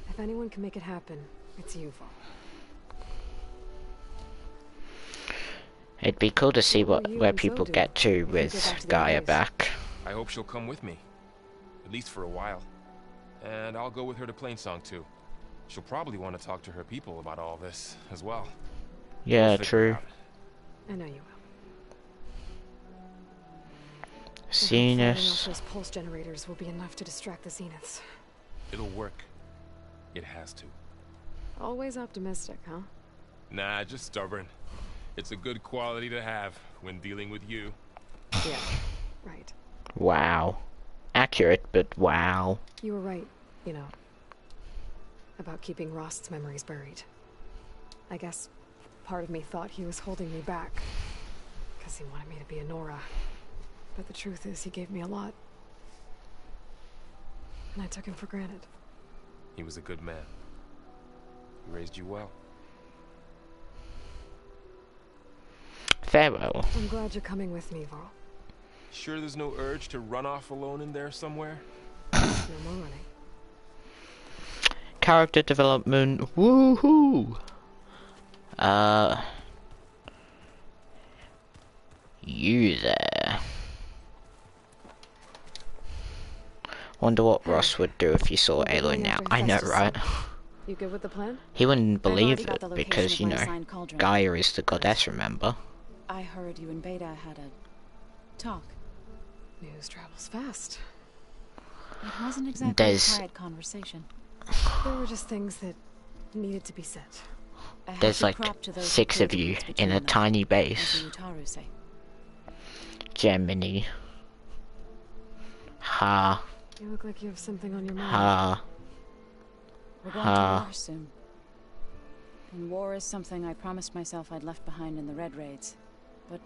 If anyone can make it happen, it's you, Varl. It'd be cool to see What will you where and people Zoe get do to if you with go back to the Gaia base? back. I hope she'll come with me, at least for a while. And I'll go with her to Plainsong too. She'll probably want to talk to her people about all this as well. Yeah, We'll figure it true. out. I know you will. Seeing Fighting off us. those pulse generators will be enough to distract the Zeniths. It'll work. It has to. Always optimistic, huh? Nah, just stubborn. It's a good quality to have when dealing with you. Yeah, right. Wow. Accurate, but wow. You were right, you know, about keeping Rost's memories buried. I guess part of me thought he was holding me back, because he wanted me to be a Nora. But the truth is, he gave me a lot. And I took him for granted. He was a good man. He raised you well. Farewell. I'm glad you're coming with me, Varl. Sure there's no urge to run off alone in there somewhere? No more running. Character development. Woohoo! You there. Wonder what Ross would do if he saw Aloy now. I know, right? You good with the plan? He wouldn't I've already believe got it the location because, of you my know, assigned cauldron. Gaia is the goddess, remember? I heard you and Beta had a talk. News travels fast. It wasn't exactly There's- a quiet conversation. There were just things that needed to be said. A There's healthy like crop to those 6 who of you difference in a between them, tiny as base. the Utaru say. Gemini. Ha. You look like you have something on your mind. Ha. We're going Ah. to war soon. And war is something I promised myself I'd left behind in the Red Raids. But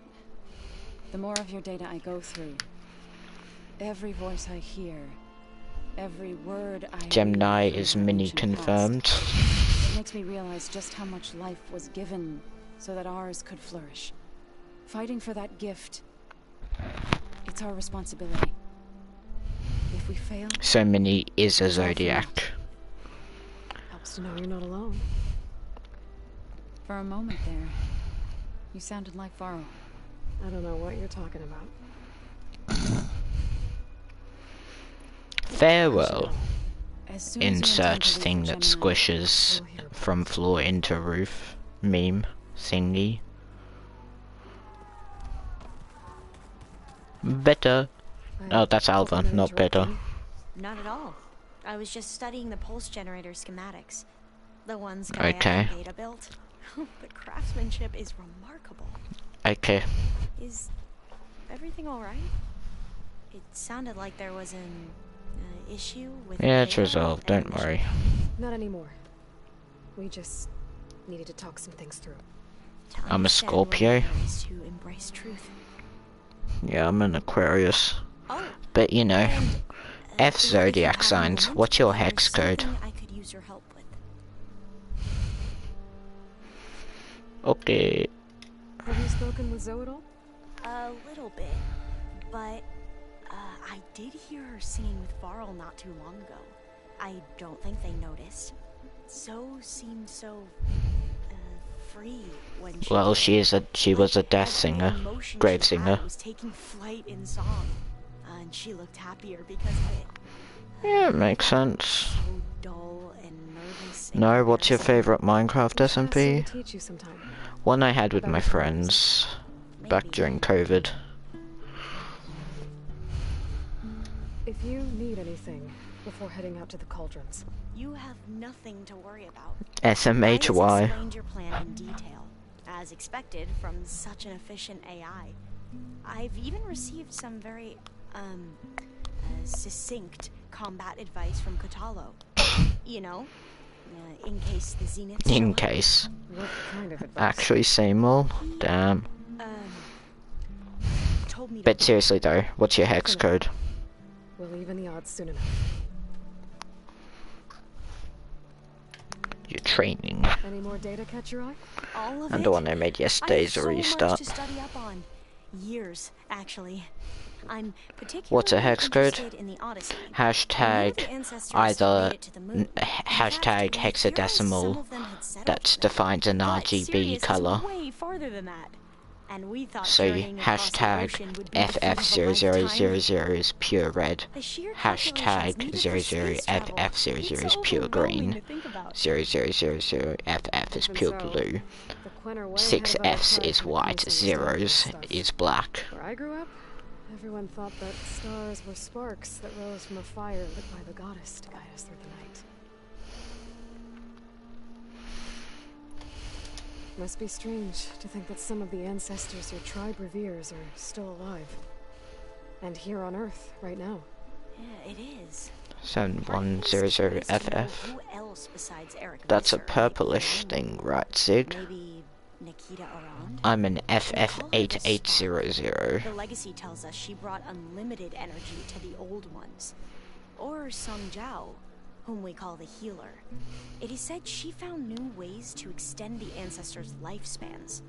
the more of your data I go through, every voice I hear, every word I Gemini read from is our mini ancient confirmed. past, it makes me realize just how much life was given so that ours could flourish. Fighting for that gift, it's our responsibility. If we fail, So many is a it's all for naught. zodiac. Helps to know you're not alone. For a moment there, you sounded like Varl. I don't know what you're talking about. Farewell. As soon as you Insert intend to leave thing for that Gemini, squishes we'll hear from floor into roof. Meme. Thingy. Better. I Oh, that's hope I'm Alva, not better. interrupting. Not at all. I was just studying the pulse generator schematics. The ones Gaia Okay. and Beta built. The craftsmanship is remarkable. Okay. Is everything alright? It sounded like there was an issue with Yeah, it's Beta resolved, don't and- worry. Not anymore. We just needed to talk some things through. I'm a Said what Scorpio. it is to embrace truth. Yeah, I'm an Aquarius. Oh, But you know, and, F if you zodiac have a signs. moment, What's your there's hex code? something I could use your help with. Okay. Have you spoken with Zoe at all? A little bit, but I did hear her singing with Varl not too long ago. I don't think they noticed. Zoe seemed so free when she. Well, did. she was a Like, death every singer, emotion grave she singer. had was taking flight in song, and she looked happier because of it. Yeah, it makes sense. So dull and nervous. in No, what's your comparison. favorite Minecraft Ask Zoe SMP? to teach you sometime. One I had with About my your friends back Maybe. during COVID. If you need anything before heading out to the cauldrons, You have nothing to worry about. SMH Gaia's why? explained your plan in detail, as expected from such an efficient AI. I've even received some very, succinct combat advice from Kotalo. You know, in case the Zeniths In show up. case. What kind of advice? Actually, Seymour? Damn. Told me to But seriously though, what's your hex code? We'll even the odds soon enough. Your training. Any more data catch your eye? All of And it? the one I made yesterday's I have so restart. much to study up on. Years, actually. I'm particularly What's a hex code? interested in the Odyssey. Hashtag either hashtag hexadecimal that defines an RGB color. Way farther than that. And we thought So journeying across the hashtag ocean would be the feat of a lifetime. FF0000 is pure red. The sheer Hashtag calculations needed for space travel. 00FF00 is It's pure green. overwhelming to think about. 0000FF is pure blue. 6Fs is white, zeros is black. Where I grew up, everyone thought that stars were sparks that rose from a fire lit by the goddess to guide us through the night. Must be strange to think that some of the ancestors your tribe reveres are still alive. And here on Earth, right now. Yeah, it is. 7100FF. Who else besides Eric That's a Mercer purplish thing, right, Sig? Maybe Nikita around? I'm an FF8800. The legacy tells us she brought unlimited energy to the old ones. Or Sung Jiao, whom we call the healer. It is said she found new ways to extend the ancestors' lifespans.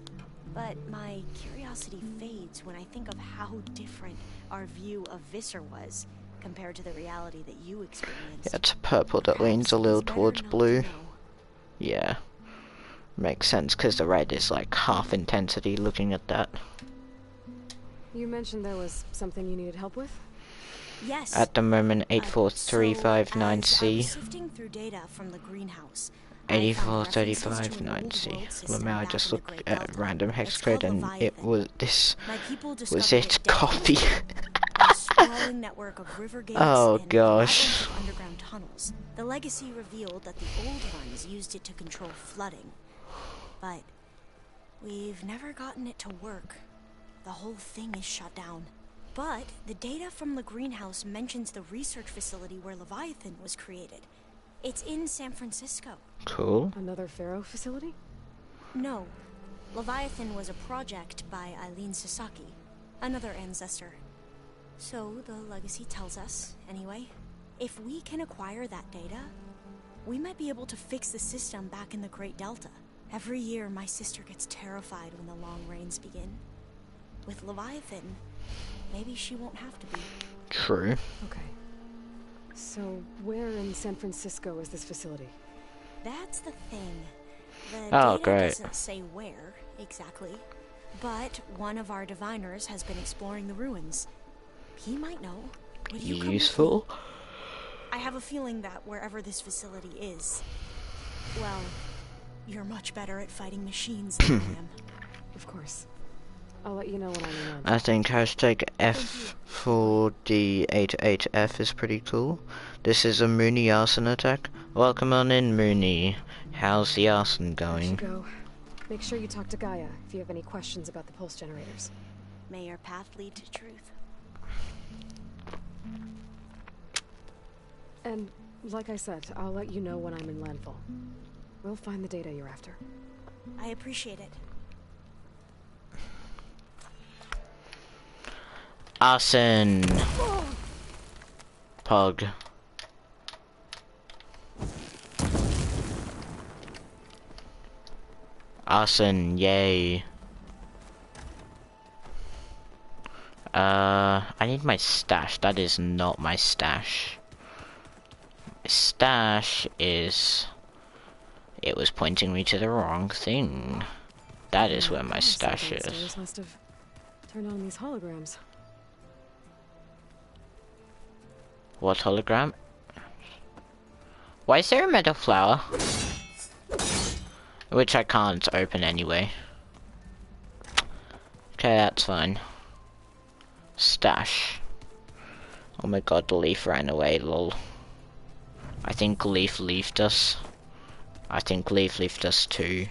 But my curiosity fades when I think of how different our view of Visser was compared to the reality that you experienced. Yeah, it's purple that leans a little towards blue. Yeah. Makes sense, because the red is like half intensity looking at that. You mentioned there was something you needed help with? Yes. At the moment, 84359C. Sifting through data from the greenhouse. 84359C. Lamar just looked at random hex code and it was was it coffee? Sprawling network of river gates oh and gosh. of underground tunnels. The legacy revealed that the old ones used it to control flooding. But we've never gotten it to work. The whole thing is shut down. But the data from the greenhouse mentions the research facility where Leviathan was created. It's in San Francisco. Cool. Another Pharaoh facility? No. Leviathan was a project by Eileen Sasaki, another ancestor. So the legacy tells us, anyway, if we can acquire that data, we might be able to fix the system back in the Great Delta. Every year my sister gets terrified when the long rains begin. With Leviathan, maybe she won't have to be. True. Okay. So, where in San Francisco is this facility? That's the thing. The Oh, data great. doesn't say where, exactly. But one of our diviners has been exploring the ruins. He might know. Would you come with Useful. me? I have a feeling that wherever this facility is, well, you're much better at fighting machines than I am. Of course. I'll let you know when I'm around. I think hashtag F4D88F is pretty cool. This is a Mooney arson attack. Welcome on in, Mooney. How's the arson going? Go. Make sure you talk to Gaia if you have any questions about the pulse generators. May your path lead to truth. And, like I said, I'll let you know when I'm in landfall. We'll find the data you're after. I appreciate it. Arson. Pug. Arson, yay. I need my stash. That is not my stash. My stash is... It was pointing me to the wrong thing. That is where my stash is. Must have turned on these holograms. What hologram? Why is there a metal flower? Which I can't open anyway. Okay, that's fine. Stash. Oh my god, the leaf ran away, lol. I think Leaf leafed us. I think Leaf leafed us too.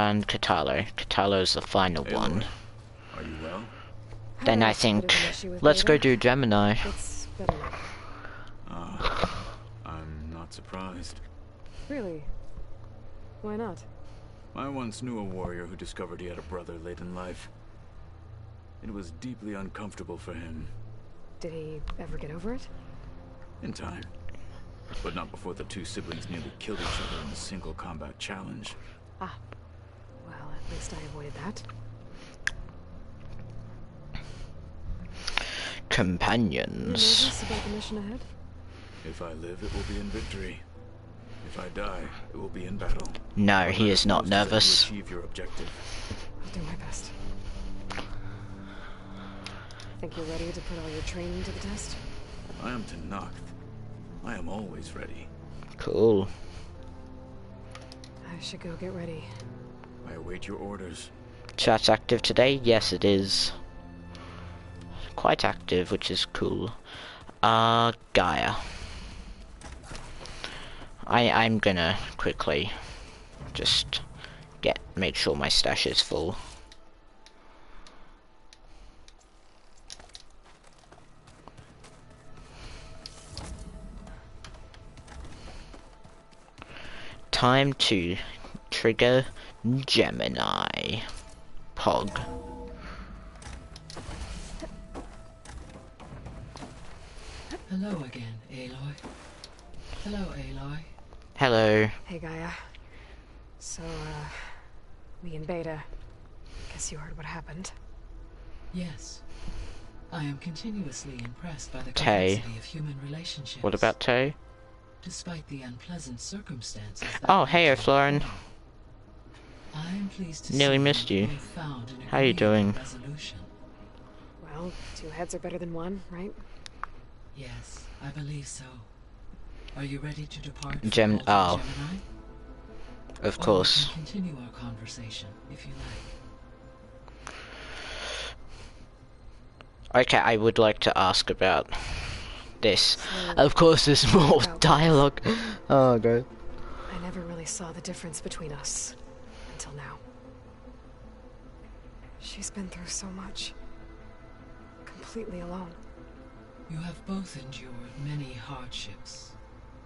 and Katalo. Katalo is the final one. Are you well? Then I think let's go do Gemini. It's better now. I'm not surprised. Really? Why not? I once knew a warrior who discovered he had a brother late in life. It was deeply uncomfortable for him. Did he ever get over it? In time. But not before the two siblings nearly killed each other in a single combat challenge. Ah. Well, at least I avoided that. Companions. You nervous about the mission ahead? If I live, it will be in victory. If I die, it will be in battle. No, he is not nervous. Achieve your objective. I'll do my best. Think you're ready to put all your training to the test? I am to Nacht. I am always ready. Cool. I should go get ready. I await your orders. Chat's active today? Yes, it is. Quite active, which is cool. Gaia. I'm gonna quickly just make sure my stash is full. Time to trigger Gemini. Pog. Hello again, Aloy. Hello, Aloy. Hello. Hey, Gaia. So, me and Beta. Guess you heard what happened. Yes. I am continuously impressed by the Tay. complexity of human relationships. What about Tay? Despite the unpleasant circumstances that Oh, hey, Florin. I am pleased to Nearly see missed you. we've found an How you doing? agreeable resolution. Well, 2 heads are better than 1, right? Yes, I believe so. Are you ready to depart? Gemini? Of course. We can continue our conversation if you like. Okay, I would like to ask about this. Of course, there's more dialogue. Oh god. I never really saw the difference between us until now. She's been through so much. Completely alone. You have both endured many hardships.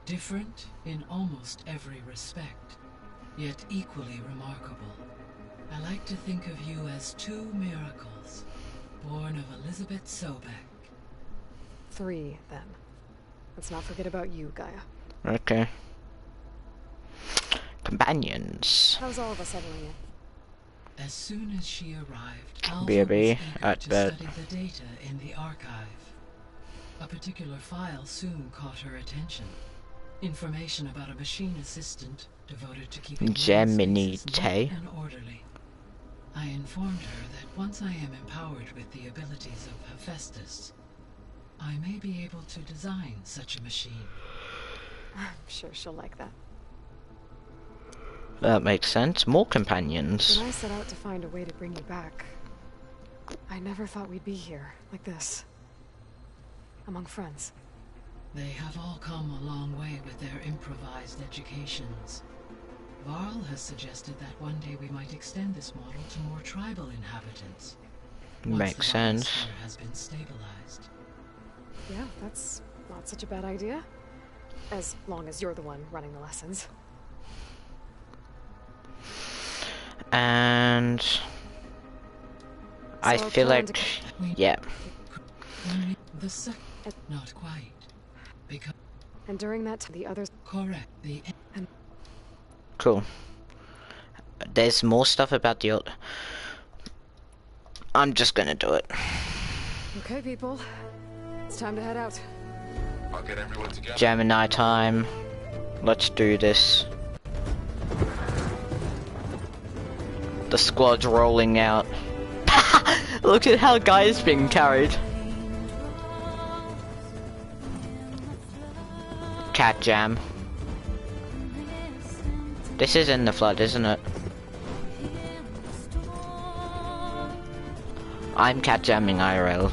Different in almost every respect, yet equally remarkable. I like to think of you as 2 miracles, born of Elizabeth Sobek. 3, then. Let's not forget about you, Gaia. Okay. Companions. How's all of us settling in? As soon as she arrived, Alva B.A.B. was eager at to bed. study the data in the archive. A particular file soon caught her attention. Information about a machine assistant devoted to keeping Gemini spaces Tay. neat and orderly. I informed her that once I am empowered with the abilities of Hephaestus, I may be able to design such a machine. I'm sure she'll like that. That makes sense. More companions. When I set out to find a way to bring you back, I never thought we'd be here, like this. Among friends. They have all come a long way with their improvised educations. Varl has suggested that one day we might extend this model to more tribal inhabitants. Makes sense. Once the biosphere has been stabilized. Yeah, that's not such a bad idea. As long as you're the one running the lessons. And I feel like, yeah. Not quite. Because and during that time, the others. Correct. Cool. There's more stuff about the old. I'm just gonna do it. Okay, people. It's time to head out. I'll get everyone together. Gemini time. Let's do this. The squad's rolling out. Look at how Guy's being carried. Cat jam. This is in the flood, isn't it? I'm cat jamming IRL.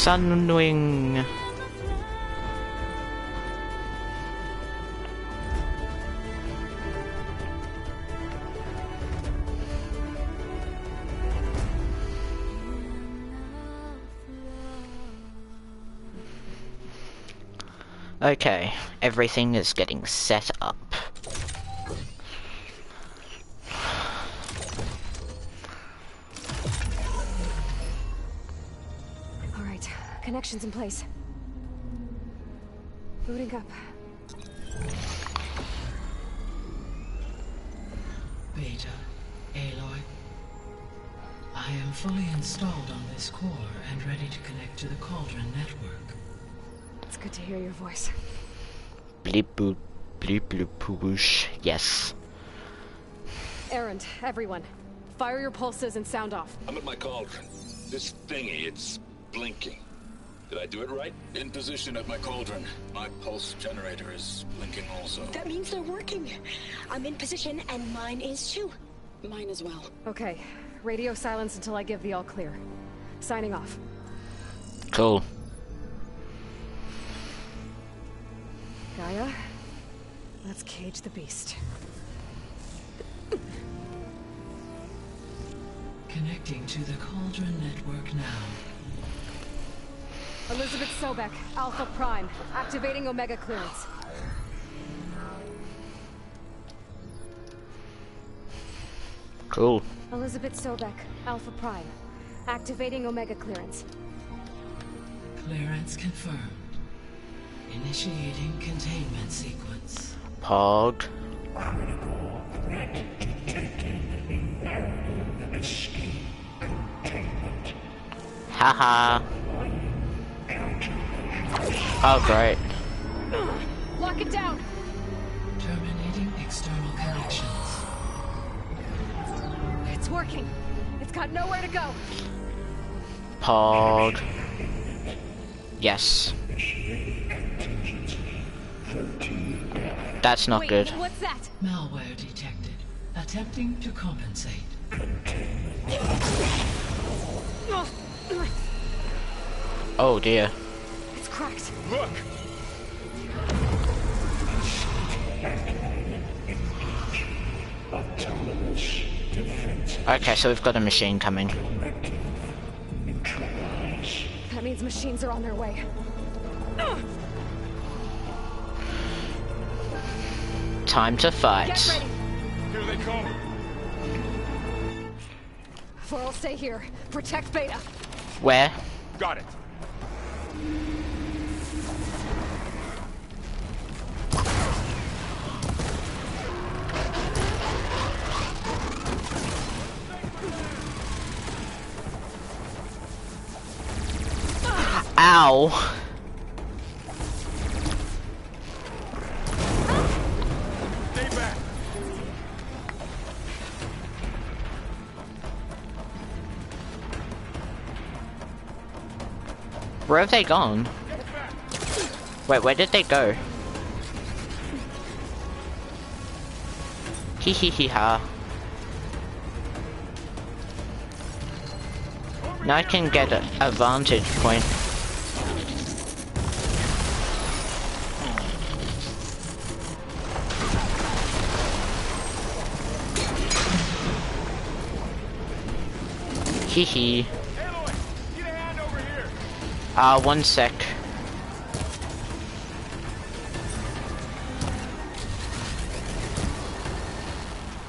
Sunwing. Okay, everything is getting set up. All right, connections in place. Booting up. Beta, Aloy. I am fully installed on this core and ready to connect to the Cauldron network. It's good to hear your voice. Bleep boop, bleep bloop poosh. Yes. Errand, everyone. Fire your pulses and sound off. I'm at my cauldron. This thingy, it's blinking. Did I do it right? In position at my cauldron. My pulse generator is blinking also. That means they're working. I'm in position and mine is too. Mine as well. Okay. Radio silence until I give the all clear. Signing off. Cool. Gaia, let's cage the beast. Connecting to the Cauldron network now. Elizabeth Sobek, Alpha Prime, activating Omega clearance. Cool. Elizabeth Sobek, Alpha Prime, activating Omega clearance. Clearance confirmed. Initiating containment sequence. Pog. Haha. Oh great. Lock it down. Terminating external connections. It's working. It's got nowhere to go. Pog. Yes. That's not good. What's that? Malware detected. Attempting to compensate. Oh dear. It's cracked. Look! Okay, so we've got a machine coming. That means machines are on their way. Time to fight. Get ready. Here they come! Varl, stay here. Protect Beta. Where? Got it. Ow. Stay back! Where have they gone? Wait, where did they go? Hee hee hee ha. Now I can get a vantage point. Hee hee. Aloy, need a hand over here! 1 sec.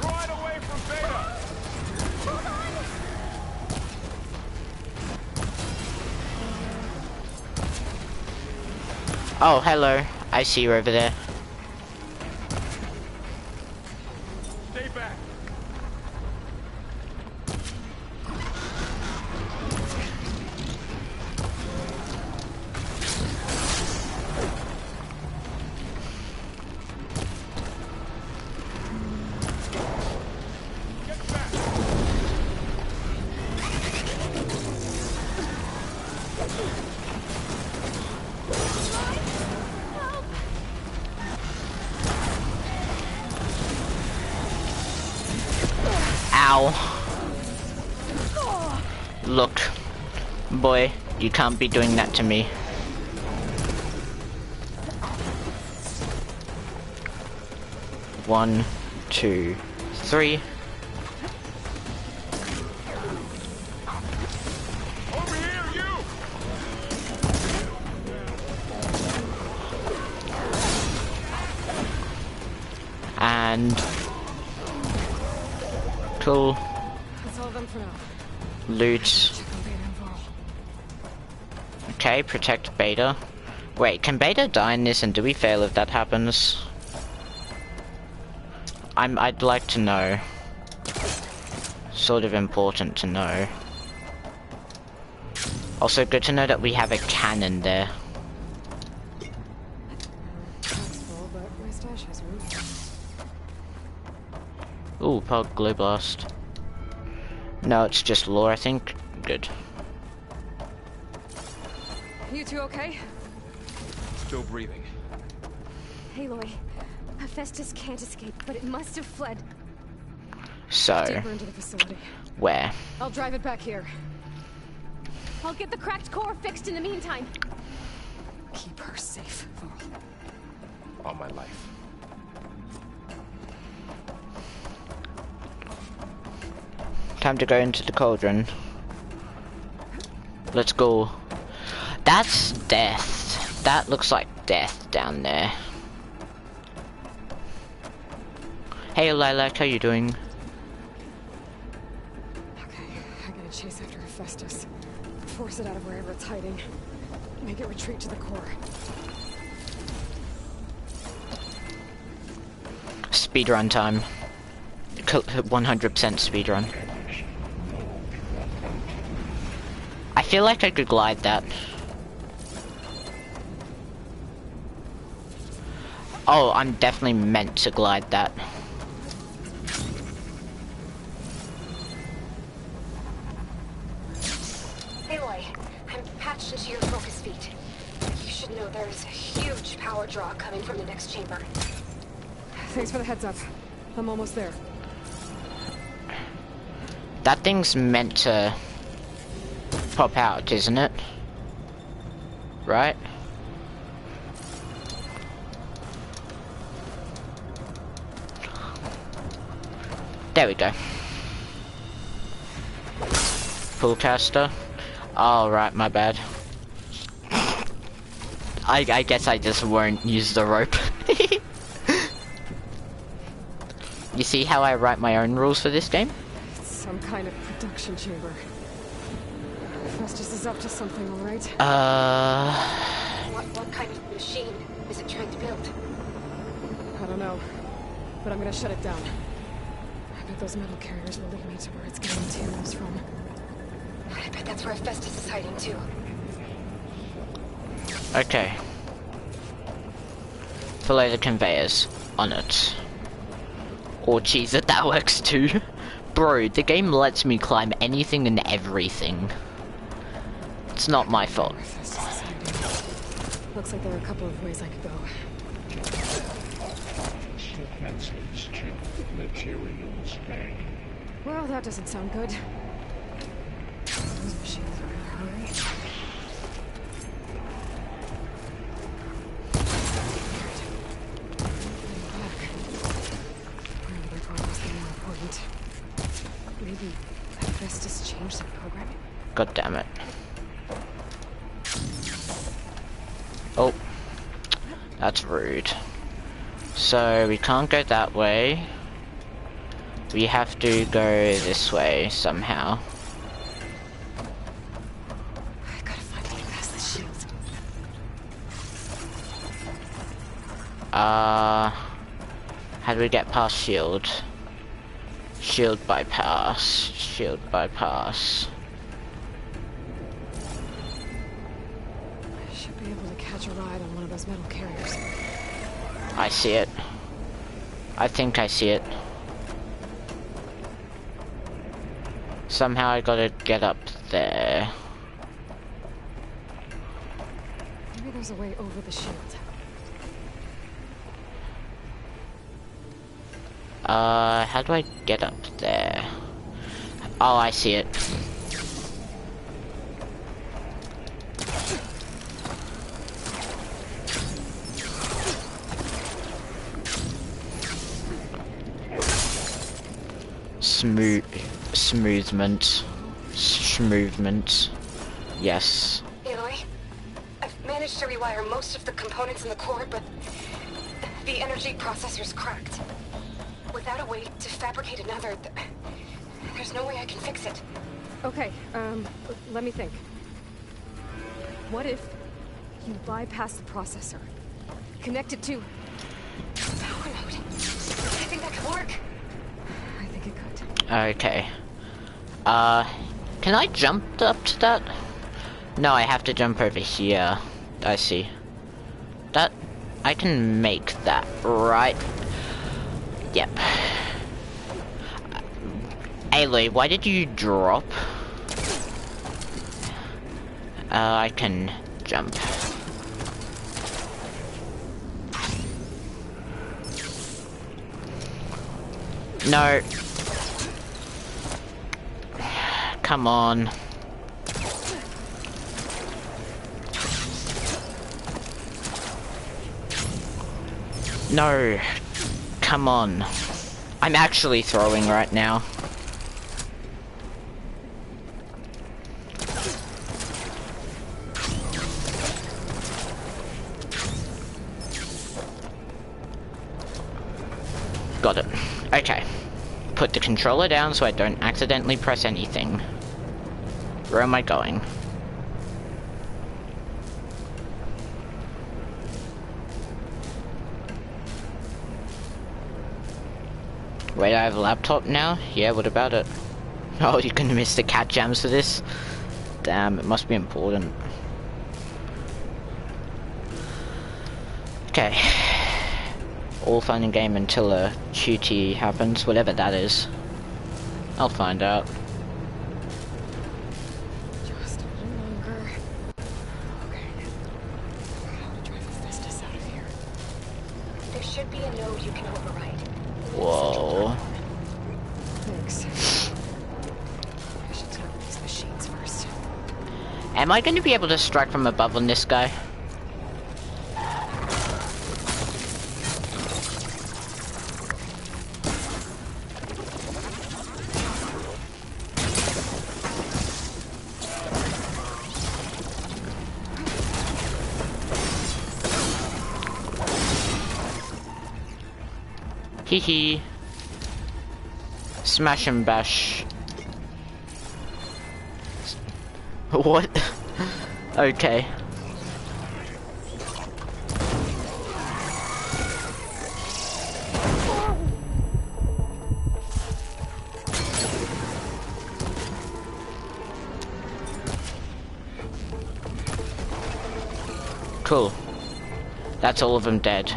Right away from Beta! Oh, hello. I see you over there. Stay back! Get back! Ow. Look, boy, You can't be doing that to me. One, two, three. Over here, you! And cool. That's all of them for now. Loot. Okay, protect Beta. Wait, can Beta die in this, and do we fail if that happens? I'd like to know. Sort of important to know. Also good to know that we have a cannon there. That's full, but my stash has room. Ooh, Pog Glue Blast. No, it's just lore, I think. Good. You two okay? Still breathing. Aloy, Hephaestus can't escape, but it must have fled. So, Deeper into the facility. where? I'll drive it back here. I'll get the cracked core fixed in the meantime. Keep her safe, Varl. On my life. Time to go into the cauldron. Let's go. That's death. That looks like death down there. Hey Lilac, how you doing? Okay, I gotta chase after Hephaestus. Force it out of wherever it's hiding. Make it retreat to the core. Speedrun time. 100% speedrun. I feel like I could glide that. Oh, I'm definitely meant to glide that. Aloy, I'm patched into your focus feed. You should know there's a huge power draw coming from the next chamber. Thanks for the heads up. I'm almost there. That thing's meant to pop out, isn't it? Right? There we go. Pool caster. Oh, right, my bad. I guess I just won't use the rope. You see how I write my own rules for this game? It's some kind of production chamber. Hephaestus is up to something, all right? What kind of machine is it trying to build? I don't know, but I'm gonna shut it down. I bet those metal carriers will lead me to where it's getting materials from. I bet that's where Hephaestus is hiding too. Okay. Follow the conveyors on it. Or cheese it, that works too. Bro, the game lets me climb anything and everything. It's not my fault. Looks like there are a couple of ways I could go. Well, that doesn't sound good. Those machines are in a hurry. Maybe Hephaestus changed the programming? God damn it. Oh. That's rude. So, we can't go that way. We have to go this way somehow. I gotta find a way past the shield. How do we get past shield? Shield bypass. Shield bypass. I should be able to catch a ride on one of those metal carriers. I see it. I think I see it. Somehow I gotta get up there. Maybe there's a way over the shield. How do I get up there? Oh, I see it. Smoothment. Yes. Aloy, I've managed to rewire most of the components in the core, but the energy processor's cracked. Without a way to fabricate another, there's no way I can fix it. Okay, let me think. What if you bypass the processor? Connect it to power node. I think that could work. I think it could. Okay. Can I jump up to that? No, I have to jump over here. I see. That... I can make that, right? Yep. Aloy, why did you drop? I can jump. No. Come on. No. Come on. I'm actually throwing right now. Got it. Okay. Put the controller down so I don't accidentally press anything. Where am I going? Wait, I have a laptop now? Yeah, what about it? Oh, you're gonna miss the cat jams for this? Damn, it must be important. Okay. All fun and game until a QT happens, whatever that is. I'll find out. Just a little longer. Okay. How to drive Hephaestus out of here. There should be a node you can override. Whoa. Thanks. I should talk with these machines first. Am I going to be able to strike from above on this guy? Hee. Smash and bash. What? Okay. Cool. That's all of them dead.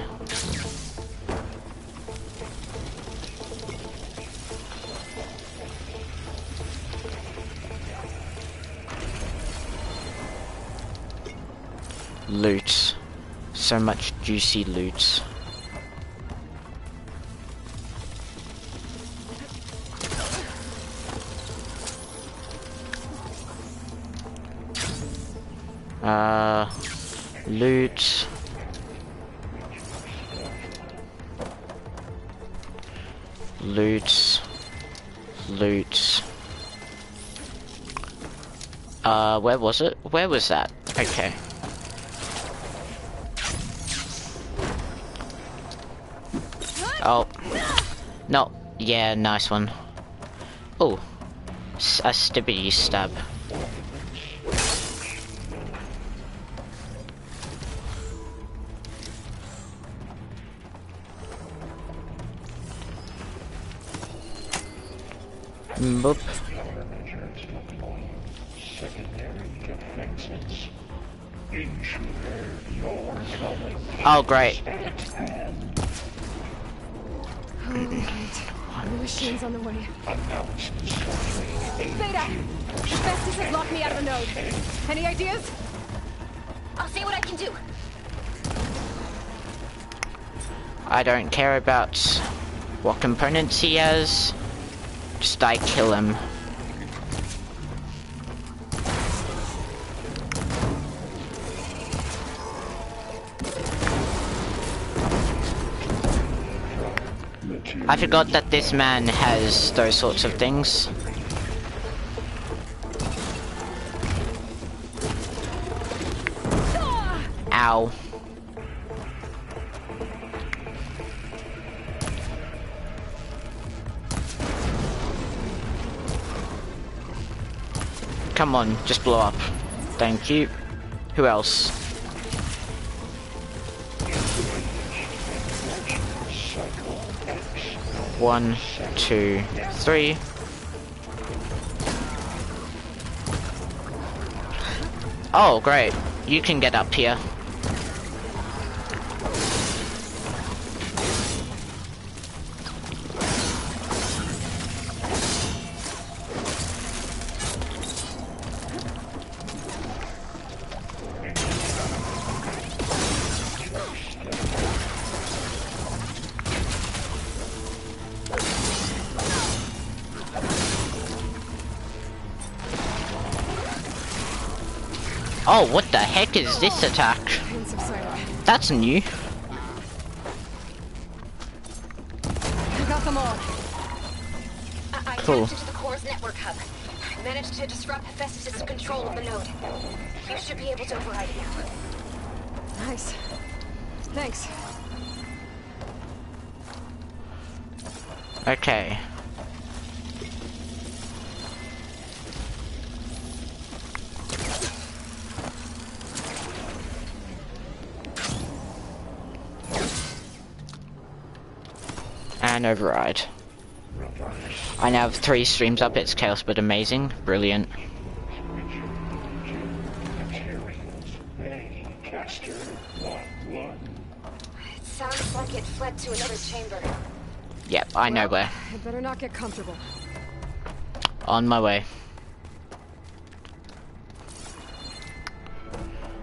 Loot. So much juicy loot. Loot. Loot. Loot. Where was it? Where was that? Okay. Oh. No. Yeah, nice one. Oh. A stibbity stab. Boop. Oh, great. The machine's on the way. Beta! Hephaestus has locked me out of the node. Any ideas? I'll see what I can do. I don't care about what components he has. Just I kill him. I forgot that this man has those sorts of things. Ow. Come on, just blow up. Thank you. Who else? One, two, three. Oh, great. You can get up here. Oh, what the heck is this attack? That's new. I got them all. I Cool. tapped into the core's network hub. I managed to disrupt Hephaestus' control of the node. You should be able to override it now. Nice. Thanks. Okay. And override. I now have 3 streams up. It's chaos but amazing. Brilliant. It sounds like it fled to another chamber. Yep, I know where. I better not get comfortable. On my way.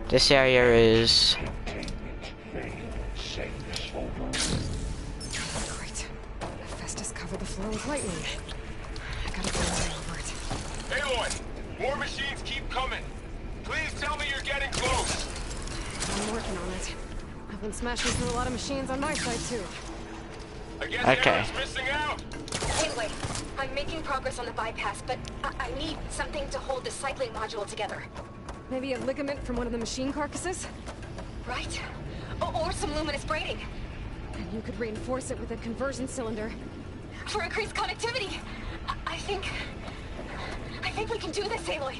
This area is... Great. Hephaestus covered the floor with lightning. I gotta find a way over it. Aloy! More machines keep coming! Please tell me you're getting close! I'm working on it. I've been smashing through a lot of machines on my side, too. I guess Okay. Aaron's missing out! Anyway, I'm making progress on the bypass, but I need something to hold the cycling module together. Maybe a ligament from one of the machine carcasses? Right? Or some luminous braiding. And you could reinforce it with a conversion cylinder. For increased connectivity. I think we can do this, Aloy.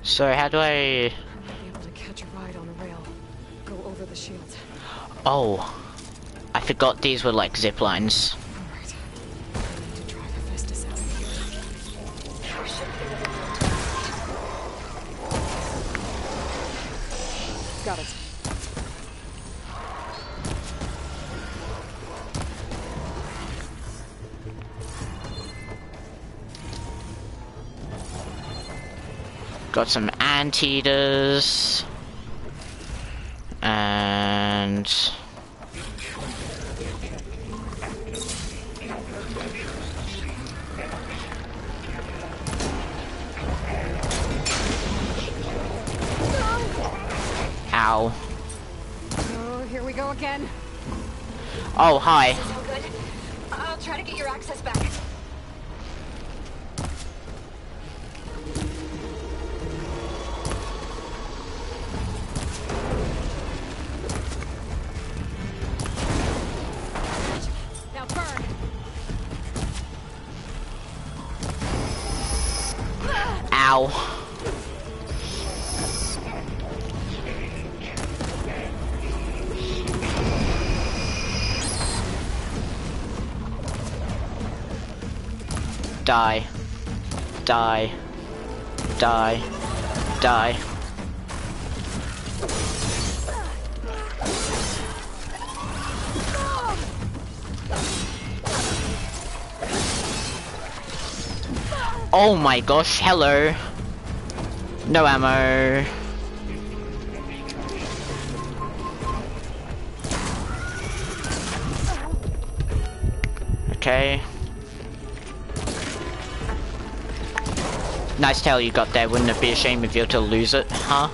So how do I... Be able to catch a ride on the rail. Go over the shield. Oh. I forgot these were like zip lines. Alright. I need to drive Hephaestus out of here. There should be another door. Got it. Got some anteaters. And... Ow. Oh, here we go again. Oh, hi. So good. I'll try to get your access back. Now burn. Ow. Die. Die. Die. Die. Oh my gosh, hello. No ammo. Okay. Nice tail you got there, wouldn't it be a shame if you were to lose it, huh?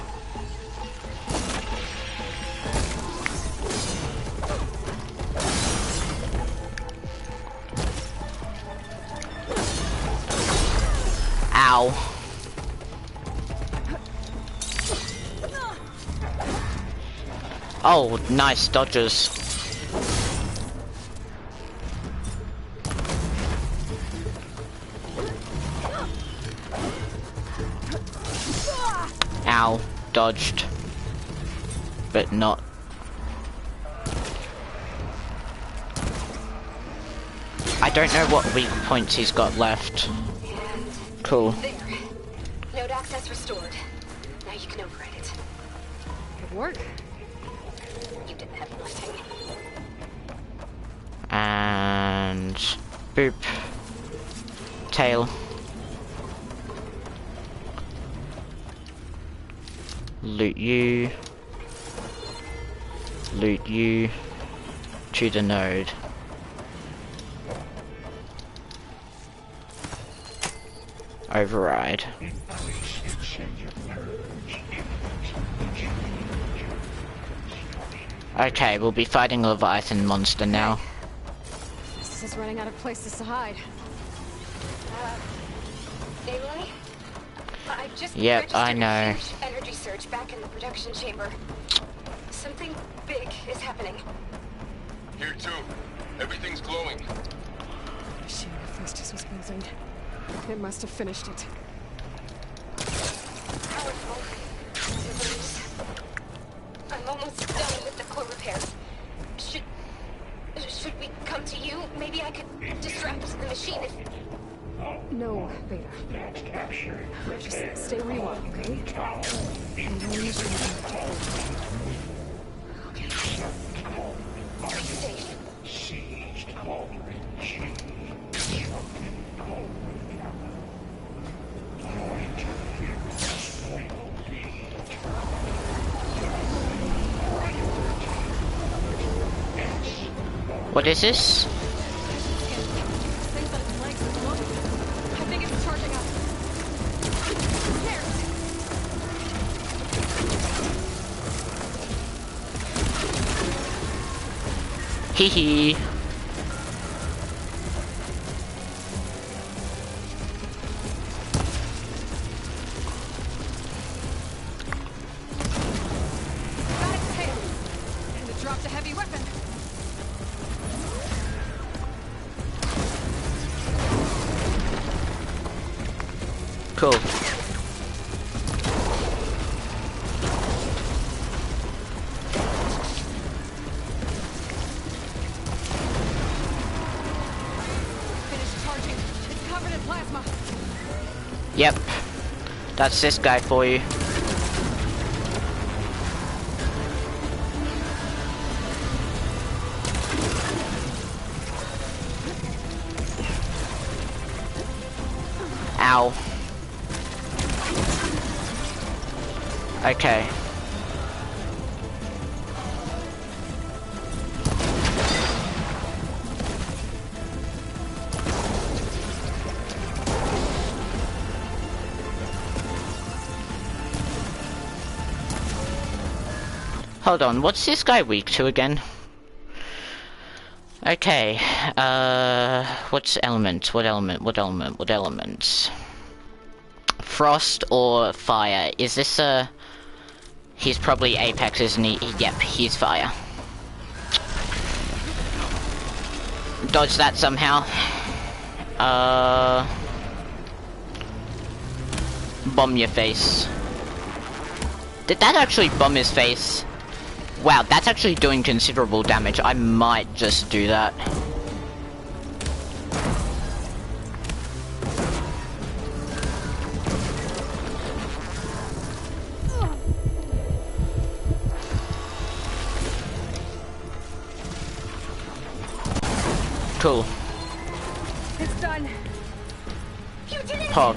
Ow. Oh, nice dodges. Ow, dodged. But not. I don't know what weak points he's got left. Cool. There. Node access restored. Now you can override it. Good work. You did the heavy lifting. And boop. Tail. Loot you. Loot you. To the node. Override. Okay, we'll be fighting a Leviathan monster now. This is running out of places to hide. Aloy? I just Yep, I registered know. a huge energy surge back in the production chamber. Something big is happening. Here too. Everything's glowing. The machine Hephaestus was building. It must have finished it. Powerful. I'm almost done with the core repairs. Should we come to you? Maybe I could disrupt the machine if... No, Beta. Just stay where you are, okay? And don't use your Okay. Are you safe? What is this? things on its legs is moving. I think it's charging up. Hee hee. Got its tail. And it dropped a heavy weapon. Cool. Finished charging. It's covered in plasma. Yep. That's this guy for you. Ow. Okay. Hold on, what's this guy weak to again? Okay, what's element? What element? What element? What elements? Frost or fire? Is this he's probably Apex, isn't he? Yep, he's fire. Dodge that somehow. Bomb your face. Did that actually bomb his face? Wow, that's actually doing considerable damage. I might just do that. Cool. It's done. You did it! Hog.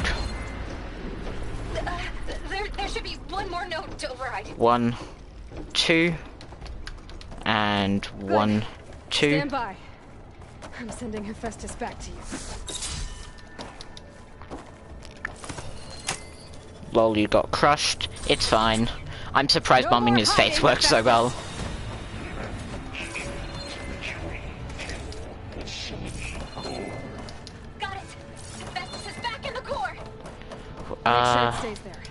There should be one more node to override. 1, 2, and 1, 2. Stand by. I'm sending Hephaestus back to you. Lol, you got crushed. It's fine. I'm surprised bombing his face works so well. Got it. Hephaestus is back in the core. Make sure it stays there.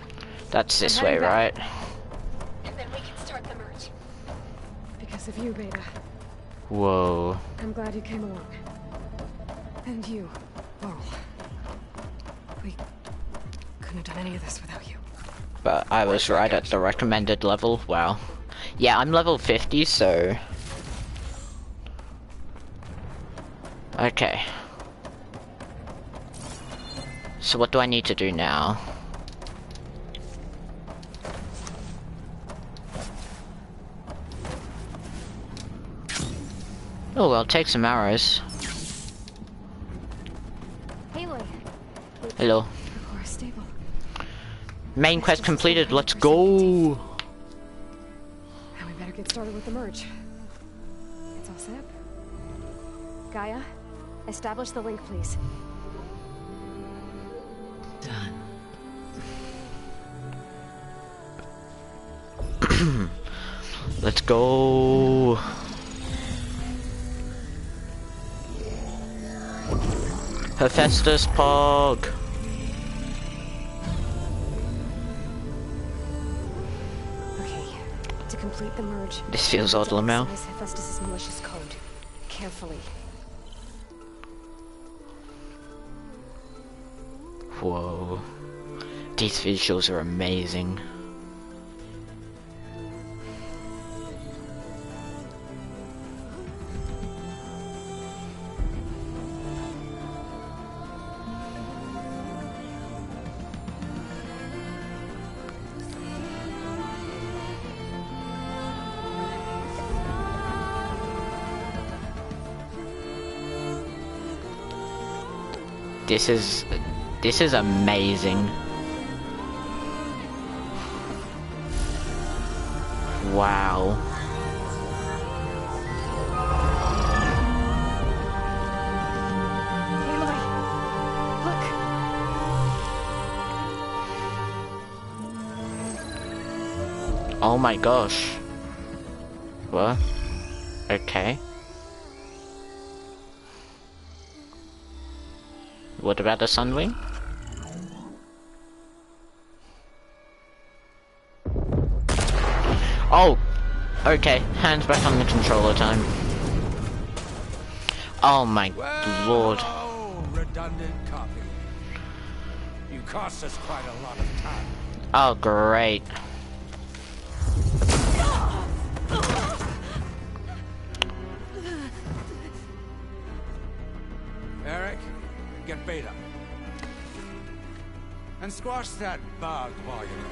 That's this way, right? And then we can start the merge. Because of you, Beta. Whoa. I'm glad you came along. And you, Varl. We couldn't have done any of this without you. But I was right at the recommended level. Wow. Yeah, I'm level 50, so... Okay. So what do I need to do now? Oh, well, take some arrows. Aloy. Hello. Stable. Main quest completed, let's go! And we better get started with the merge. It's all set. Gaia, establish the link, please. Done. Let's go! Hephaestus Pog! Okay, to complete the merge. This feels odd, Lamel. Hephaestus's malicious code. Carefully. Whoa. These visuals are amazing. This is amazing. Wow. Aloy, look. Oh my gosh. What? Okay. What about the Sunwing? Oh! Okay, hands back on the controller time. Oh my lord. Oh, redundant copy. You cost us quite a lot of time. Oh great. Eric, get Beta. And squash that bug while you're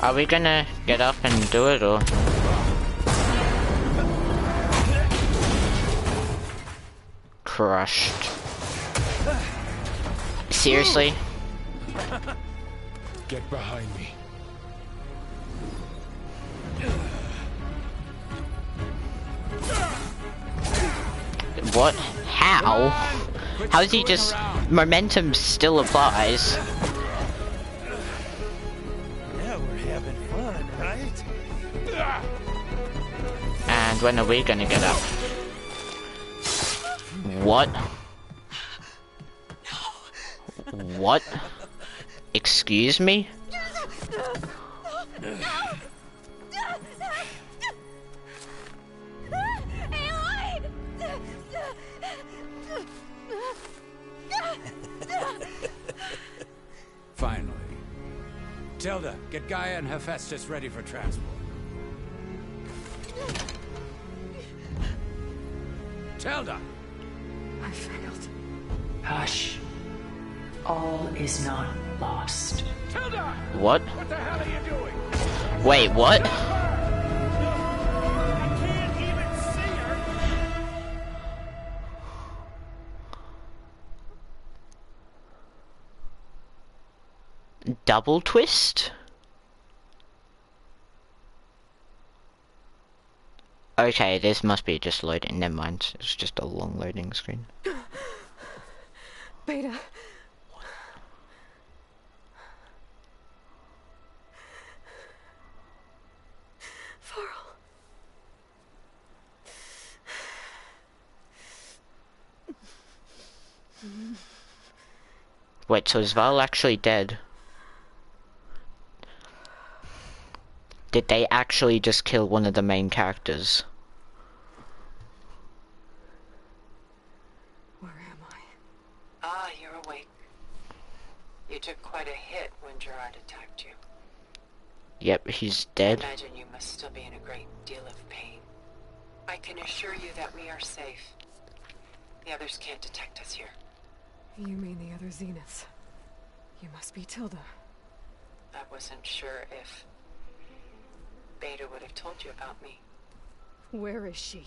Are we gonna get up and do it, or? Crushed. Seriously? Get behind me. What? How? How is he just... Momentum still applies. Yeah, we're having fun, right? And when are we gonna get up? What? What? Excuse me? Finally. Tilda, get Gaia and Hephaestus ready for transport. Tilda! I failed. Hush. All is not lost. Tilda! What? What the hell are you doing? Wait, what? I can't even see her! Double twist? Okay, this must be just loading. Never mind. It's just a long loading screen. Beta. Varl. Wait, so is Val actually dead? Did they actually just kill one of the main characters? Where am I? Ah, you're awake. You took quite a hit when Gerard attacked you. Yep, he's dead. I imagine you must still be in a great deal of pain. I can assure you that we are safe. The others can't detect us here. You mean the other Zeniths? You must be Tilda. I wasn't sure if Beta would have told you about me. Where is she?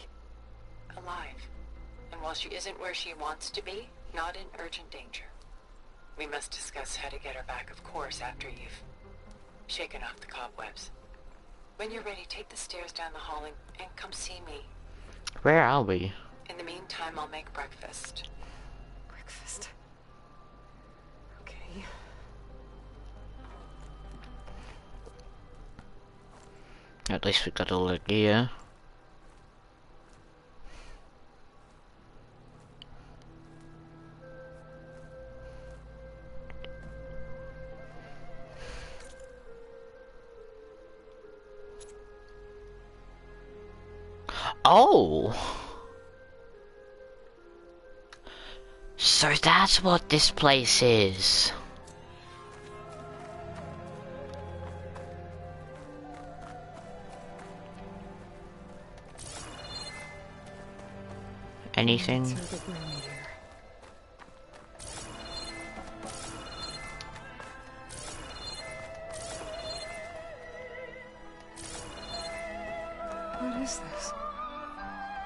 Alive. And while she isn't where she wants to be, not in urgent danger. We must discuss how to get her back, of course, after you've shaken off the cobwebs. When you're ready, take the stairs down the hall and come see me. Where are we? In the meantime, I'll make breakfast. Breakfast? Okay. At least we got all the gear. Oh! So that's what this place is. Anything? What is this?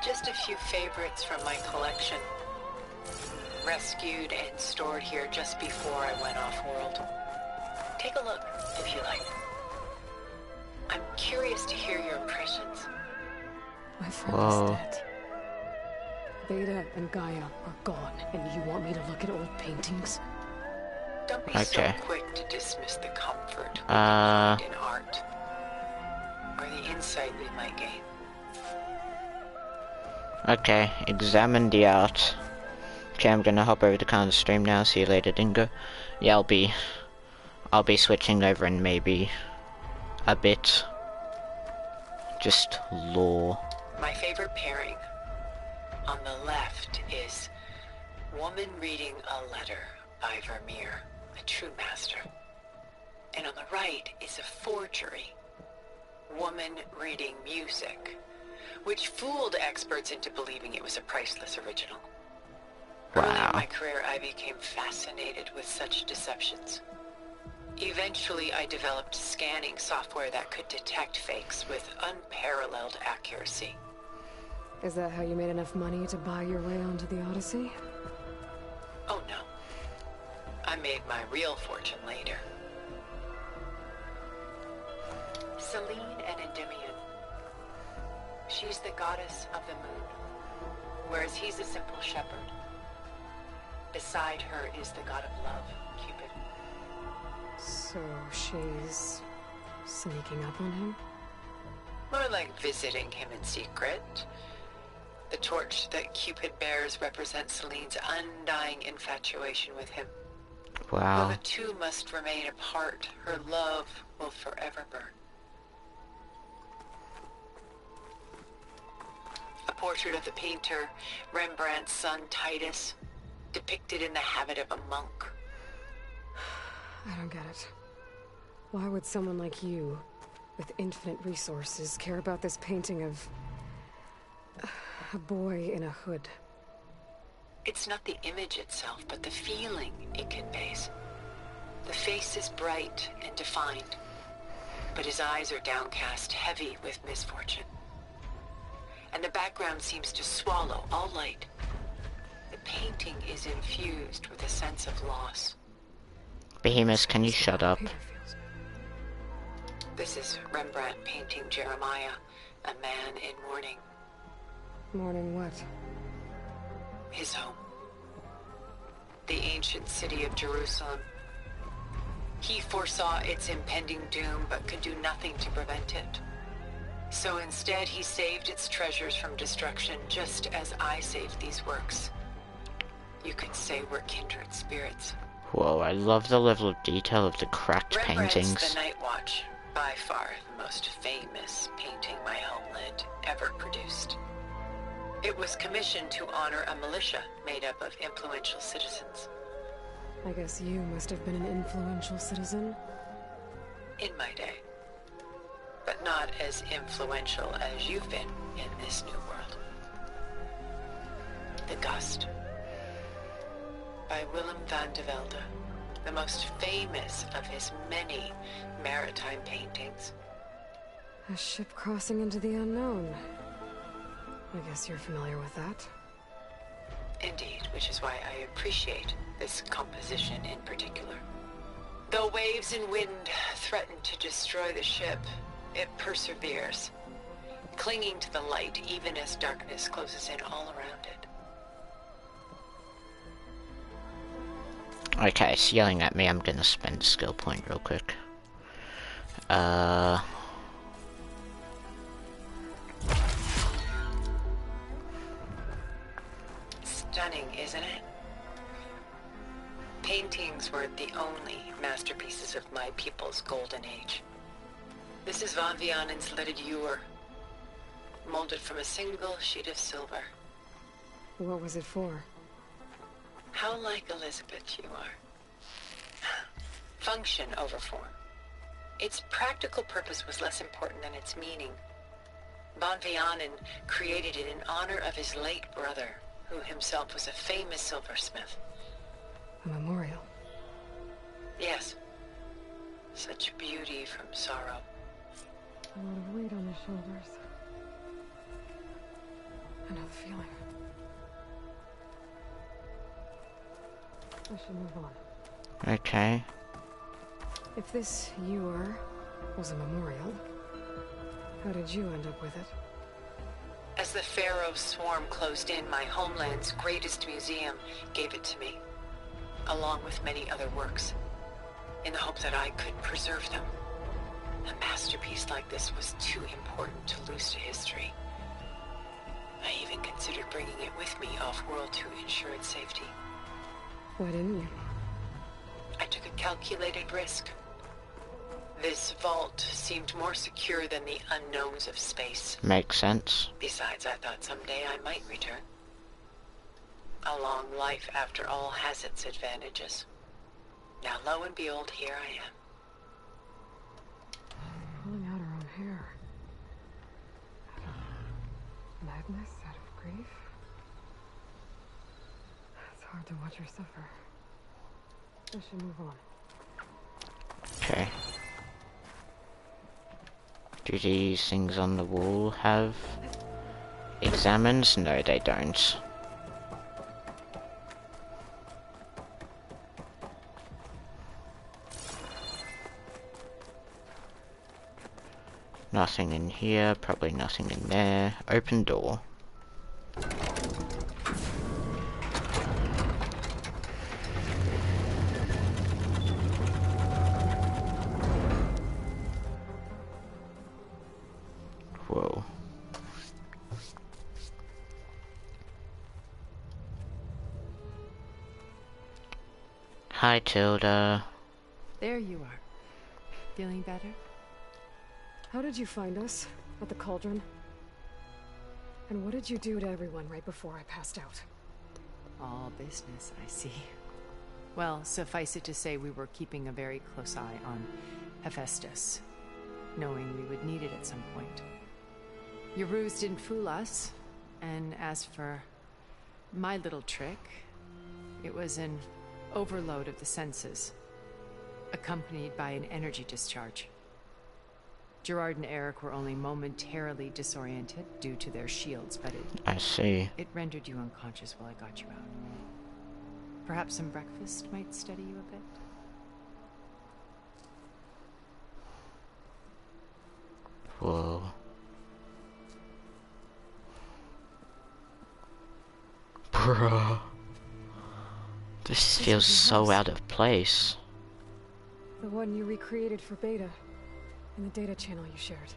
Just a few favorites from my collection. Rescued and stored here just before I went off-world. Take a look, if you like. I'm curious to hear your impressions. My friend is dead. Beta and Gaia are gone, and you want me to look at old paintings? Don't be so quick to dismiss the comfort we find in art, or the insight we might gain. Okay, examine the art. Okay, I'm gonna hop over to kind of stream now. See you later, Dingo. Yeah, I'll be switching over in maybe a bit. Just lore. My favorite pairing on the left is Woman Reading a Letter by Vermeer, a true master. And on the right is a forgery, Woman Reading Music, which fooled experts into believing it was a priceless original. Early in my career, I became fascinated with such deceptions. Eventually, I developed scanning software that could detect fakes with unparalleled accuracy. Is that how you made enough money to buy your way onto the Odyssey? Oh no. I made my real fortune later. Selene and Endymion. She's the goddess of the moon, whereas he's a simple shepherd. Beside her is the god of love, Cupid. So she's sneaking up on him? More like visiting him in secret. The torch that Cupid bears represents Selene's undying infatuation with him. Wow. Though the two must remain apart, her love will forever burn. A portrait of the painter, Rembrandt's son Titus, depicted in the habit of a monk. I don't get it. Why would someone like you, with infinite resources, care about this painting of a boy in a hood? It's not the image itself, but the feeling it conveys. The face is bright and defined, but his eyes are downcast, heavy with misfortune. And the background seems to swallow all light. The painting is infused with a sense of loss. Behemoth, can you shut up? This is Rembrandt painting Jeremiah, a man in mourning. Mourning what? His home. The ancient city of Jerusalem. He foresaw its impending doom, but could do nothing to prevent it. So instead, he saved its treasures from destruction, just as I saved these works. You could say we're kindred spirits. Whoa, I love the level of detail of the cracked Rembrandt's paintings. The Night Watch, by far the most famous painting my homeland ever produced. It was commissioned to honor a militia made up of influential citizens. I guess you must have been an influential citizen. In my day. But not as influential as you've been in this new world. The Gust. By Willem van de Velde, the most famous of his many maritime paintings. A ship crossing into the unknown. I guess you're familiar with that. Indeed, which is why I appreciate this composition in particular. Though waves and wind threaten to destroy the ship, it perseveres, clinging to the light even as darkness closes in all around it. Okay, it's yelling at me. I'm gonna spend a skill point real quick. Stunning, isn't it? Paintings were the only masterpieces of my people's golden age. This is Van Vianen's Lidded Ewer, molded from a single sheet of silver. What was it for? How like Elizabeth you are. Function over form. Its practical purpose was less important than its meaning. Van Vianen created it in honor of his late brother, who himself was a famous silversmith. A memorial. Yes. Such beauty from sorrow. A lot of weight on his shoulders. I know the feeling. I should move on. Okay. If this ewer was a memorial, how did you end up with it? As the Pharaoh swarm closed in, my homeland's greatest museum gave it to me, along with many other works, in the hope that I could preserve them. A masterpiece like this was too important to lose to history. I even considered bringing it with me off-world to ensure its safety. Why didn't you? I took a calculated risk. This vault seemed more secure than the unknowns of space. Makes sense. Besides, I thought someday I might return. A long life, after all, has its advantages. Now, lo and behold, here I am. Pulling out her own hair. Out of madness, out of grief. It's hard to watch her suffer. I should move on. Okay. Do these things on the wall have examines? No, they don't. Nothing in here, probably nothing in there. Open door. Whoa. Hi, Tilda. There you are. Feeling better? How did you find us? At the cauldron? And what did you do to everyone right before I passed out? All business, I see. Well, suffice it to say we were keeping a very close eye on Hephaestus, knowing we would need it at some point. Your ruse didn't fool us, and as for my little trick, it was an overload of the senses, accompanied by an energy discharge. Gerard and Eric were only momentarily disoriented due to their shields, but I see. It rendered you unconscious while I got you out. Perhaps some breakfast might steady you a bit? Whoa. Bruh. This feels so out of place. The one you recreated for Beta, in the data channel you shared.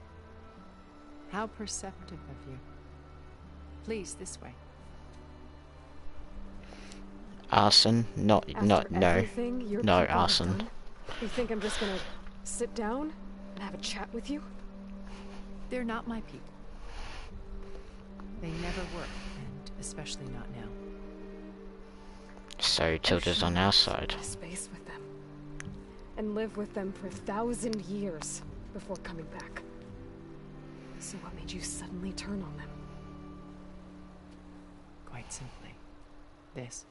How perceptive of you. Please, this way. Arson? No, no, no. No arson. Done, you think I'm just gonna sit down and have a chat with you? They're not my people. They never were, and especially not now. So Tilda's on our side. Space with them. And live with them for 1,000 years before coming back. So what made you suddenly turn on them? Quite simply, this.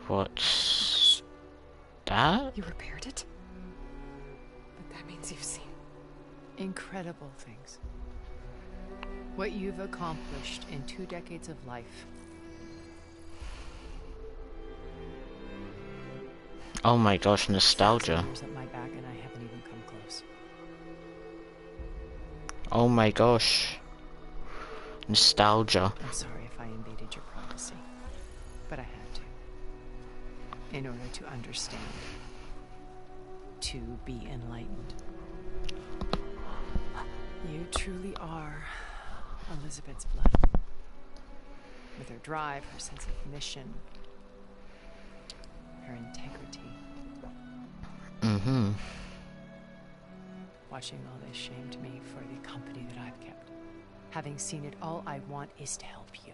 What's that? You repaired it? But that means you've seen incredible things. What you've accomplished in 2 decades of life. Oh my gosh, nostalgia. At my back and I haven't even come close. Oh my gosh. Nostalgia. I'm sorry if I invaded your privacy, but I had to. In order to understand. To be enlightened. You truly are Elizabeth's blood. With her drive, her sense of mission, her integrity. Mm-hmm. Watching all this shamed me for the company that I've kept. Having seen it, all I want is to help you.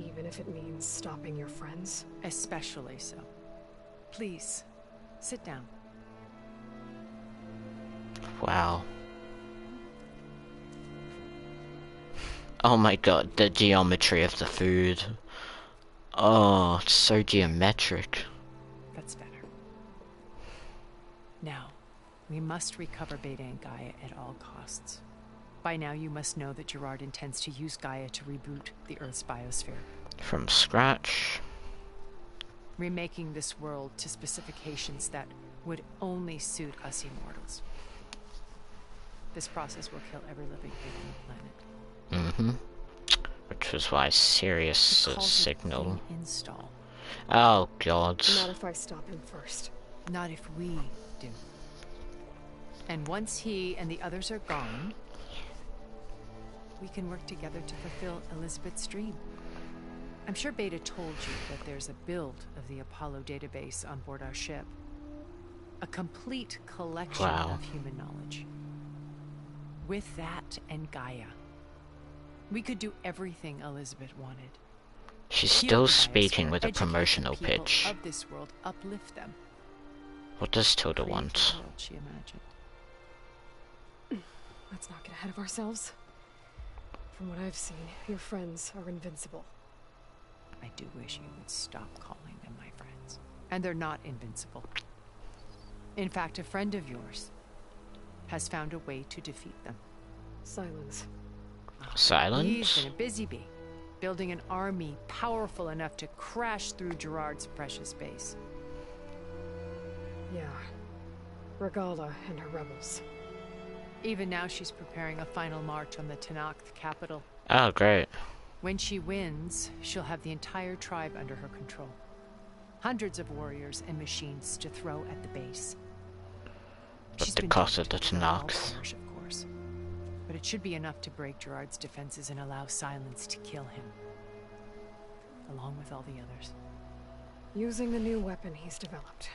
Even if it means stopping your friends? Especially so. Please, sit down. Wow. Oh my god, the geometry of the food. Oh, it's so geometric. That's better. Now, we must recover Beta and Gaia at all costs. By now you must know that Gerard intends to use Gaia to reboot the Earth's biosphere. From scratch. Remaking this world to specifications that would only suit us immortals. This process will kill every living thing on the planet. Mm-hmm. Which was why Sirius signal. Install. Oh god. Not if I stop him first. Not if we do. And once he and the others are gone, we can work together to fulfill Elizabeth's dream. I'm sure Beta told you that there's a build of the Apollo database on board our ship. A complete collection of human knowledge. With that and Gaia, we could do everything Elizabeth wanted. She's still speaking with a promotional pitch. Of this world, uplift them. What does Tilda want? World she imagined. Let's not get ahead of ourselves. From what I've seen, your friends are invincible. I do wish you would stop calling them my friends. And they're not invincible. In fact, a friend of yours has found a way to defeat them. Silence. Silence? He's been a busy bee, building an army powerful enough to crash through Gerard's precious base. Yeah. Regala and her rebels. Even now she's preparing a final march on the Tenakth capital. Oh, great. When she wins, she'll have the entire tribe under her control. Hundreds of warriors and machines to throw at the base. But the cost of the Tenakth. Of course. But it should be enough to break Gerard's defenses and allow Silence to kill him. Along with all the others. Using the new weapon he's developed.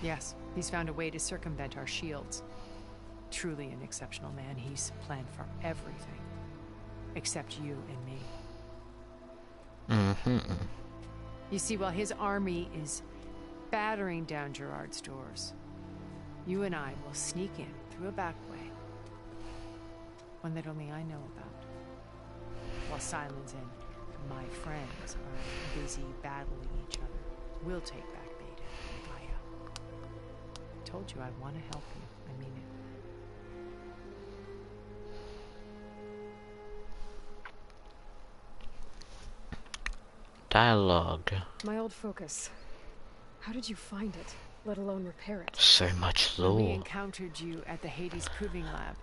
Yes, he's found a way to circumvent our shields. Truly an exceptional man. He's planned for everything. Except you and me. Mm-hmm. You see, while his army is battering down Gerard's doors, you and I will sneak in through a back way. One that only I know about. While Silence and my friends are busy battling each other, we'll take back Beta and Gaia. I told you I want to help you. I mean it. Dialogue. My old focus. How did you find it, let alone repair it? So much When we lore. encountered you at the Hades Proving Lab,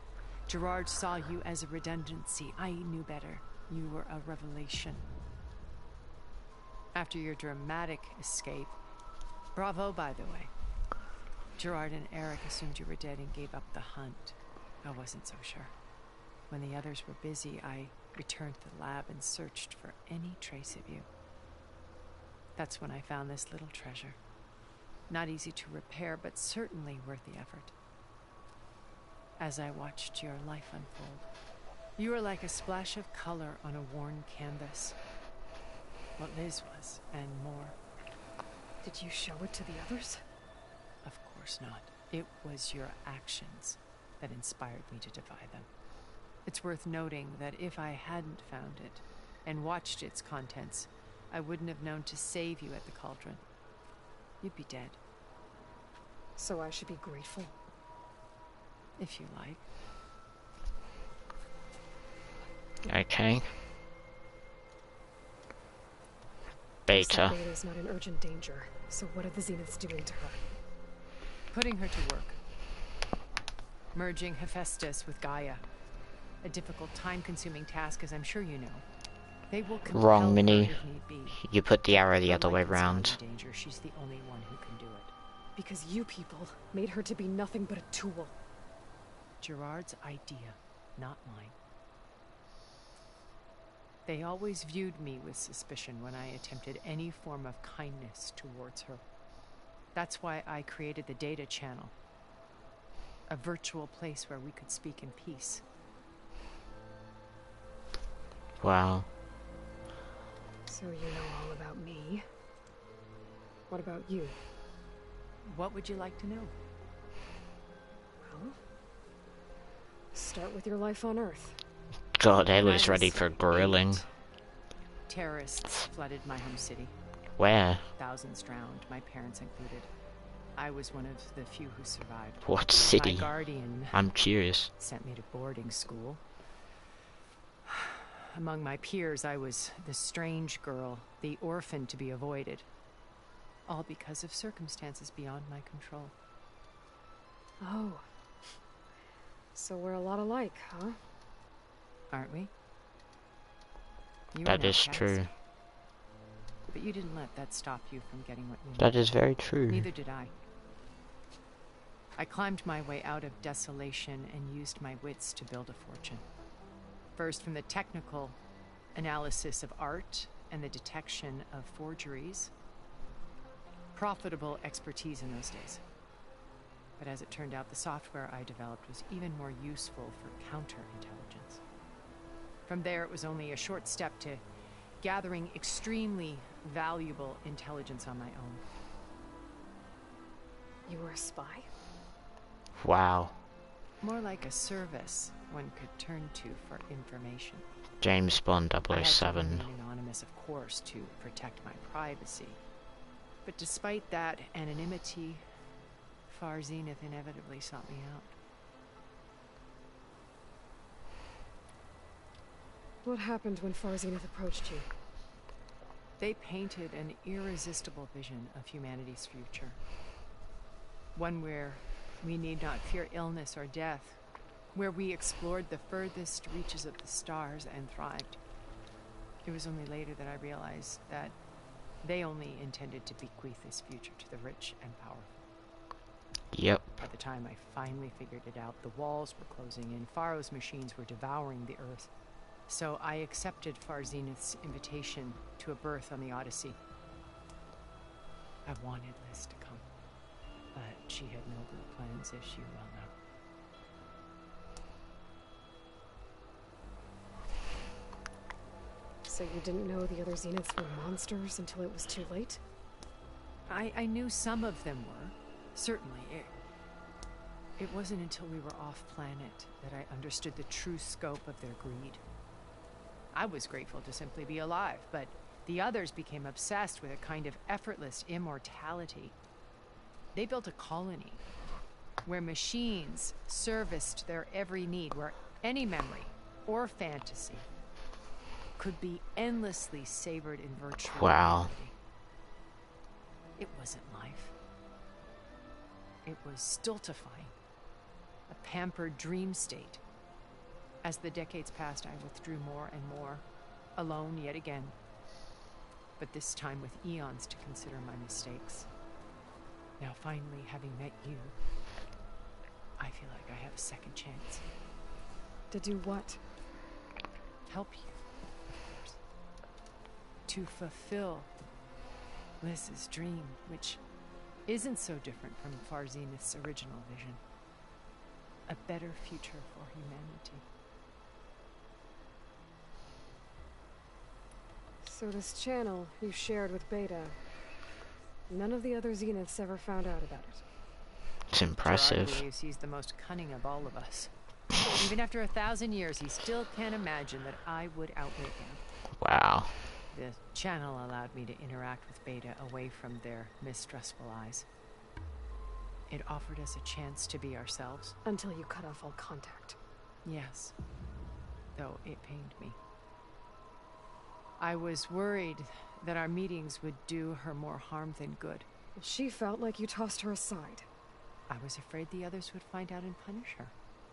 Gerard saw you as a redundancy. I knew better. You were a revelation. After your dramatic escape, bravo, by the way. Gerard and Eric assumed you were dead and gave up the hunt. I wasn't so sure. when the others were busy, I returned to the lab and searched for any trace of you. That's when I found this little treasure. Not easy to repair, but certainly worth the effort. As I watched your life unfold, you were like a splash of color on a worn canvas. What Liz was, and more. Did you show it to the others? Of course not. It was your actions that inspired me to defy them. It's worth noting that if I hadn't found it and watched its contents, I wouldn't have known to save you at the cauldron. You'd be dead. So I should be grateful? If you like. Okay. Beta. Beta is not in urgent danger, so what are the Zeniths doing to her? Putting her to work. Merging Hephaestus with Gaia. A difficult, time-consuming task, as I'm sure you know. They will compel Wrong, Minnie. her if need be. You put the arrow the Her other way life is not round. in danger. She's the only one who can do it. Because you people made her to be nothing but a tool. Gerard's idea, not mine. They always viewed me with suspicion when I attempted any form of kindness towards her. That's why I created the data channel. A virtual place where we could speak in peace. Wow. So you know all about me. What about you? What would you like to know? Well, start with your life on Earth. God, Ayla's ready for grilling. Terrorists flooded my home city. Where? Thousands drowned, my parents included. I was one of the few who survived. What city? My guardian I'm curious. sent me to boarding school. Among my peers, I was the strange girl, the orphan to be avoided. All because of circumstances beyond my control. Oh. So we're a lot alike, huh? Aren't we? You That were is outcast. true. But you didn't let that stop you from getting what you wanted. That is very true. Neither did I. I climbed my way out of desolation and used my wits to build a fortune. First from the technical analysis of art and the detection of forgeries. Profitable expertise in those days. But as it turned out, the software I developed was even more useful for counterintelligence. From there, it was only a short step to gathering extremely valuable intelligence on my own. You were a spy? Wow. More like a service one could turn to for information. James Bond I had to 007. remain anonymous, of course, to protect my privacy. But despite that anonymity, Far Zenith inevitably sought me out. What happened when Far Zenith approached you? They painted an irresistible vision of humanity's future. One where we need not fear illness or death, where we explored the furthest reaches of the stars and thrived. It was only later that I realized that they only intended to bequeath this future to the rich and powerful. Yep. By the time I finally figured it out, the walls were closing in, Pharaoh's machines were devouring the earth. So I accepted Far Zenith's invitation to a berth on the Odyssey. I wanted Liz to come, but she had nobler plans, as you well know. So you didn't know the other Zeniths were monsters until it was too late? I knew some of them were. Certainly. It wasn't until we were off-planet that I understood the true scope of their greed. I was grateful to simply be alive, but the others became obsessed with a kind of effortless immortality. They built a colony where machines serviced their every need, where any memory or fantasy could be endlessly savored in virtual reality. It wasn't life. It was stultifying, a pampered dream state. As the decades passed, I withdrew more and more, alone yet again, but this time with eons to consider my mistakes. Now finally, having met you, I feel like I have a second chance To do what? Help you. To fulfill Liz's dream, which isn't so different from Far Zenith's original vision. A better future for humanity. So this channel you shared with Beta, none of the other Zeniths ever found out about it. It's impressive. Gerard believes he's the most cunning of all of us. Even after 1,000 years, he still can't imagine that I would outwit him. Wow. The channel allowed me to interact with Beta away from their mistrustful eyes. It offered us a chance to be ourselves. Until you cut off all contact. Yes. Though it pained me. I was worried that our meetings would do her more harm than good. She felt like you tossed her aside. I was afraid the others would find out and punish her.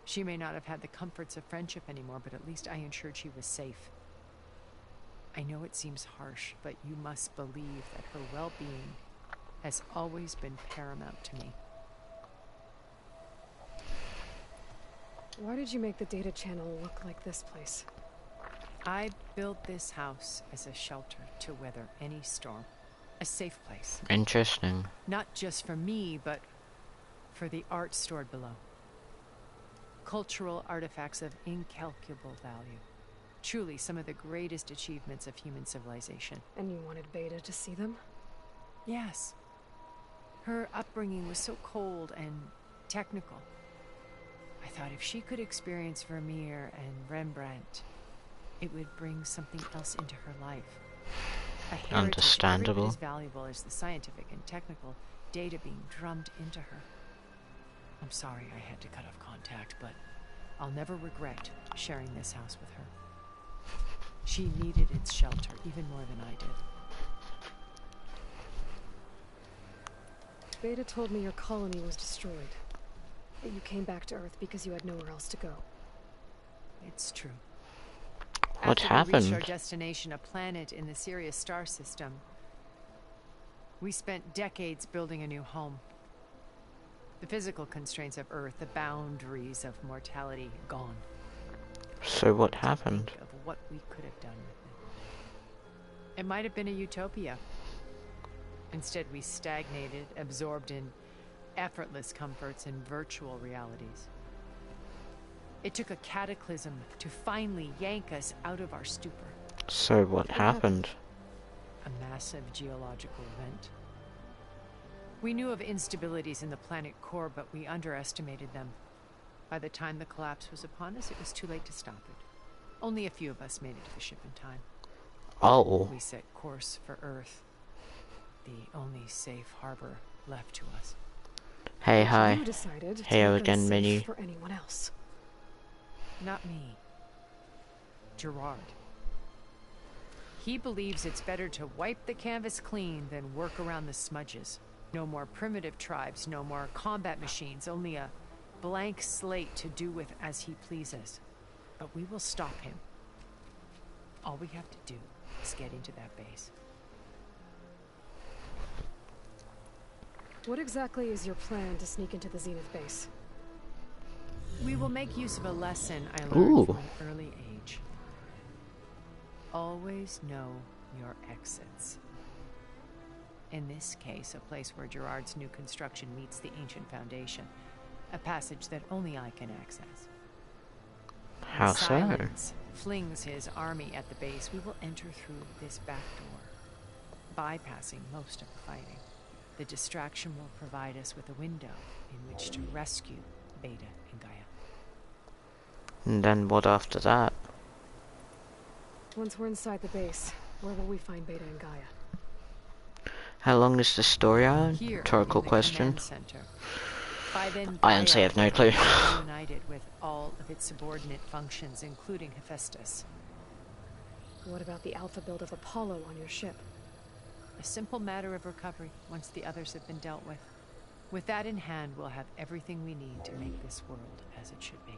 She may not have had the comforts of friendship anymore, but at least I ensured she was safe. I know it seems harsh, but you must believe that her well-being has always been paramount to me. Why did you make the data channel look like this place? I built this house as a shelter to weather any storm. A safe place. Interesting. Not just for me, but for the art stored below. Cultural artifacts of incalculable value. Truly some of the greatest achievements of human civilization. And you wanted Beta to see them? Yes. Her upbringing was so cold and technical. I thought if she could experience Vermeer and Rembrandt, it would bring something else into her life. A heritage Understandable. every bit as valuable as the scientific and technical data being drummed into her. I'm sorry I had to cut off contact, but I'll never regret sharing this house with her. She needed its shelter even more than I did. Beta told me your colony was destroyed. That you came back to Earth because you had nowhere else to go. It's true. What After we reached our happened? destination, a planet in the Sirius star system, we spent decades building a new home. The physical constraints of Earth, the boundaries of mortality, gone. So what happened? Think of what we could have done with it. It might have been a utopia. Instead, we stagnated, absorbed in effortless comforts and virtual realities. It took a cataclysm to finally yank us out of our stupor. So what happened? A massive geological event. We knew of instabilities in the planet core, but we underestimated them. By the time the collapse was upon us, it was too late to stop it. Only a few of us made it to the ship in time. Oh. We set course for Earth, the only safe harbor left to us. Hey, hi. You decided to Hey, make again, unsafe Minnie. for anyone else. Not me. Gerard. He believes it's better to wipe the canvas clean than work around the smudges. No more primitive tribes, no more combat machines, only a blank slate to do with as he pleases. But we will stop him. All we have to do is get into that base. What exactly is your plan to sneak into the Zenith base? We will make use of a lesson I learned Ooh. from an early age. Always know your exits. In this case, a place where Gerard's new construction meets the ancient foundation. A passage that only I can access. How When so? Silence flings his army at the base, we will enter through this back door, bypassing most of the fighting. The distraction will provide us with a window in which to rescue Beta and Gaia. And then what after that? Once we're inside the base, where will we find Beta and Gaia? How long is the story on? Here, Rhetorical in the question. command center. By then, I honestly have no clue. united with all of its subordinate functions, including Hephaestus. What about the alpha build of Apollo on your ship? A simple matter of recovery once the others have been dealt with. With that in hand, we'll have everything we need to make this world as it should be.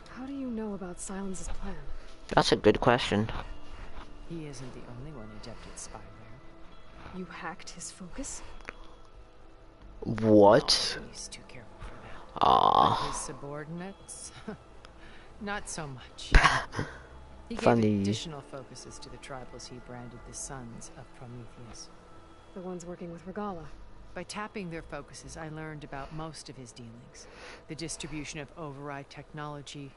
How do you know about Silence's plan? That's a good question. He isn't the only one adept at spyware. You hacked his focus? What? He's too careful for that. Aw. His subordinates? Not so much. He Funny. gave additional focuses to the tribals he branded the Sons of Prometheus. The ones working with Regala. By tapping their focuses, I learned about most of his dealings. The distribution of override technology,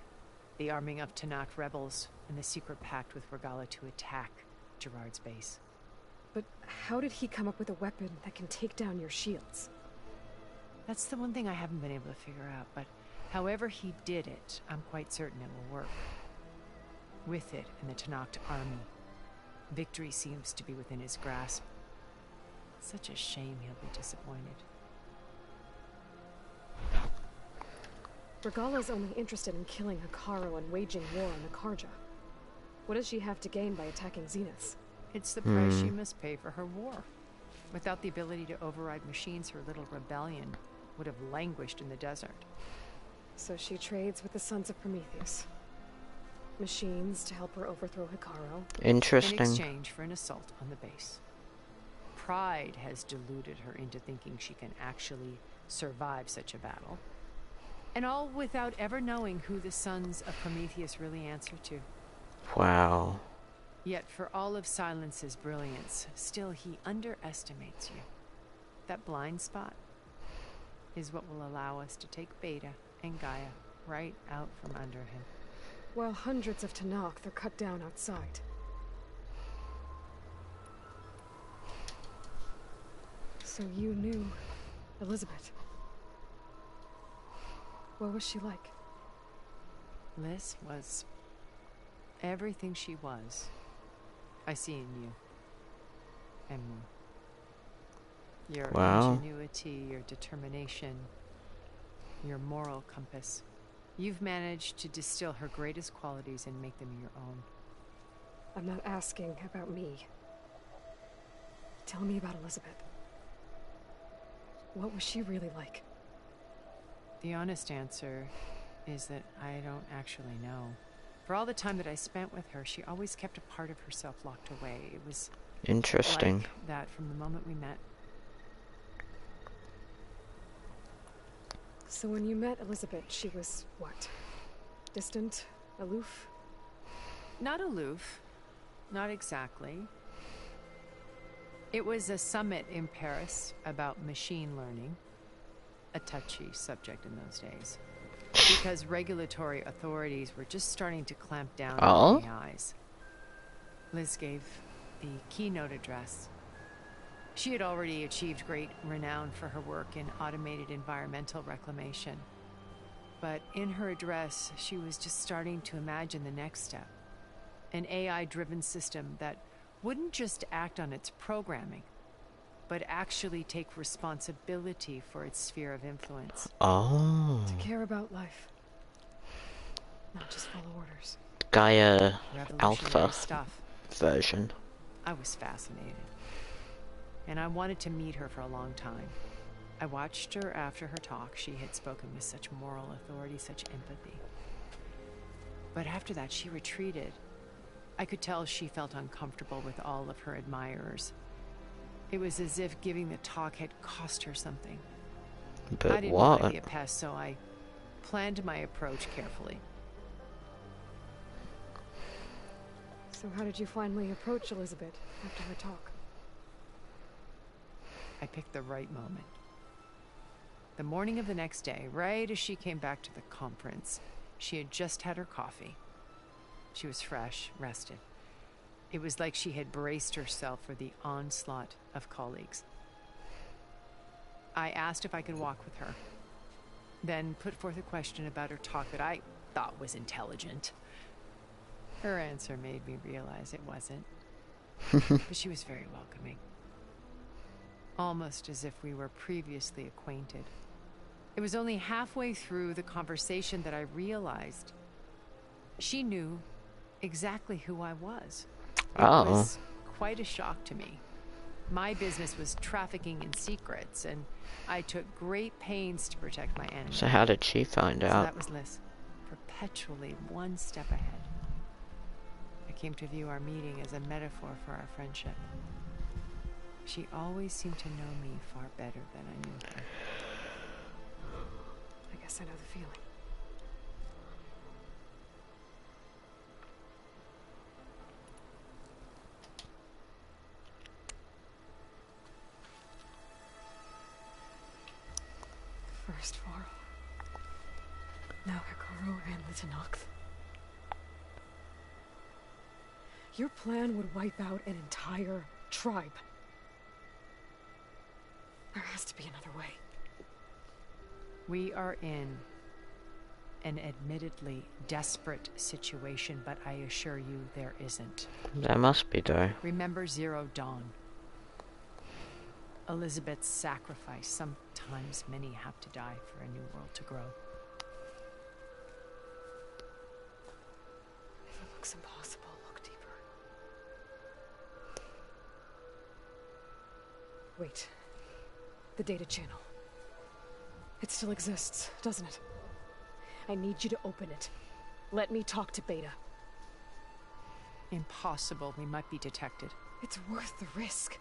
the arming of Tanakh rebels, and the secret pact with Regala to attack Gerard's base. But how did he come up with a weapon that can take down your shields? That's the one thing I haven't been able to figure out, but however he did it, I'm quite certain it will work. With it and the Tanakh army, victory seems to be within his grasp. Such a shame he'll be disappointed. Regala's only interested in killing Hekarro and waging war on the Karja. What does she have to gain by attacking Zenith? It's the price she must pay for her war. Without the ability to override machines, her little rebellion would have languished in the desert. So she trades with the Sons of Prometheus. Machines to help her overthrow Hekarro. Interesting. In exchange for an assault on the base. Pride has deluded her into thinking she can actually survive such a battle. And all without ever knowing who the Sons of Prometheus really answer to. Wow. Yet for all of Silence's brilliance, still he underestimates you. That blind spot is what will allow us to take Beta and Gaia right out from under him. While hundreds of Tanakh are cut down outside. So you knew Elizabeth. What was she like? Liz was everything she was. I see in you. And more. Your ingenuity, your determination, your moral compass. You've managed to distill her greatest qualities and make them your own. I'm not asking about me. Tell me about Elizabeth. What was she really like? The honest answer is that I don't actually know. For all the time that I spent with her, she always kept a part of herself locked away. It was interesting. Like that from the moment we met. So when you met Elizabeth, she was what? Distant? Aloof? Not aloof. Not exactly. It was a summit in Paris about machine learning. A touchy subject in those days. Because regulatory authorities were just starting to clamp down on AIs. Liz gave the keynote address. She had already achieved great renown for her work in automated environmental reclamation. But in her address, she was just starting to imagine the next step. An AI-driven system that wouldn't just act on its programming, but actually take responsibility for its sphere of influence. Oh. To care about life. Not just follow orders. Gaia Alpha stuff. Version. I was fascinated. And I wanted to meet her for a long time. I watched her after her talk. She had spoken with such moral authority, such empathy. But after that, she retreated. I could tell she felt uncomfortable with all of her admirers. It was as if giving the talk had cost her something. But I didn't want to be a pest, so I planned my approach carefully. So how did you finally approach Elizabeth after her talk? I picked the right moment. The morning of the next day, right as she came back to the conference, she had just had her coffee. She was fresh, rested. It was like she had braced herself for the onslaught of colleagues. I asked if I could walk with her, then put forth a question about her talk that I thought was intelligent. Her answer made me realize it wasn't, but she was very welcoming. Almost as if we were previously acquainted. It was only halfway through the conversation that I realized she knew exactly who I was. It was quite a shock to me. My business was trafficking in secrets, and I took great pains to protect my enemies. So how did she find out? So that was Liz, perpetually one step ahead. I came to view our meeting as a metaphor for our friendship. She always seemed to know me far better than I knew her. I guess Yes, I know the feeling. First Varl. Now Hikaru and Litanox. Your plan would wipe out an entire tribe. There has to be another way. We are in an admittedly desperate situation, but I assure you there isn't. There must be, though. Remember Zero Dawn. Elizabeth's sacrifice. Sometimes many have to die for a new world to grow. If it looks impossible, look deeper. Wait. The data channel. It still exists, doesn't it? I need you to open it. Let me talk to Beta. Impossible. We might be detected. It's worth the risk.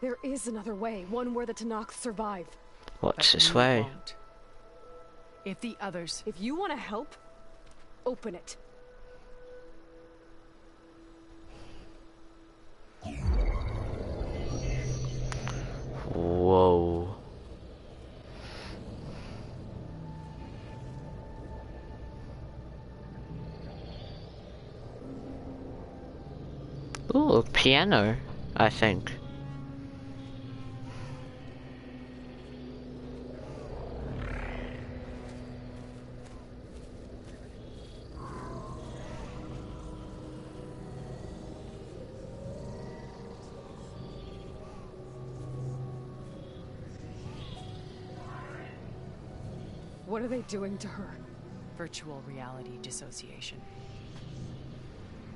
There is another way, one where the Tenakth survive. What's this way? Won't. If the others... If you want to help, open it. Whoa. Ooh, a piano, I think. What are they doing to her? Virtual reality dissociation.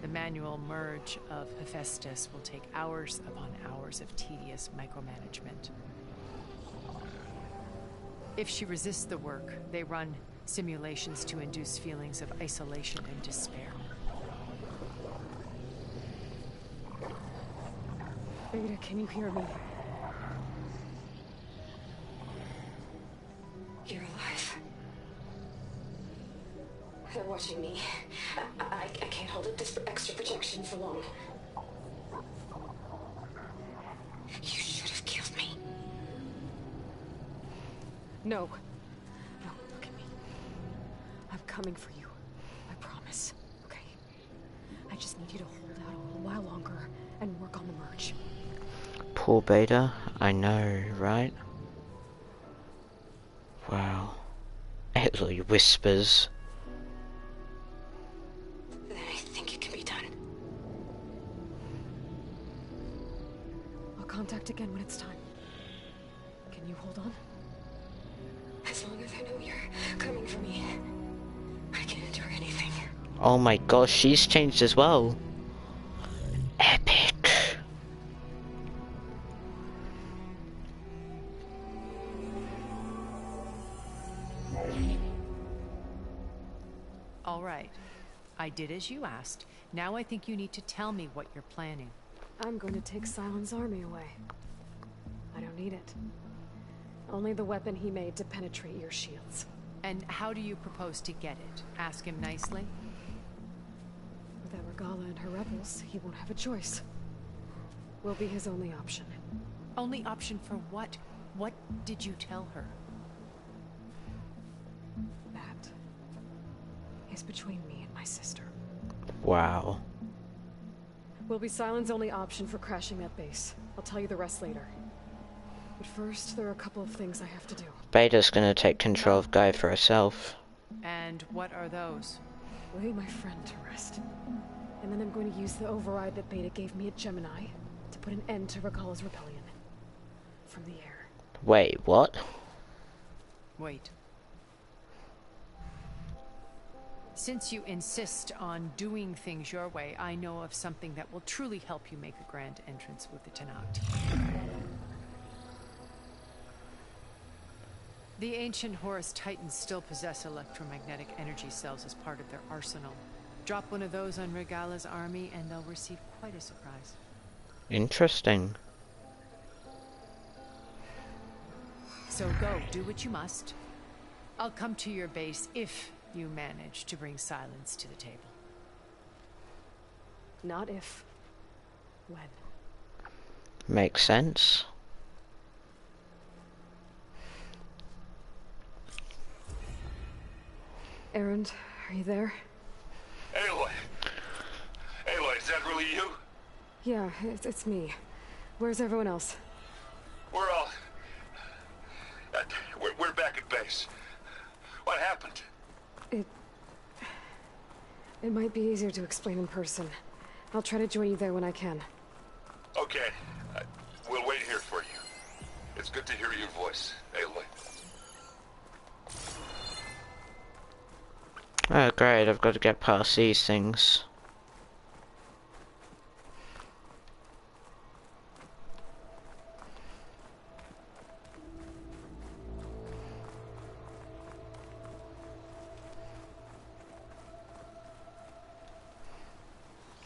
The manual merge of Hephaestus will take hours upon hours of tedious micromanagement. If she resists the work, they run simulations to induce feelings of isolation and despair. Beta, can you hear me? You're alive. They're watching me. I can't hold up this extra protection for long. You should have killed me. No. No, look at me. I'm coming for you. I promise. Okay? I just need you to hold out a little while longer and work on the merge. Poor Beta. I know, right? Wow. He whispers. Then I think it can be done. I'll contact again when it's time. Can you hold on? As long as I know you're coming for me, I can endure anything. Oh my gosh, she's changed as well. Epic. All right. I did as you asked. Now I think you need to tell me what you're planning. I'm going to take Silent's army away. I don't need it. Only the weapon he made to penetrate your shields. And how do you propose to get it? Ask him nicely? Without Regala and her rebels, he won't have a choice. We'll be his only option. Only option for what? What did you tell her? That is between me and my sister. Wow. Will be Silent's only option for crashing that base. I'll tell you the rest later. But first, there are a couple of things I have to do. Beta's gonna take control of Gaia for herself. And what are those? Lay my friend to rest. And then I'm going to use the override that Beta gave me at Gemini to put an end to Regala's rebellion. From the air. Wait, what? Wait. Since you insist on doing things your way, I know of something that will truly help you make a grand entrance with the Tenakth. The ancient Horus Titans still possess electromagnetic energy cells as part of their arsenal. Drop one of those on Regala's army and they'll receive quite a surprise. Interesting. So go, do what you must. I'll come to your base if you manage to bring silence to the table. Not if. When. Makes sense. Erend, are you there? Aloy! Aloy, is that really you? Yeah, it's me. Where's everyone else? We're all... we're back at base. What happened? It might be easier to explain in person. I'll try to join you there when I can. Okay. We'll wait here for you. It's good to hear your voice, Aloy. Oh great, I've got to get past these things.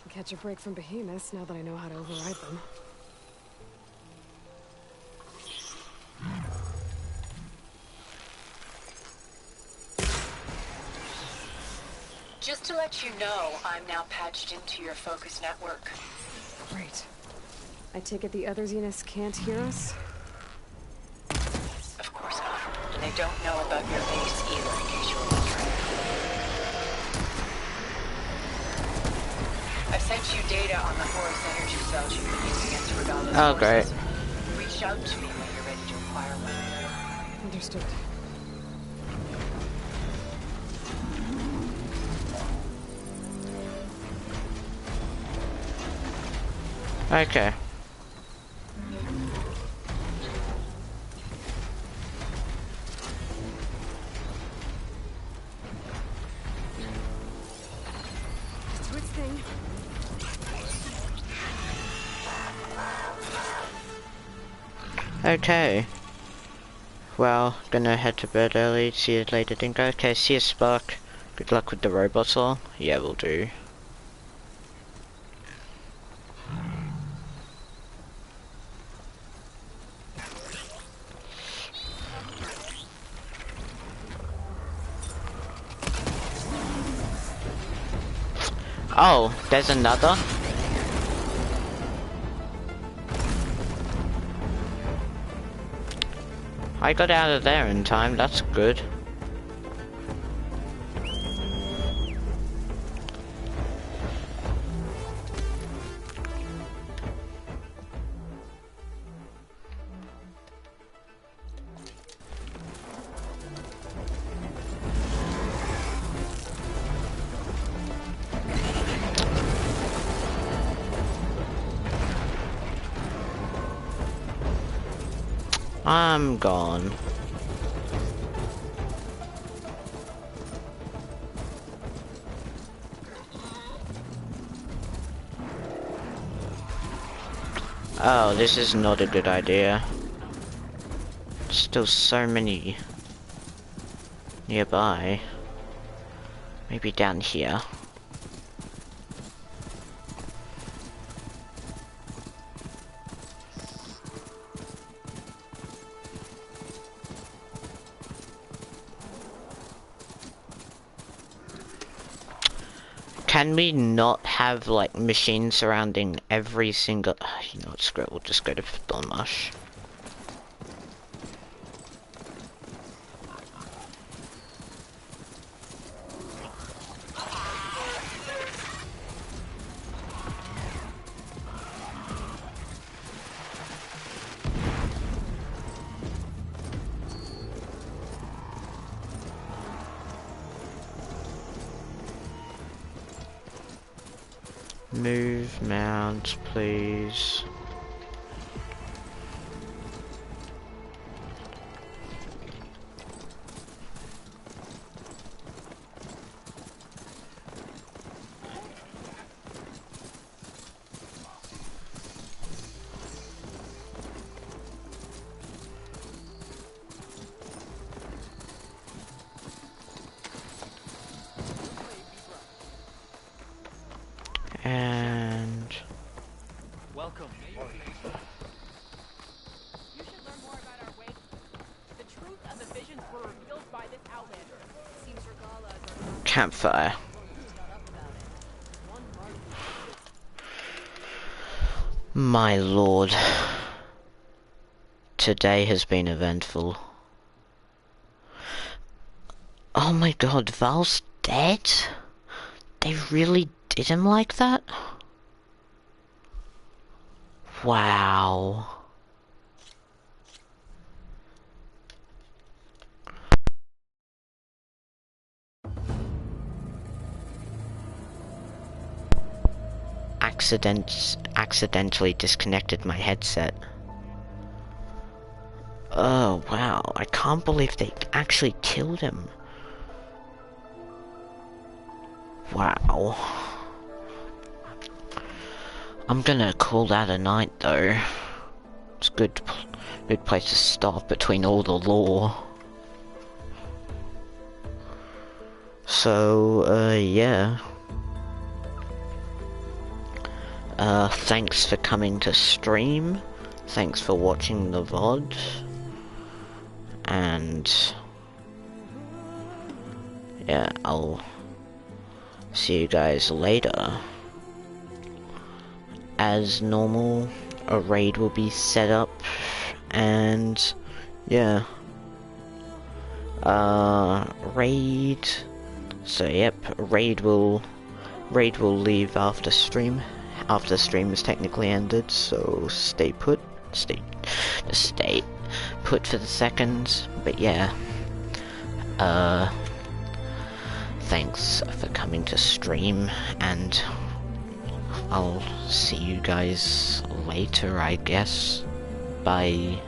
Can catch a break from behemoths now that I know how to override them. Just to let you know, I'm now patched into your focus network. Great. I take it the other Zeniths can't hear us? Of course not. And they don't know about your base either, in case you were wondering. I've sent you data on the Horus energy cells you've been using against Regalla's Oh, great. forces. Reach out to me when you're ready to acquire one. Understood. Okay. Let's do its thing. Okay. Well, gonna head to bed early. See you later, Dingo. Okay, see you, Spark. Good luck with the robots all. Yeah, we'll do. Oh, there's another? I got out of there in time, that's good. I'm gone. Oh, this is not a good idea. Still so many nearby. Maybe down here. Can we not have, like, machines surrounding every single... You know what, screw it, we'll just go to Bonmarsh. Move, mount, please. And welcome. campfire. My lord. Today has been eventful. Oh my god, Val's dead? They really did him like that? Wow. Accidentally disconnected my headset. Oh wow, I can't believe they actually killed him. Wow. I'm gonna call that a night though. It's a good place to stop between all the lore. So, yeah. Thanks for coming to stream. Thanks for watching the VOD. And yeah, I'll see you guys later. As normal, a raid will be set up, and yeah, raid. So yep, raid will leave after stream. After the stream is technically ended, so stay put. Stay put for the seconds. But yeah, thanks for coming to stream, and I'll see you guys later, I guess. Bye.